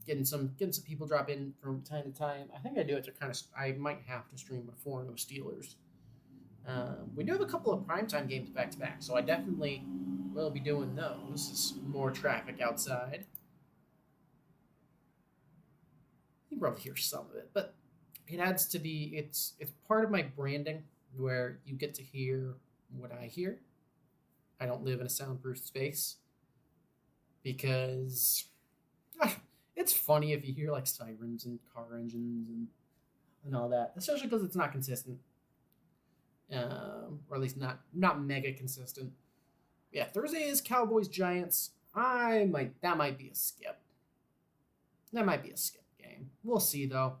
getting some people drop in from time to time, I think I do it to I might have to stream before no Steelers. We do have a couple of primetime games back to back, so I definitely will be doing those. There's more traffic outside. You can probably hear some of it, but it adds to it's part of my branding where you get to hear what I hear. I don't live in a soundproof space because it's funny if you hear like sirens and car engines and all that, especially because it's not consistent, or at least not mega consistent. Yeah, Thursday is Cowboys Giants. That might be a skip. That might be a skip game. We'll see though.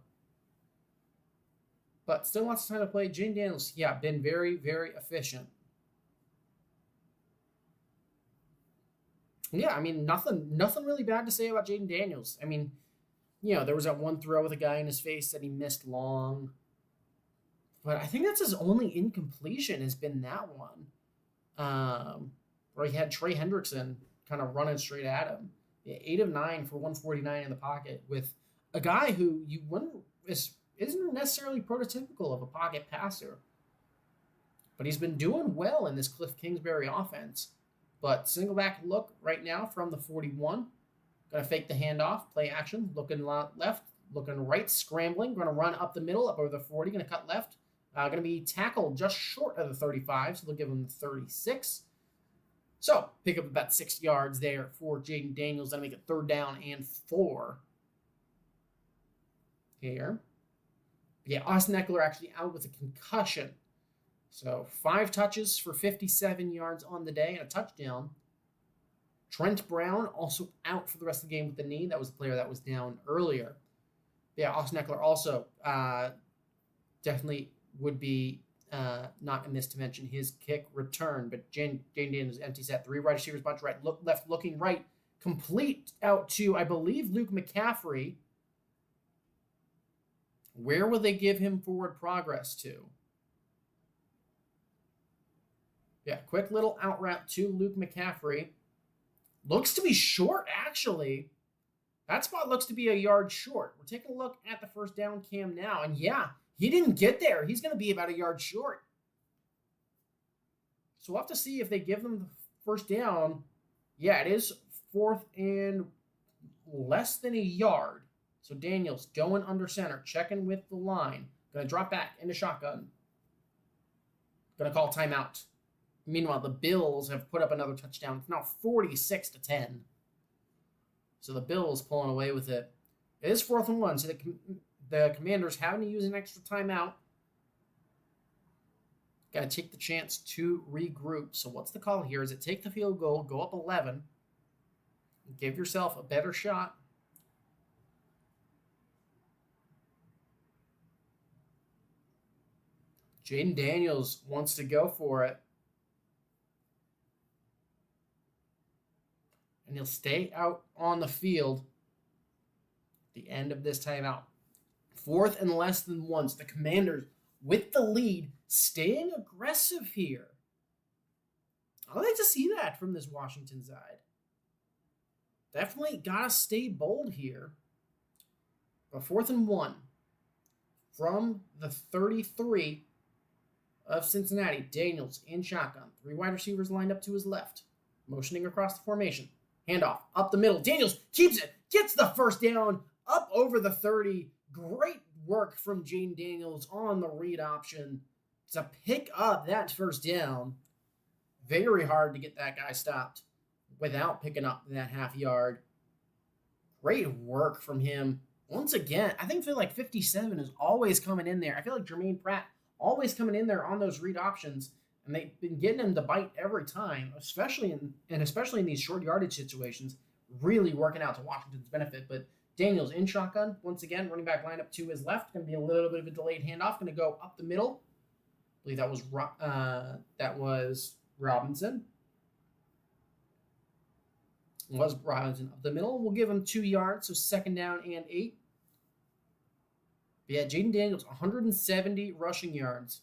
But still lots of time to play. Jaden Daniels, been very, very efficient. Yeah, I mean, nothing really bad to say about Jaden Daniels. I mean, there was that one throw with a guy in his face that he missed long. But I think that's his only incompletion has been that one. where he had Trey Hendrickson kind of running straight at him. Yeah, 8 of 9 for 149 in the pocket with a guy who you wouldn't isn't necessarily prototypical of a pocket passer, but he's been doing well in this Cliff Kingsbury offense. But single back look right now from the 41. Going to fake the handoff, play action, looking left, looking right, scrambling. Going to run up the middle, up over the 40. Going to cut left. Going to be tackled just short of the 35, so they'll give him the 36. So pick up about 6 yards there for Jaden Daniels. That'll make it 3rd down and 4 here. Yeah, Austin Eckler actually out with a concussion. So 5 touches for 57 yards on the day and a touchdown. Trent Brown also out for the rest of the game with the knee. That was the player that was down earlier. Yeah, Austin Eckler also definitely would be not amiss to mention his kick return. But Jane Daniels empty set. 3 wide receivers, bunch right, left, looking right. Complete out to, I believe, Luke McCaffrey. Where will they give him forward progress to? Yeah, quick little out route to Luke McCaffrey. Looks to be short, actually. That spot looks to be a yard short. We're taking a look at the first down cam now. And yeah, he didn't get there. He's going to be about a yard short. So we'll have to see if they give them the first down. Yeah, it is 4th and less than a yard. So Daniels going under center, checking with the line. Going to drop back into shotgun. Going to call timeout. Meanwhile, the Bills have put up another touchdown. It's now 46-10. So the Bills pulling away with it. It is 4th and 1, so the Commanders having to use an extra timeout. Got to take the chance to regroup. So what's the call here? Is it take the field goal, go up 11, give yourself a better shot? Jaden Daniels wants to go for it. And he'll stay out on the field at the end of this timeout. 4th and less than 1. So the Commanders, with the lead, staying aggressive here. I like to see that from this Washington side. Definitely got to stay bold here. But 4th and 1 from the 33 of Cincinnati. Daniels in shotgun. 3 wide receivers lined up to his left. Motioning across the formation. Handoff up the middle. Daniels keeps it. Gets the first down up over the 30. Great work from Jaden Daniels on the read option to pick up that first down. Very hard to get that guy stopped without picking up that half yard. Great work from him. Once again, I feel like 57 is always coming in there. I feel like Jermaine Pratt always coming in there on those read options. And they've been getting him to bite every time, especially in these short yardage situations, really working out to Washington's benefit. But Daniels in shotgun, once again, running back lineup to his left. Going to be a little bit of a delayed handoff. Going to go up the middle. I believe that was Robinson. It was Robinson up the middle. We'll give him 2 yards, so 2nd down and 8. But yeah, Jaden Daniels, 170 rushing yards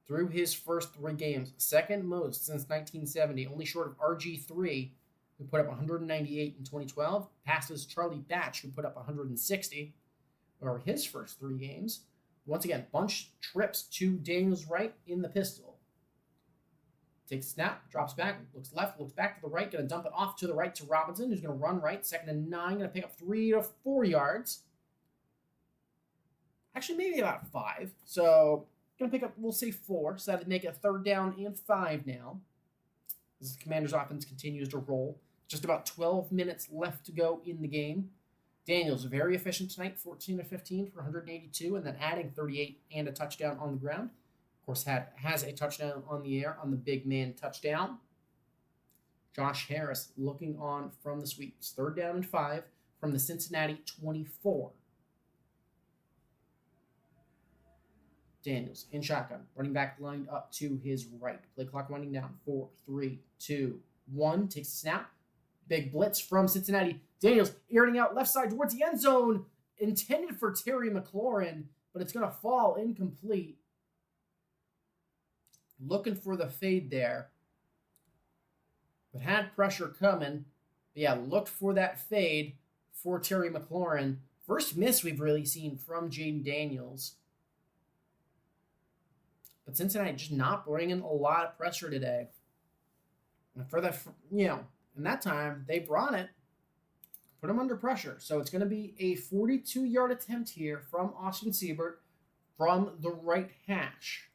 through his first 3 games, 2nd most since 1970, only short of RG3, who put up 198 in 2012, passes Charlie Batch, who put up 160 over his first 3 games. Once again, bunch trips to Daniels' right in the pistol. Takes a snap, drops back, looks left, looks back to the right, going to dump it off to the right to Robinson, who's going to run right, 2nd and 9, going to pick up 3 to 4 yards. Actually, maybe about 5. So going to pick up, we'll say 4, so that'd make it 3rd down and 5 now. As the Commanders' offense continues to roll. Just about 12 minutes left to go in the game. Daniels, very efficient tonight, 14 of 15 for 182, and then adding 38 and a touchdown on the ground. Of course, has a touchdown on the air on the big man touchdown. Josh Harris looking on from the sweeps. 3rd down and 5 from the Cincinnati 24. Daniels in shotgun, running back lined up to his right. Play clock winding down. 4, 3, 2, 1. Takes the snap. Big blitz from Cincinnati. Daniels airing out left side towards the end zone. Intended for Terry McLaurin, but it's going to fall incomplete. Looking for the fade there. but had pressure coming. But yeah, looked for that fade for Terry McLaurin. First miss we've really seen from Jaden Daniels. But Cincinnati just not bringing a lot of pressure today. And for the, in that time, they brought it, put him under pressure. So it's going to be a 42-yard attempt here from Austin Siebert from the right hash.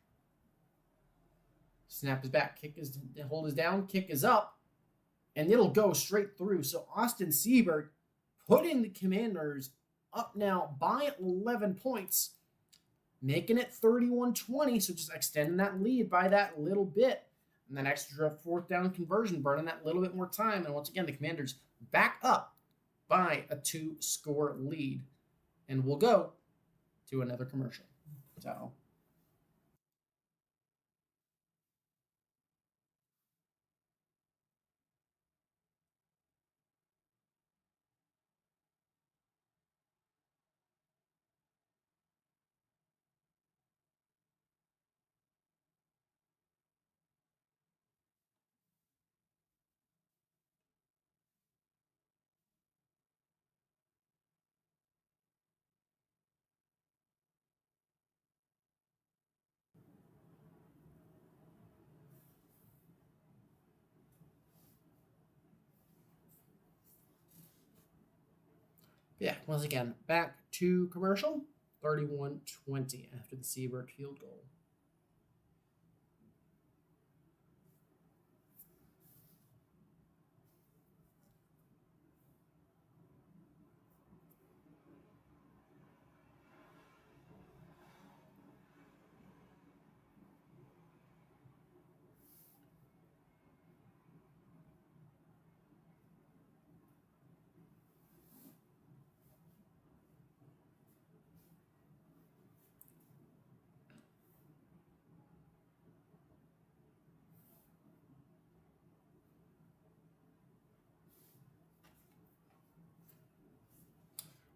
Snap is back, hold is down, kick is up, and it'll go straight through. So Austin Siebert putting the Commanders up now by 11 points, making it 31-20, so just extending that lead by that little bit. And that extra fourth down conversion, burning that little bit more time. And once again, the Commanders back up by a 2-score lead. And we'll go to another commercial. So... yeah, once again, back to commercial, 31-20 after the Siebert field goal.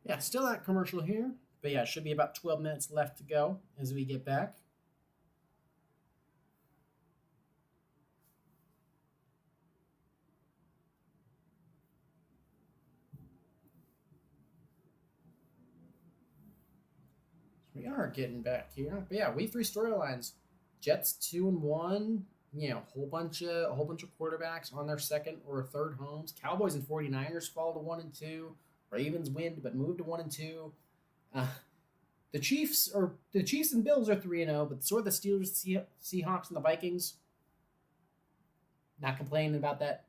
Yeah, still that commercial here. But yeah, it should be about 12 minutes left to go as we get back. We are getting back here. But yeah, week 3 storylines. Jets 2-1. A whole bunch of quarterbacks on their second or third homes. Cowboys and 49ers fall to 1-2. Ravens win but move to 1-2. The Chiefs and Bills are 3-0, but so are the Steelers, Seahawks, and the Vikings. Not complaining about that,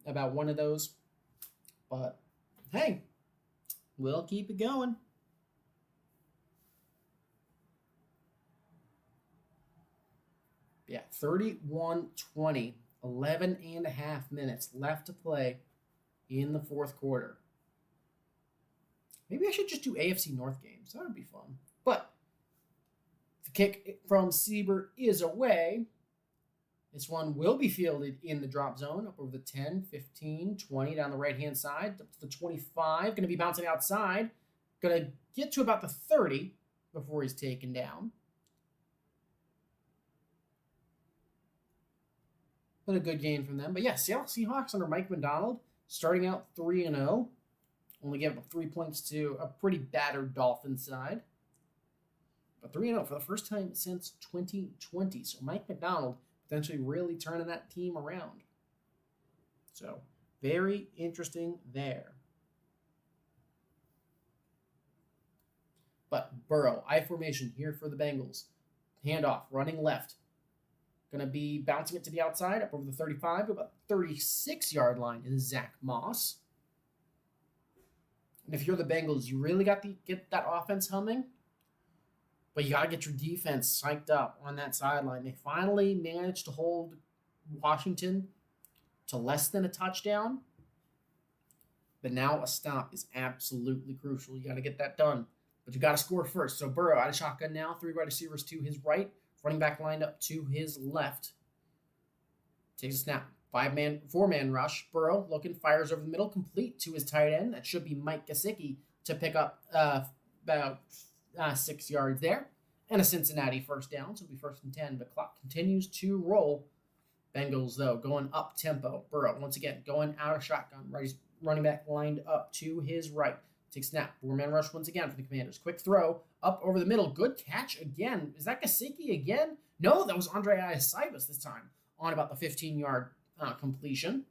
about one of those. But hey, we'll keep it going. Yeah, 31-20, 11 and a half minutes left to play in the fourth quarter. Maybe I should just do AFC North games. That would be fun. But the kick from Siebert is away. This one will be fielded in the drop zone, up over the 10, 15, 20 down the right-hand side, up to the 25. Going to be bouncing outside. Going to get to about the 30 before he's taken down. But a good game from them. But yeah, Seattle Seahawks under Mike Macdonald, starting out 3-0. Only gave up 3 points to a pretty battered Dolphins side. But 3-0 for the first time since 2020. So Mike Macdonald potentially really turning that team around. So very interesting there. But Burrow, I formation here for the Bengals. Handoff, running left. Going to be bouncing it to the outside, up over the 35 to about 36-yard line is Zach Moss. And if you're the Bengals, you really got to get that offense humming, but you got to get your defense psyched up on that sideline. They finally managed to hold Washington to less than a touchdown, but now a stop is absolutely crucial. You got to get that done, but you got to score first. So Burrow out of shotgun now, 3 wide receivers to his right, running back lined up to his left. Takes a snap. 4-man rush. Burrow looking, fires over the middle, complete to his tight end. That should be Mike Gesicki to pick up about 6 yards there. And a Cincinnati first down, so it'll be 1st and 10. But clock continues to roll Bengals, though, going up tempo. Burrow, once again, going out of shotgun. Running back lined up to his right. Take snap. Four-man rush once again for the Commanders. Quick throw up over the middle. Good catch again. Is that Gesicki again? No, that was Andre Iosivas this time on about the 15-yard completion.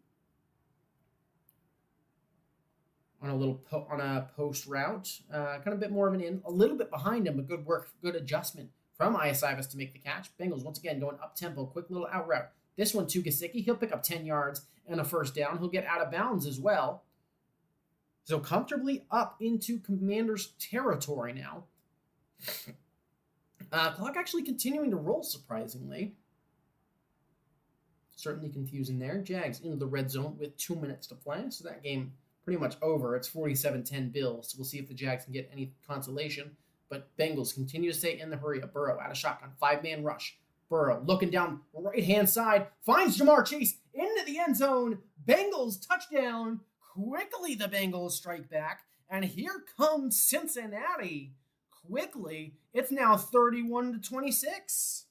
On a post route. Kind of a bit more of an in. A little bit behind him, but good work, good adjustment from Iosivas to make the catch. Bengals, once again, going up tempo. Quick little out route. This one to Gesicki. He'll pick up 10 yards and a first down. He'll get out of bounds as well. So comfortably up into Commanders territory now. Clock actually continuing to roll, surprisingly. Certainly confusing there. Jags into the red zone with 2 minutes to play. So that game pretty much over. It's 47-10 Bills. So we'll see if the Jags can get any consolation. But Bengals continue to stay in the hurry up. Burrow out of shotgun. 5-man rush. Burrow looking down right-hand side. Finds Jamar Chase into the end zone. Bengals touchdown. Quickly the Bengals strike back. And here comes Cincinnati. Quickly. It's now 31-26.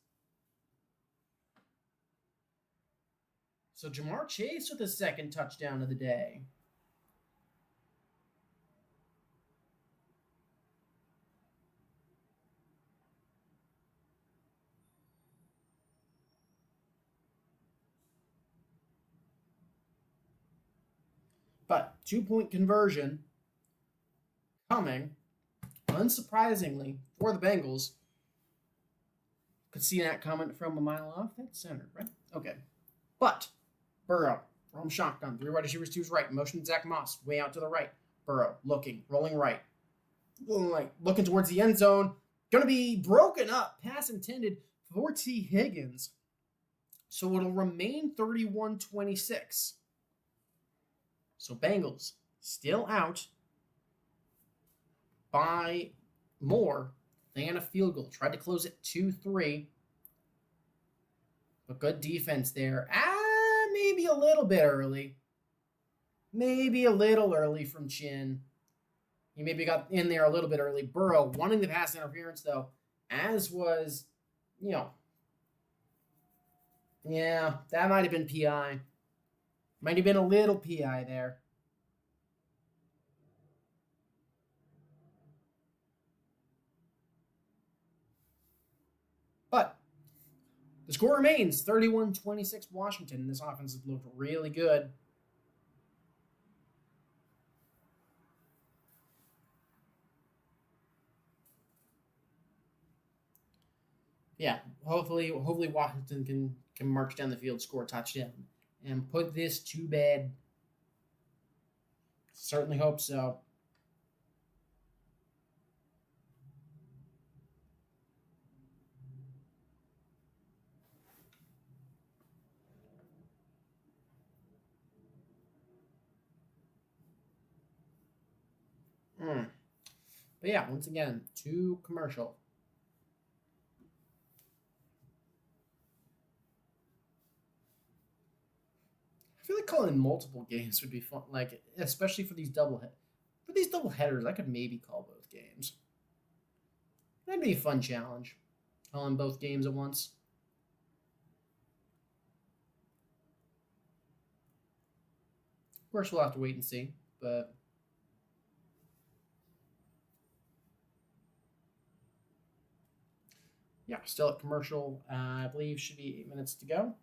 So Jamar Chase with his second touchdown of the day. But 2-point conversion coming, unsurprisingly, for the Bengals. Could see that coming from a mile off. That's centered, right? Okay. But Burrow from shotgun. 3 wide receivers to his right. Motion Zach Moss way out to the right. Burrow looking, rolling right. Looking towards the end zone. Going to be broken up. Pass intended for T. Higgins. So it'll remain 31-26. So Bengals still out by more than a field goal. Tried to close it 2-3. But good defense there. Maybe a little bit early. Maybe a little early from Chin. He maybe got in there a little bit early. Burrow wanting the pass interference, though, as was, yeah, that might have been PI. Might have been a little PI there. But the score remains 31-26 Washington. This offense has looked really good. Yeah, hopefully Washington can march down the field, score a touchdown, and put this to bed. Certainly hope so. But yeah, once again, to commercial. I feel like calling multiple games would be fun, like especially for these double headers. I could maybe call both games. That'd be a fun challenge, calling both games at once. Of course, we'll have to wait and see, but yeah, still at commercial. I believe should be 8 minutes to go.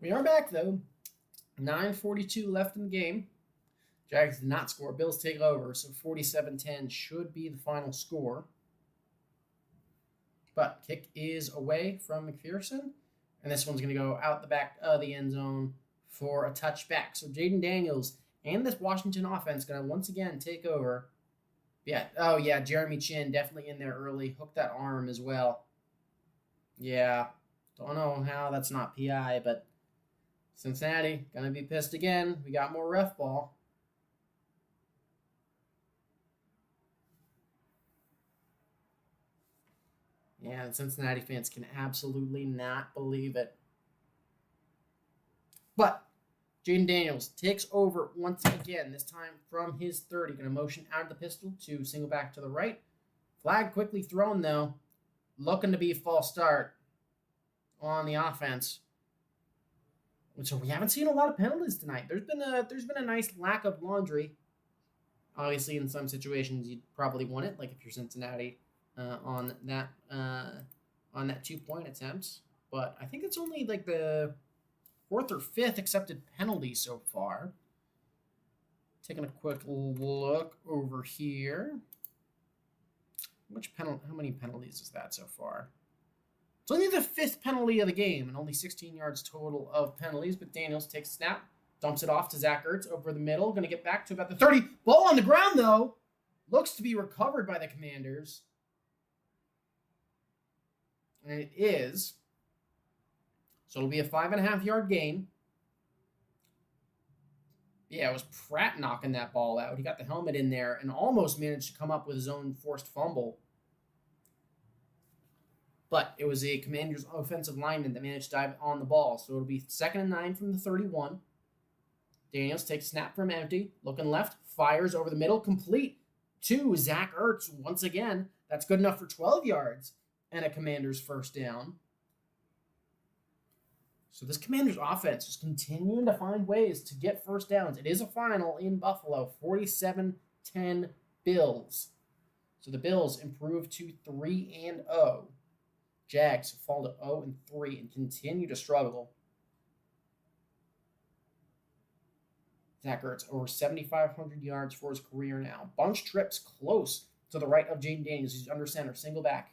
We are back, though. 9:42 left in the game. Jags did not score. Bills take over, so 47-10 should be the final score. But kick is away from McPherson, and this one's going to go out the back of the end zone for a touchback. So Jaden Daniels and this Washington offense going to once again take over. Yeah, Jeremy Chin definitely in there early. Hooked that arm as well. Yeah, don't know how that's not PI, but Cincinnati gonna be pissed again. We got more ref ball. Yeah, and Cincinnati fans can absolutely not believe it. But Jaden Daniels takes over once again, this time from his 30. Going to motion out of the pistol to single back to the right. Flag quickly thrown, though. Looking to be a false start on the offense. So we haven't seen a lot of penalties tonight. There's been a nice lack of laundry. Obviously, in some situations, you'd probably want it, like if you're Cincinnati on that 2-point attempt. But I think it's only like the fourth or fifth accepted penalty so far. Taking a quick look over here. How many penalties is that so far? It's only the fifth penalty of the game and only 16 yards total of penalties. But Daniels takes a snap, dumps it off to Zach Ertz over the middle. Going to get back to about the 30. Ball on the ground, though. Looks to be recovered by the Commanders. And it is. So it'll be a 5.5-yard gain. Yeah, it was Pratt knocking that ball out. He got the helmet in there and almost managed to come up with his own forced fumble. But it was a Commanders offensive lineman that managed to dive on the ball. So it'll be 2nd and 9 from the 31. Daniels takes a snap from empty. Looking left, fires over the middle, complete to Zach Ertz once again. That's good enough for 12 yards and a Commanders first down. So this Commanders offense is continuing to find ways to get first downs. It is a final in Buffalo, 47-10 Bills. So the Bills improve to 3-0. Jags fall to 0-3 and continue to struggle. Zach Ertz over 7,500 yards for his career now. Bunch trips close to the right of Jaden Daniels. He's under center, single back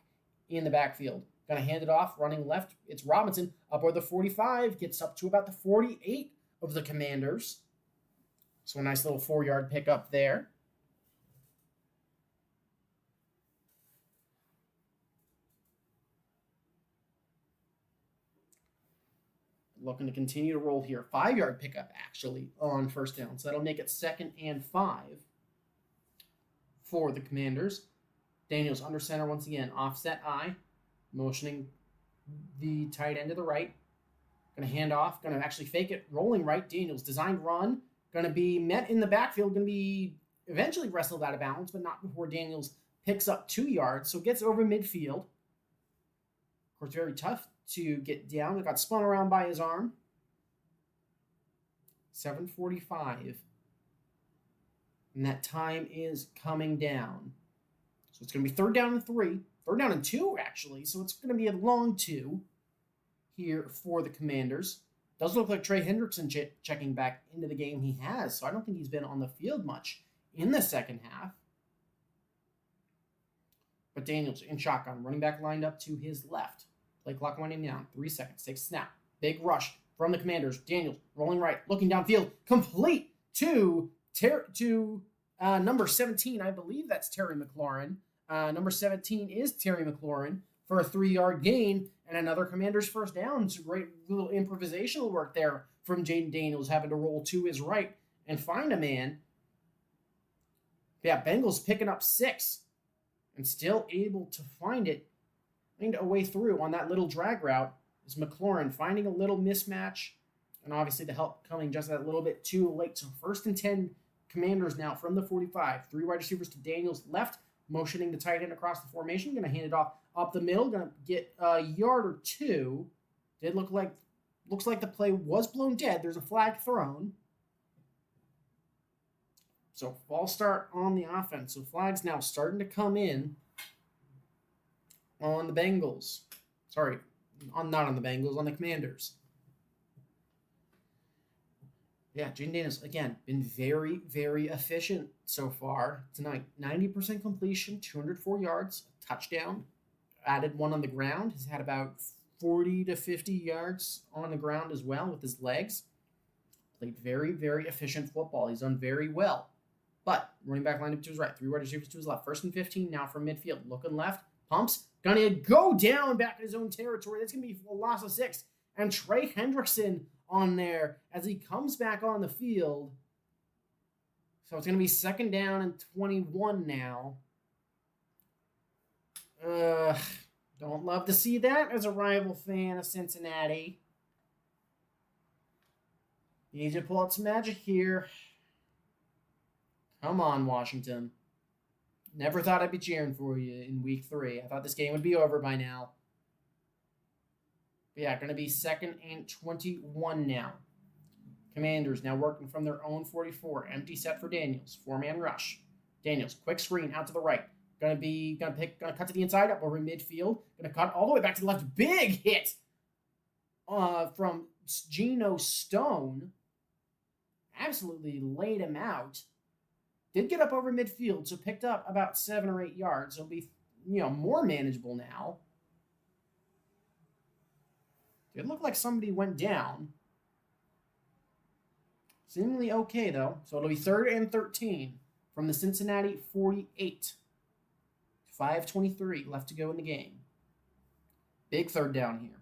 in the backfield. Going to hand it off, running left. It's Robinson up over the 45, gets up to about the 48 of the Commanders. So a nice little 4-yard pickup there. Looking to continue to roll here. 5-yard pickup, actually, on first down. So that'll make it 2nd and 5 for the Commanders. Daniels under center once again. Offset I. Motioning the tight end to the right. Going to hand off. Going to actually fake it. Rolling right. Daniels. Designed run. Going to be met in the backfield. Going to be eventually wrestled out of bounds, but not before Daniels picks up 2 yards. So gets over midfield. Of course, very tough to get down. It got spun around by his arm. 7:45. And that time is coming down. So it's going to be 3rd down and 3. 3rd down and 2, actually. So it's going to be a long 2 here for the Commanders. Does look like Trey Hendrickson checking back into the game. He has. So I don't think he's been on the field much in the second half. But Daniels in shotgun. Running back lined up to his left. Play clock winding down. 3 seconds. Takes a snap. Big rush from the Commanders. Daniels rolling right. Looking downfield. Complete to number 17. I believe that's Terry McLaurin. Number 17 is Terry McLaurin for a 3-yard gain and another Commanders first down. It's a great little improvisational work there from Jaden Daniels, having to roll to his right and find a man. Yeah, Bengals picking up 6 and still able to find a way through on that little drag route is McLaurin finding a little mismatch, and obviously the help coming just a little bit too late. So 1st and 10 Commanders now from the 45. 3 wide receivers to Daniels left, motioning the tight end across the formation. Going to hand it off up the middle. Going to get a yard or 2. Looks like the play was blown dead. There's a flag thrown. So false start on the offense. So flags now starting to come in on the Bengals. Sorry, not on the Bengals, on the Commanders. Yeah, Jaden Daniels, again, been very, very efficient so far tonight. 90% completion, 204 yards, a touchdown. Added 1 on the ground. He's had about 40 to 50 yards on the ground as well with his legs. Played very, very efficient football. He's done very well. But running back lined up to his right, 3 wide receivers to his left. 1st and 15 now from midfield. Looking left, Pumps. Gonna go down back in his own territory. That's going to be a loss of 6. And Trey Hendrickson on there as he comes back on the field. So it's going to be 2nd down and 21 now. Don't love to see that as a rival fan of Cincinnati. You need to pull out some magic here. Come on, Washington. Never thought I'd be cheering for you in week 3. I thought this game would be over by now. But yeah, going to be 2nd and 21 now. Commanders now working from their own 44. Empty set for Daniels. 4-man rush. Daniels, quick screen out to the right. Gonna cut to the inside, up over midfield. Gonna cut all the way back to the left. Big hit from Geno Stone. Absolutely laid him out. Did get up over midfield, so picked up about 7 or 8 yards. It'll be, more manageable now. It looked like somebody went down. Seemingly okay, though. So it'll be 3rd and 13 from the Cincinnati 48. 5:23 left to go in the game. Big 3rd down here.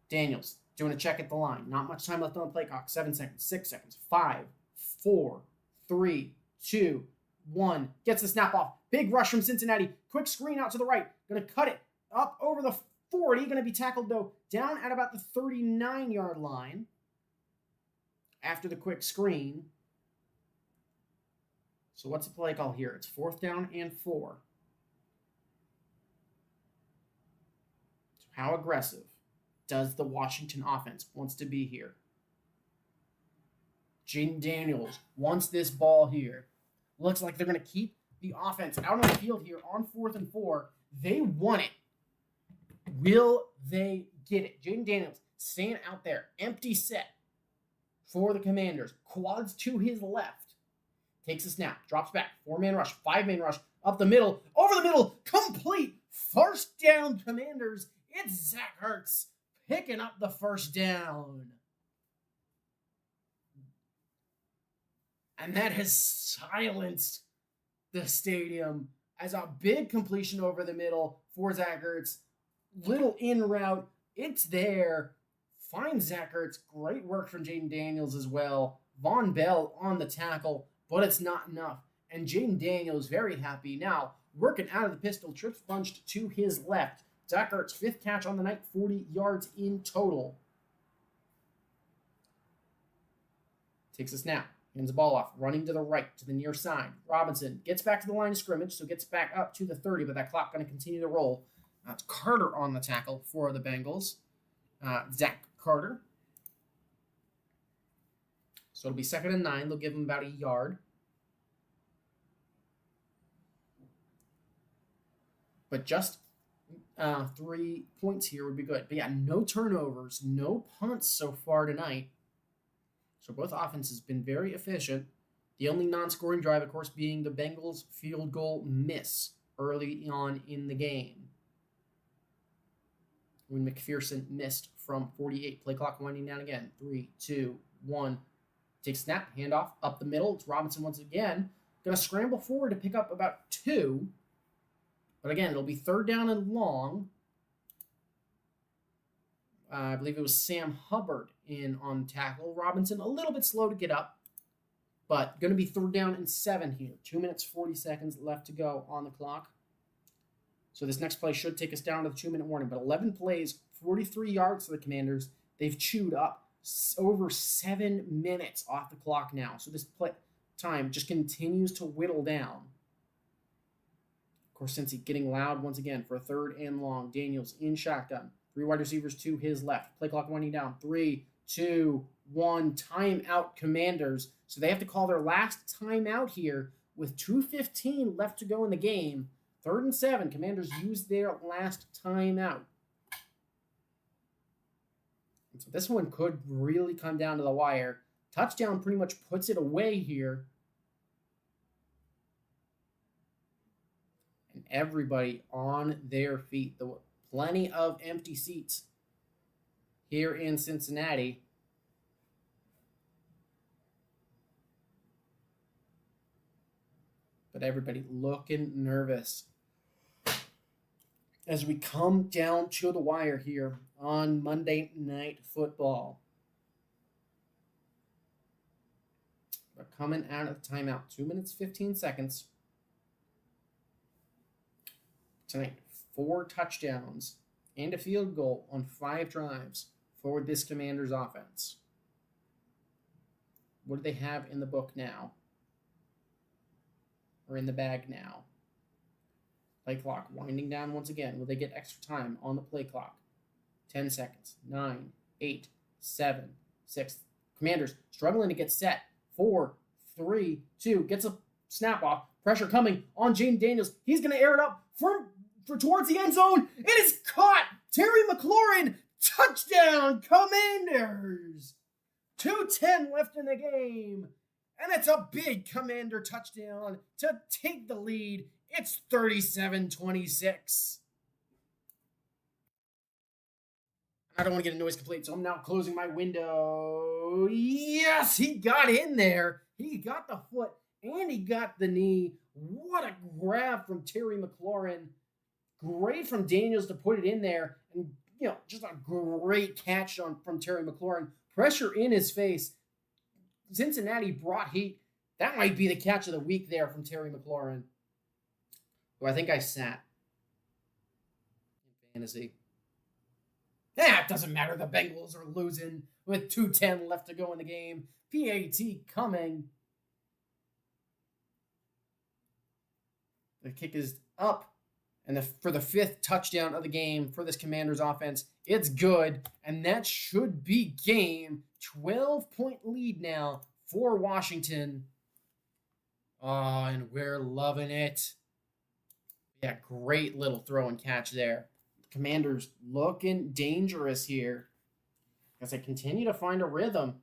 Daniels doing a check at the line. Not much time left on the play clock. 7 seconds, 6 seconds, 5, 4, 3, 2, 1. Gets the snap off. Big rush from Cincinnati. Quick screen out to the right. Going to cut it up over the 40. Going to be tackled, though, down at about the 39-yard line after the quick screen. So what's the play call here? It's 4th down and 4. So how aggressive does the Washington offense wants to be here? Jaden Daniels wants this ball here. Looks like they're going to keep the offense out on the field here on 4th and 4. They want it. Will they get it? Jaden Daniels staying out there. Empty set for the Commanders. Quads to his left. Takes a snap, drops back, 4-man rush, 5-man rush, up the middle, over the middle, complete, 1st down, Commanders. It's Zach Ertz picking up the 1st down. And that has silenced the stadium as a big completion over the middle for Zach Ertz. Little in route, it's there. Finds Zach Ertz, great work from Jaden Daniels as well. Von Bell on the tackle. But it's not enough. And Jaden Daniels very happy now. Working out of the pistol. Trips bunched to his left. Zach Ertz, 5th catch on the night. 40 yards in total. Takes a snap. Hands the ball off. Running to the right. To the near side. Robinson gets back to the line of scrimmage. So gets back up to the 30. But that clock going to continue to roll. It's Carter on the tackle for the Bengals. Zach Carter. So it'll be 2nd and 9. They'll give him about a yard. But just 3 points here would be good. But yeah, no turnovers, no punts so far tonight. So both offenses have been very efficient. The only non-scoring drive, of course, being the Bengals' field goal miss early on in the game, when McPherson missed from 48. Play clock winding down again. 3, 2, 1. Take snap, handoff, up the middle. It's Robinson once again. Going to scramble forward to pick up about 2. But again, it'll be 3rd down and long. I believe it was Sam Hubbard in on tackle. Robinson a little bit slow to get up. But going to be 3rd down and 7 here. 2 minutes, 40 seconds left to go on the clock. So this next play should take us down to the 2-minute warning. But 11 plays, 43 yards for the Commanders. They've chewed up over 7 minutes off the clock now. So this play time just continues to whittle down. Of course, Cincy getting loud once again for a 3rd and long. Daniels in shotgun. 3 wide receivers to his left. Play clock winding down. 3, 2, 1. Timeout, Commanders. So they have to call their last timeout here with 2:15 left to go in the game. 3rd and 7. Commanders use their last timeout. So this one could really come down to the wire. Touchdown pretty much puts it away here. And everybody on their feet. Plenty of empty seats here in Cincinnati. But everybody looking nervous. as we come down to the wire here on Monday Night Football. We're coming out of timeout. 2 minutes, 15 seconds. Tonight, 4 touchdowns and a field goal on 5 drives for this Commanders offense. What do they have in the book now? Or in the bag now? Play clock winding down once again. Will they get extra time on the play clock? 10 seconds. 9, 8, 7, 6. Commanders struggling to get set. 4, 3, 2. Gets a snap off. Pressure coming on Jaden Daniels. He's going to air it up for towards the end zone. It is caught. Terry McLaurin. Touchdown, Commanders. 2:10 left in the game. And it's a big Commander touchdown to take the lead. It's 37-26. I don't want to get a noise complaint, so I'm now closing my window. Yes, he got in there. He got the foot and he got the knee. What a grab from Terry McLaurin. Great from Daniels to put it in there. And, just a great catch from Terry McLaurin. Pressure in his face. Cincinnati brought heat. That might be the catch of the week there from Terry McLaurin. Who I think I sat in fantasy. It doesn't matter. The Bengals are losing with 2:10 left to go in the game. PAT coming. The kick is up. And for the 5th touchdown of the game for this Commanders offense, it's good. And that should be game. 12-point lead now for Washington. Oh, and we're loving it. Yeah, great little throw and catch there. Commanders looking dangerous here as they continue to find a rhythm.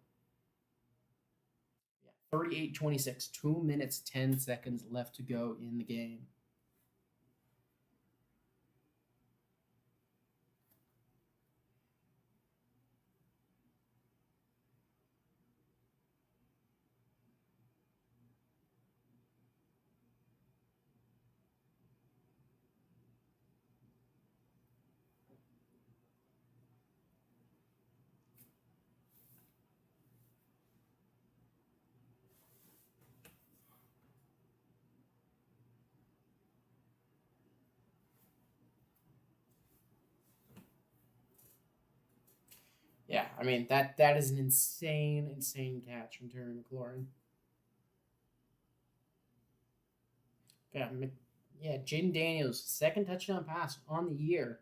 38-26, 2 minutes, 10 seconds left to go in the game. Yeah, I mean, that is an insane catch from Terry McLaurin. Yeah, Jaden Daniels, 2nd touchdown pass on the year.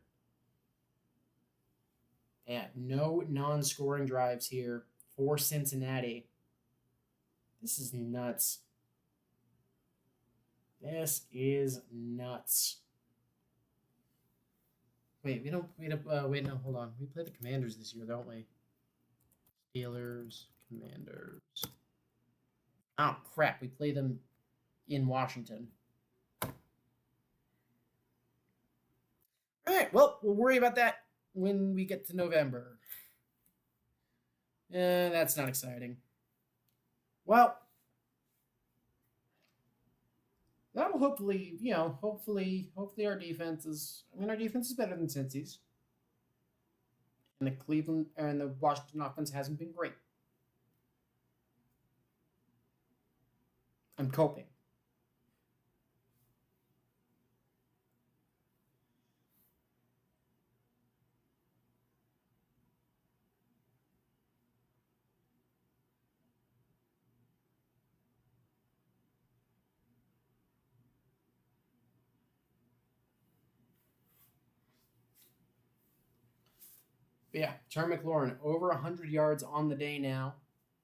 Yeah, no non-scoring drives here for Cincinnati. This is nuts. This is nuts. Wait, no, hold on. We play the Commanders this year, don't we? Steelers, Commanders. Oh, crap. We play them in Washington. All right, well, we'll worry about that when we get to November. That's not exciting. Well, that'll hopefully our defense is. I mean, our defense is better than Cincy's, and the Washington offense hasn't been great. I'm coping. But yeah, Terry McLaurin, over 100 yards on the day now.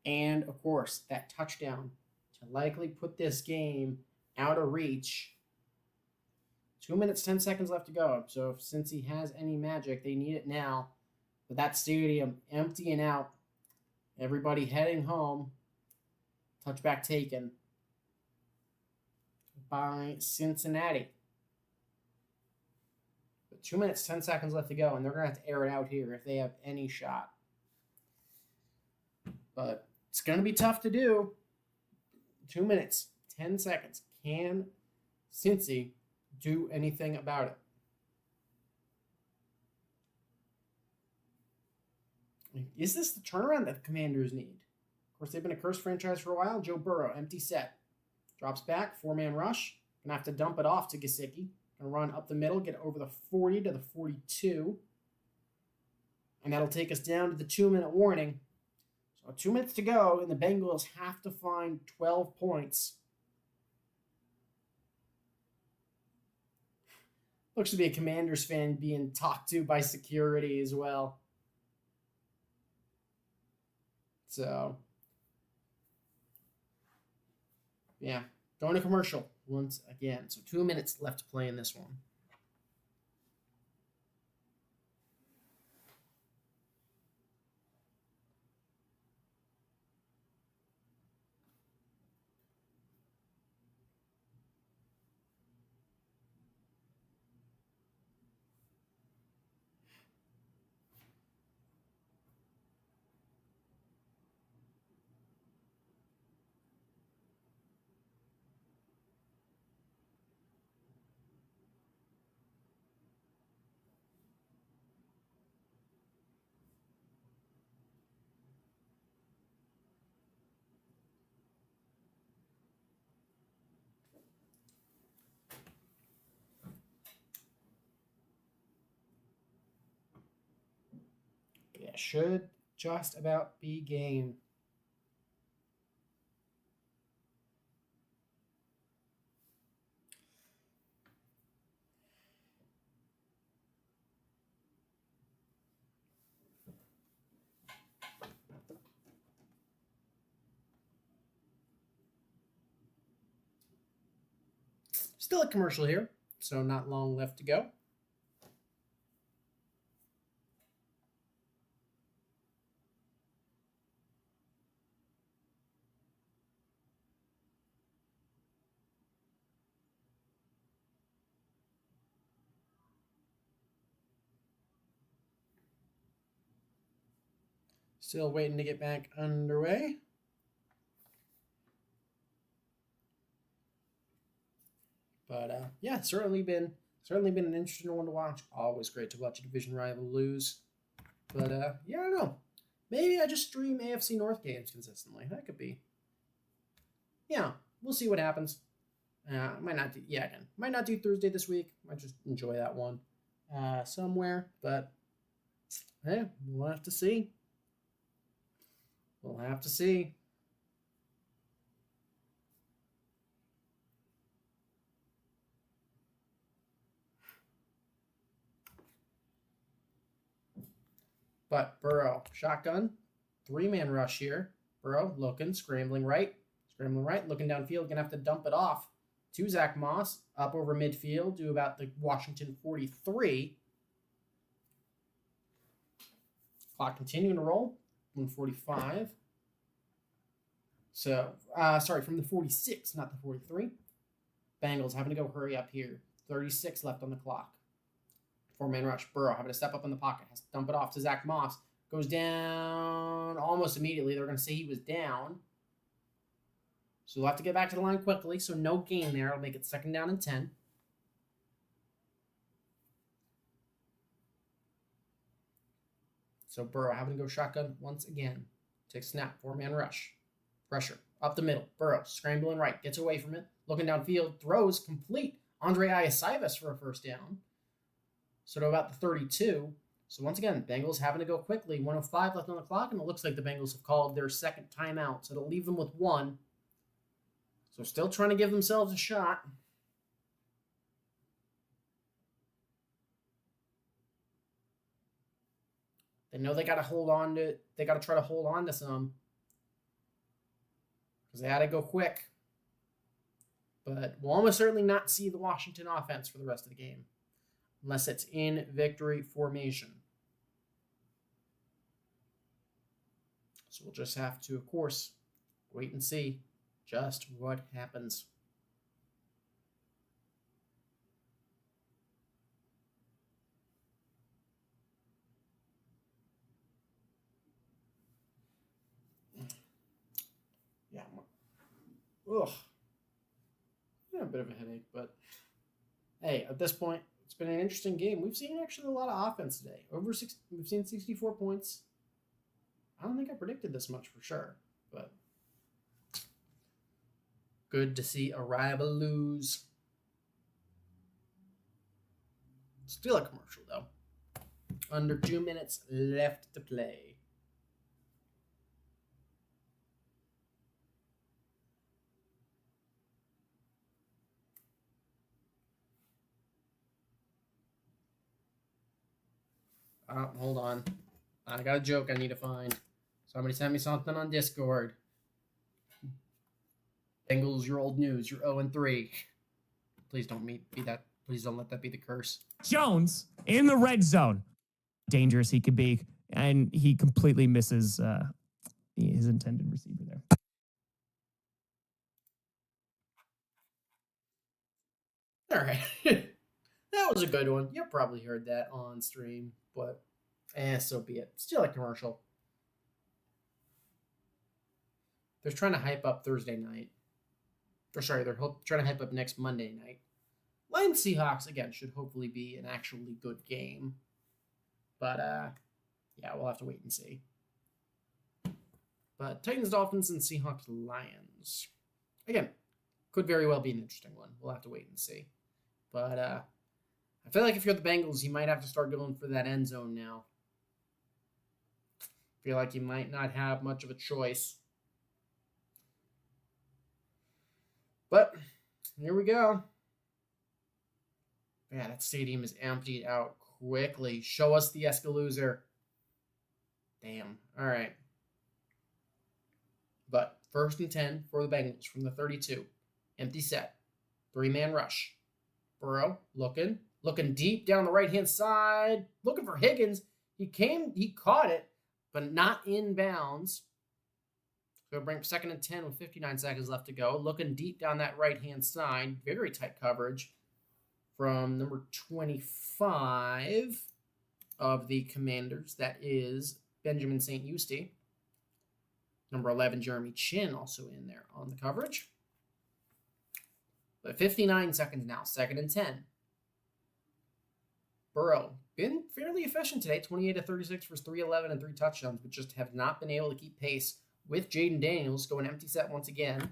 And, of course, that touchdown to likely put this game out of reach. 2 minutes, 10 seconds left to go. So since he has any magic, they need it now. With that stadium emptying out, everybody heading home, touchback taken by Cincinnati. 2 minutes, 10 seconds left to go, and they're going to have to air it out here if they have any shot. But it's going to be tough to do. 2 minutes, 10 seconds. Can Cincy do anything about it? Is this the turnaround that the Commanders need? Of course, they've been a cursed franchise for a while. Joe Burrow, empty set. Drops back, 4-man rush. Gonna have to dump it off to Gesicki. Gonna run up the middle, get over the 40 to the 42. And that'll take us down to the 2-minute warning. So 2 minutes to go, and the Bengals have to find 12 points. Looks to be a Commanders fan being talked to by security as well. So, yeah, going to commercial once again. So 2 minutes left to play in this one. Yeah, should just about be game. Still a commercial here, so not long left to go. Still waiting to get back underway. But yeah, it's certainly been an interesting one to watch. Always great to watch a division rival lose. But yeah, I don't know. Maybe I just stream AFC North games consistently. That could be. Yeah, we'll see what happens. Might not do. Yeah, again, might not do Thursday this week. Might just enjoy that one somewhere. But yeah, we'll have to see. We'll have to see. But Burrow, shotgun, 3-man rush here. Burrow looking, scrambling right, looking downfield. Gonna have to dump it off to Zach Moss up over midfield to about the Washington 43. Clock continuing to roll. 145. So, sorry, from the 46, not the 43. Bengals having to go hurry up here. 36 left on the clock. 4-man rush. Burrow having to step up in the pocket. Has to dump it off to Zach Moss. Goes down almost immediately. They're going to say he was down. So we'll have to get back to the line quickly. So no gain there. I'll make it 2nd down and 10. So Burrow having to go shotgun once again. Takes snap. 4-man rush. Pressure. Up the middle. Burrow scrambling right. Gets away from it. Looking downfield. Throws complete. Andre Iosivas for a 1st down. So to about the 32. So once again, Bengals having to go quickly. 1:05 left on the clock, and it looks like the Bengals have called their 2nd timeout. So it'll leave them with 1. So still trying to give themselves a shot. They know they got to hold on to. They got to try to hold on to some because they had to go quick. But we'll almost certainly not see the Washington offense for the rest of the game unless it's in victory formation. So we'll just have to, of course, wait and see just what happens. Yeah. Ugh. Yeah, a bit of a headache, but hey, at this point, it's been an interesting game. We've seen actually a lot of offense today. We've seen 64 points. I don't think I predicted this much for sure, but good to see a rival lose. Still a commercial, though. Under 2 minutes left to play. Hold on. I got a joke I need to find. Somebody sent me something on Discord. Bengals, your old news. You're 0-3. Please don't be that. Please don't let that be the curse. Jones in the red zone. Dangerous he could be, and he completely misses his intended receiver there. All right. That was a good one. You probably heard that on stream, but so be it. Still a commercial. They're trying to hype up Thursday night. Or sorry, they're trying to hype up next Monday night. Lions Seahawks, again, should hopefully be an actually good game. But, yeah, we'll have to wait and see. But Titans, Dolphins, and Seahawks, Lions. Again, could very well be an interesting one. We'll have to wait and see. But I feel like if you're the Bengals, you might have to start going for that end zone now. I feel like you might not have much of a choice. But here we go. Yeah, that stadium is emptied out quickly. Show us the Escalooser. Damn. All right. But 1st and 10 for the Bengals from the 32. Empty set. 3-man rush. Burrow looking deep down the right-hand side. Looking for Higgins. He caught it, but not in bounds. So bring 2nd and 10 with 59 seconds left to go. Looking deep down that right-hand side. Very tight coverage from number 25 of the Commanders. That is Benjamin St. Juste. Number 11, Jeremy Chin, also in there on the coverage. But 59 seconds now. 2nd and 10. Burrow, been fairly efficient today. 28-36 for 311 and 3 touchdowns, but just have not been able to keep pace with Jaden Daniels going empty set once again.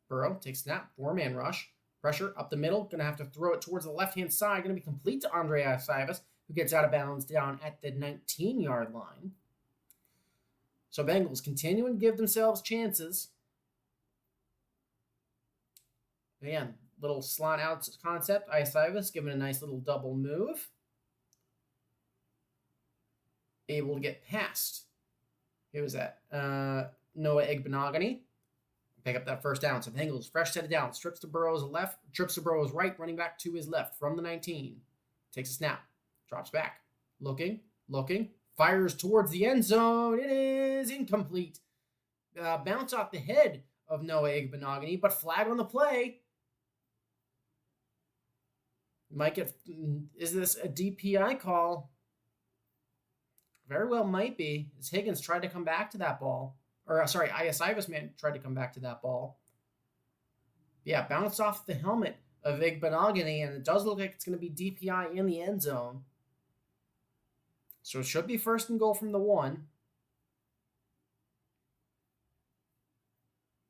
Burrow takes snap, 4-man rush. Pressure up the middle. Going to have to throw it towards the left-hand side. Going to be complete to Andre Isivas, who gets out of bounds down at the 19-yard line. So Bengals continuing to give themselves chances. Again, little slot out concept. Isivas giving a nice little double move. Able to get past. Who was that? Noah Igbenogany. Pick up that 1st down. So Bengals, fresh set it down. Trips to Burrow's right, running back to his left from the 19. Takes a snap. Drops back. Looking. Fires towards the end zone. It is incomplete. Bounce off the head of Noah Igbenogany, but flag on the play. Is this a DPI call? Very well might be, as Higgins tried to come back to that ball. Or, sorry, Isivas tried to come back to that ball. Yeah, bounced off the helmet of Igbenogany, and it does look like it's going to be DPI in the end zone. So it should be 1st and goal from the 1.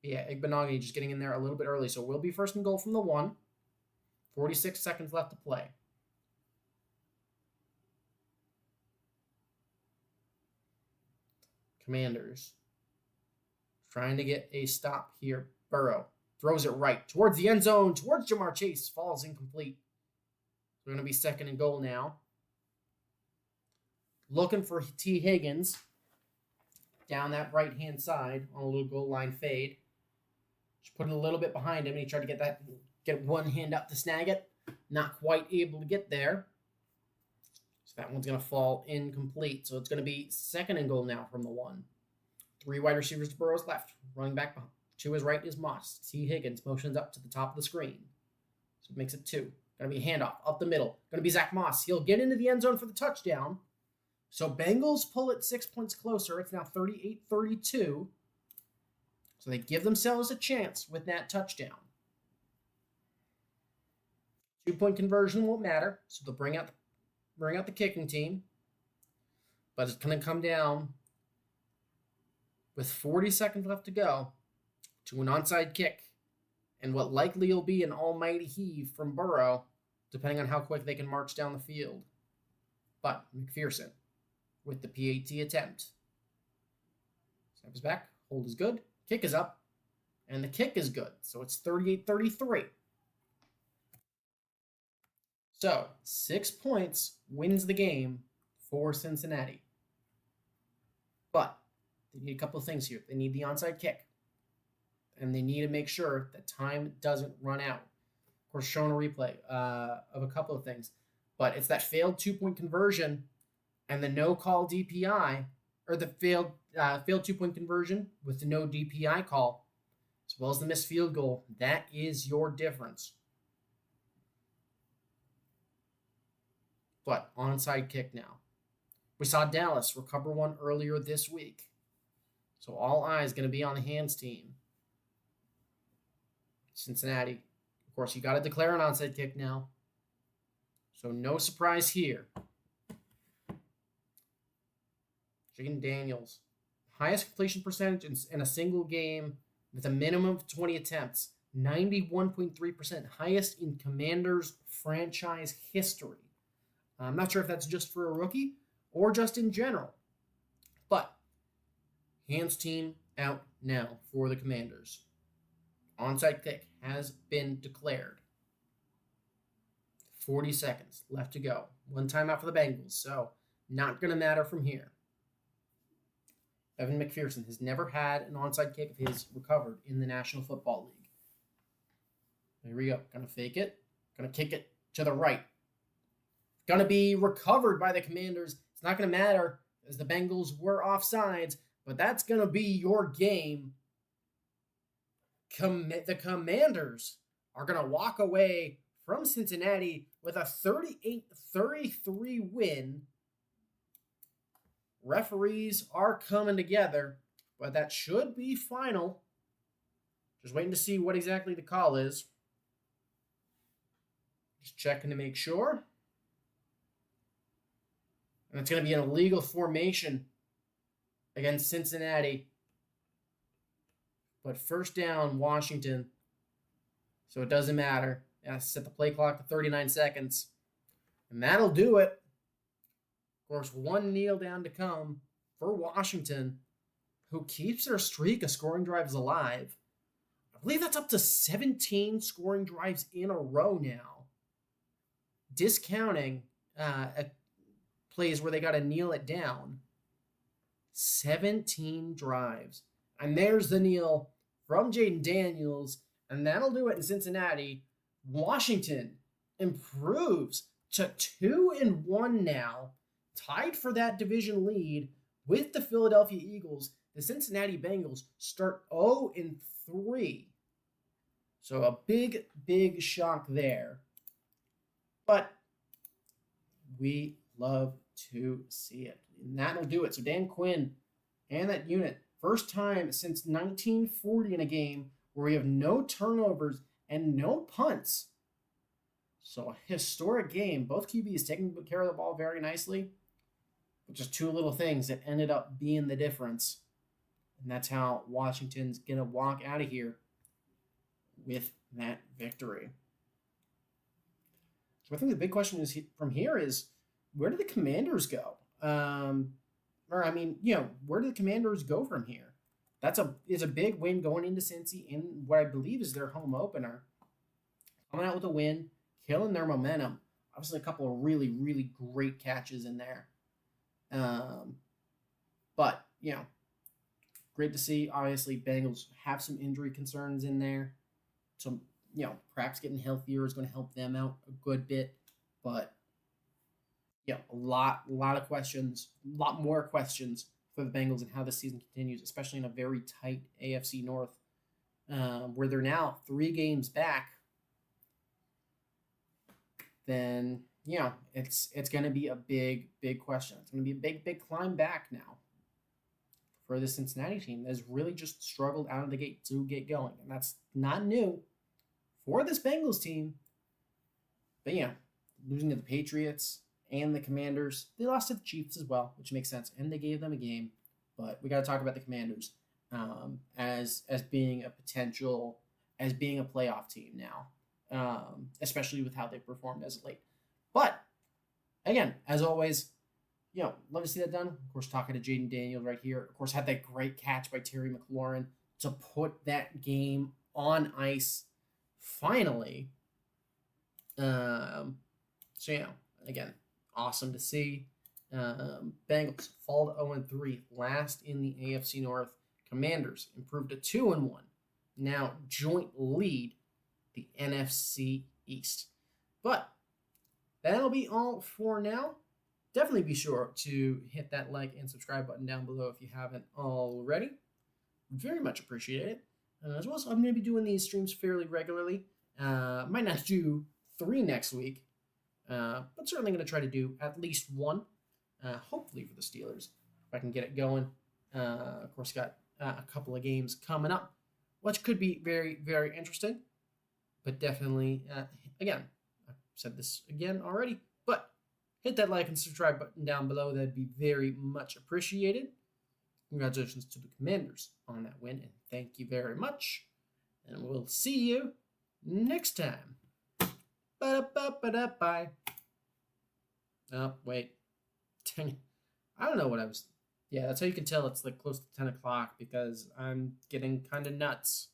Yeah, Igbenogany just getting in there a little bit early. So it will be 1st and goal from the 1. 46 seconds left to play. Commanders trying to get a stop here. Burrow throws it right towards the end zone, towards Jamar Chase. Falls incomplete. We're going to be 2nd and goal now. Looking for T. Higgins down that right-hand side on a little goal line fade. Just put it a little bit behind him, and he tried to get one hand up to snag it. Not quite able to get there. So that one's going to fall incomplete. So it's going to be 2nd and goal now from the 1. 3 wide receivers to Burrow's left. Running back to his right is Moss. T. Higgins motions up to the top of the screen. So it makes it 2. Going to be a handoff up the middle. Going to be Zach Moss. He'll get into the end zone for the touchdown. So Bengals pull it 6 points closer. It's now 38-32. So they give themselves a chance with that touchdown. 2-point conversion won't matter. So they'll bring out the kicking team. But it's going to come down with 40 seconds left to go to an onside kick and what likely will be an almighty heave from Burrow, depending on how quick they can march down the field. But McPherson with the PAT attempt. Snap is back, hold is good, kick is up, and the kick is good. So it's 38-33. So 6 points wins the game for Cincinnati. But they need a couple of things here. They need the onside kick. And they need to make sure that time doesn't run out. Of course, showing a replay of a couple of things. But it's that failed 2-point conversion and the no call DPI, or the failed 2-point conversion with the no DPI call, as well as the missed field goal. That is your difference. But onside kick now. We saw Dallas recover one earlier this week. So all eyes going to be on the hands team. Cincinnati. Of course, you got to declare an onside kick now. So no surprise here. Jaden Daniels. Highest completion percentage in a single game with a minimum of 20 attempts. 91.3%. Highest in Commanders franchise history. I'm not sure if that's just for a rookie or just in general. But hands team out now for the Commanders. Onside kick has been declared. 40 seconds left to go. One timeout for the Bengals, so not going to matter from here. Evan McPherson has never had an onside kick of his recovered in the National Football League. Here we go. Going to fake it. Going to kick it to the right. Going to be recovered by the Commanders. It's not going to matter as the Bengals were offsides, but that's going to be your game. The Commanders are going to walk away from Cincinnati with a 38-33 win. Referees are coming together, but that should be final. Just waiting to see what exactly the call is. Just checking to make sure. And it's going to be an illegal formation against Cincinnati. But first down, Washington. So it doesn't matter. It has to set the play clock to 39 seconds. And that'll do it. Of course, one kneel down to come for Washington, who keeps their streak of scoring drives alive. I believe that's up to 17 scoring drives in a row now. Discounting plays where they got to kneel it down. 17 drives. And there's the kneel from Jaden Daniels. And that'll do it in Cincinnati. Washington improves to 2-1 now. Tied for that division lead with the Philadelphia Eagles. The Cincinnati Bengals start 0-3. So a big, big shock there. But we love to see it. And that'll do it. So Dan Quinn and that unit, first time since 1940 in a game where we have no turnovers and no punts. So a historic game. Both QBs taking care of the ball very nicely. But just two little things that ended up being the difference. And that's how Washington's going to walk out of here with that victory. So I think the big question is from here is, where do the Commanders go? Where do the Commanders go from here? It's a big win going into Cincy in what I believe is their home opener. Coming out with a win, killing their momentum. Obviously, a couple of really, really great catches in there. But great to see. Obviously, Bengals have some injury concerns in there. So, perhaps getting healthier is going to help them out a good bit. But, a lot of questions, a lot more questions for the Bengals and how the season continues, especially in a very tight AFC North, where they're now 3 games back. Then, it's going to be a big, big question. It's going to be a big, big climb back now for the Cincinnati team that has really just struggled out of the gate to get going. And that's not new for this Bengals team. But, losing to the Patriots and the Commanders. They lost to the Chiefs as well, which makes sense. And they gave them a game. But we got to talk about the Commanders. as being a potential, as being a playoff team now, especially with how they performed as of late. But again, as always, love to see that done. Of course, talking to Jaden Daniels right here. Of course, had that great catch by Terry McLaurin to put that game on ice finally. Um, so, again, awesome to see. Bengals fall to 0-3, last in the AFC North. Commanders improved to 2-1. Now joint lead the NFC East. But that'll be all for now. Definitely be sure to hit that like and subscribe button down below if you haven't already. Very much appreciate it. As well as I'm going to be doing these streams fairly regularly. Might not do 3 next week, but certainly going to try to do at least 1, hopefully for the Steelers, if I can get it going. Of course, got a couple of games coming up, which could be very, very interesting. But definitely, again, I've said this again already, but hit that like and subscribe button down below. That'd be very much appreciated. Congratulations to the Commanders on that win, and thank you very much. And we'll see you next time. Bye. Oh, wait. Dang it. I don't know what I was... Yeah, that's how you can tell it's like close to 10 o'clock because I'm getting kind of nuts.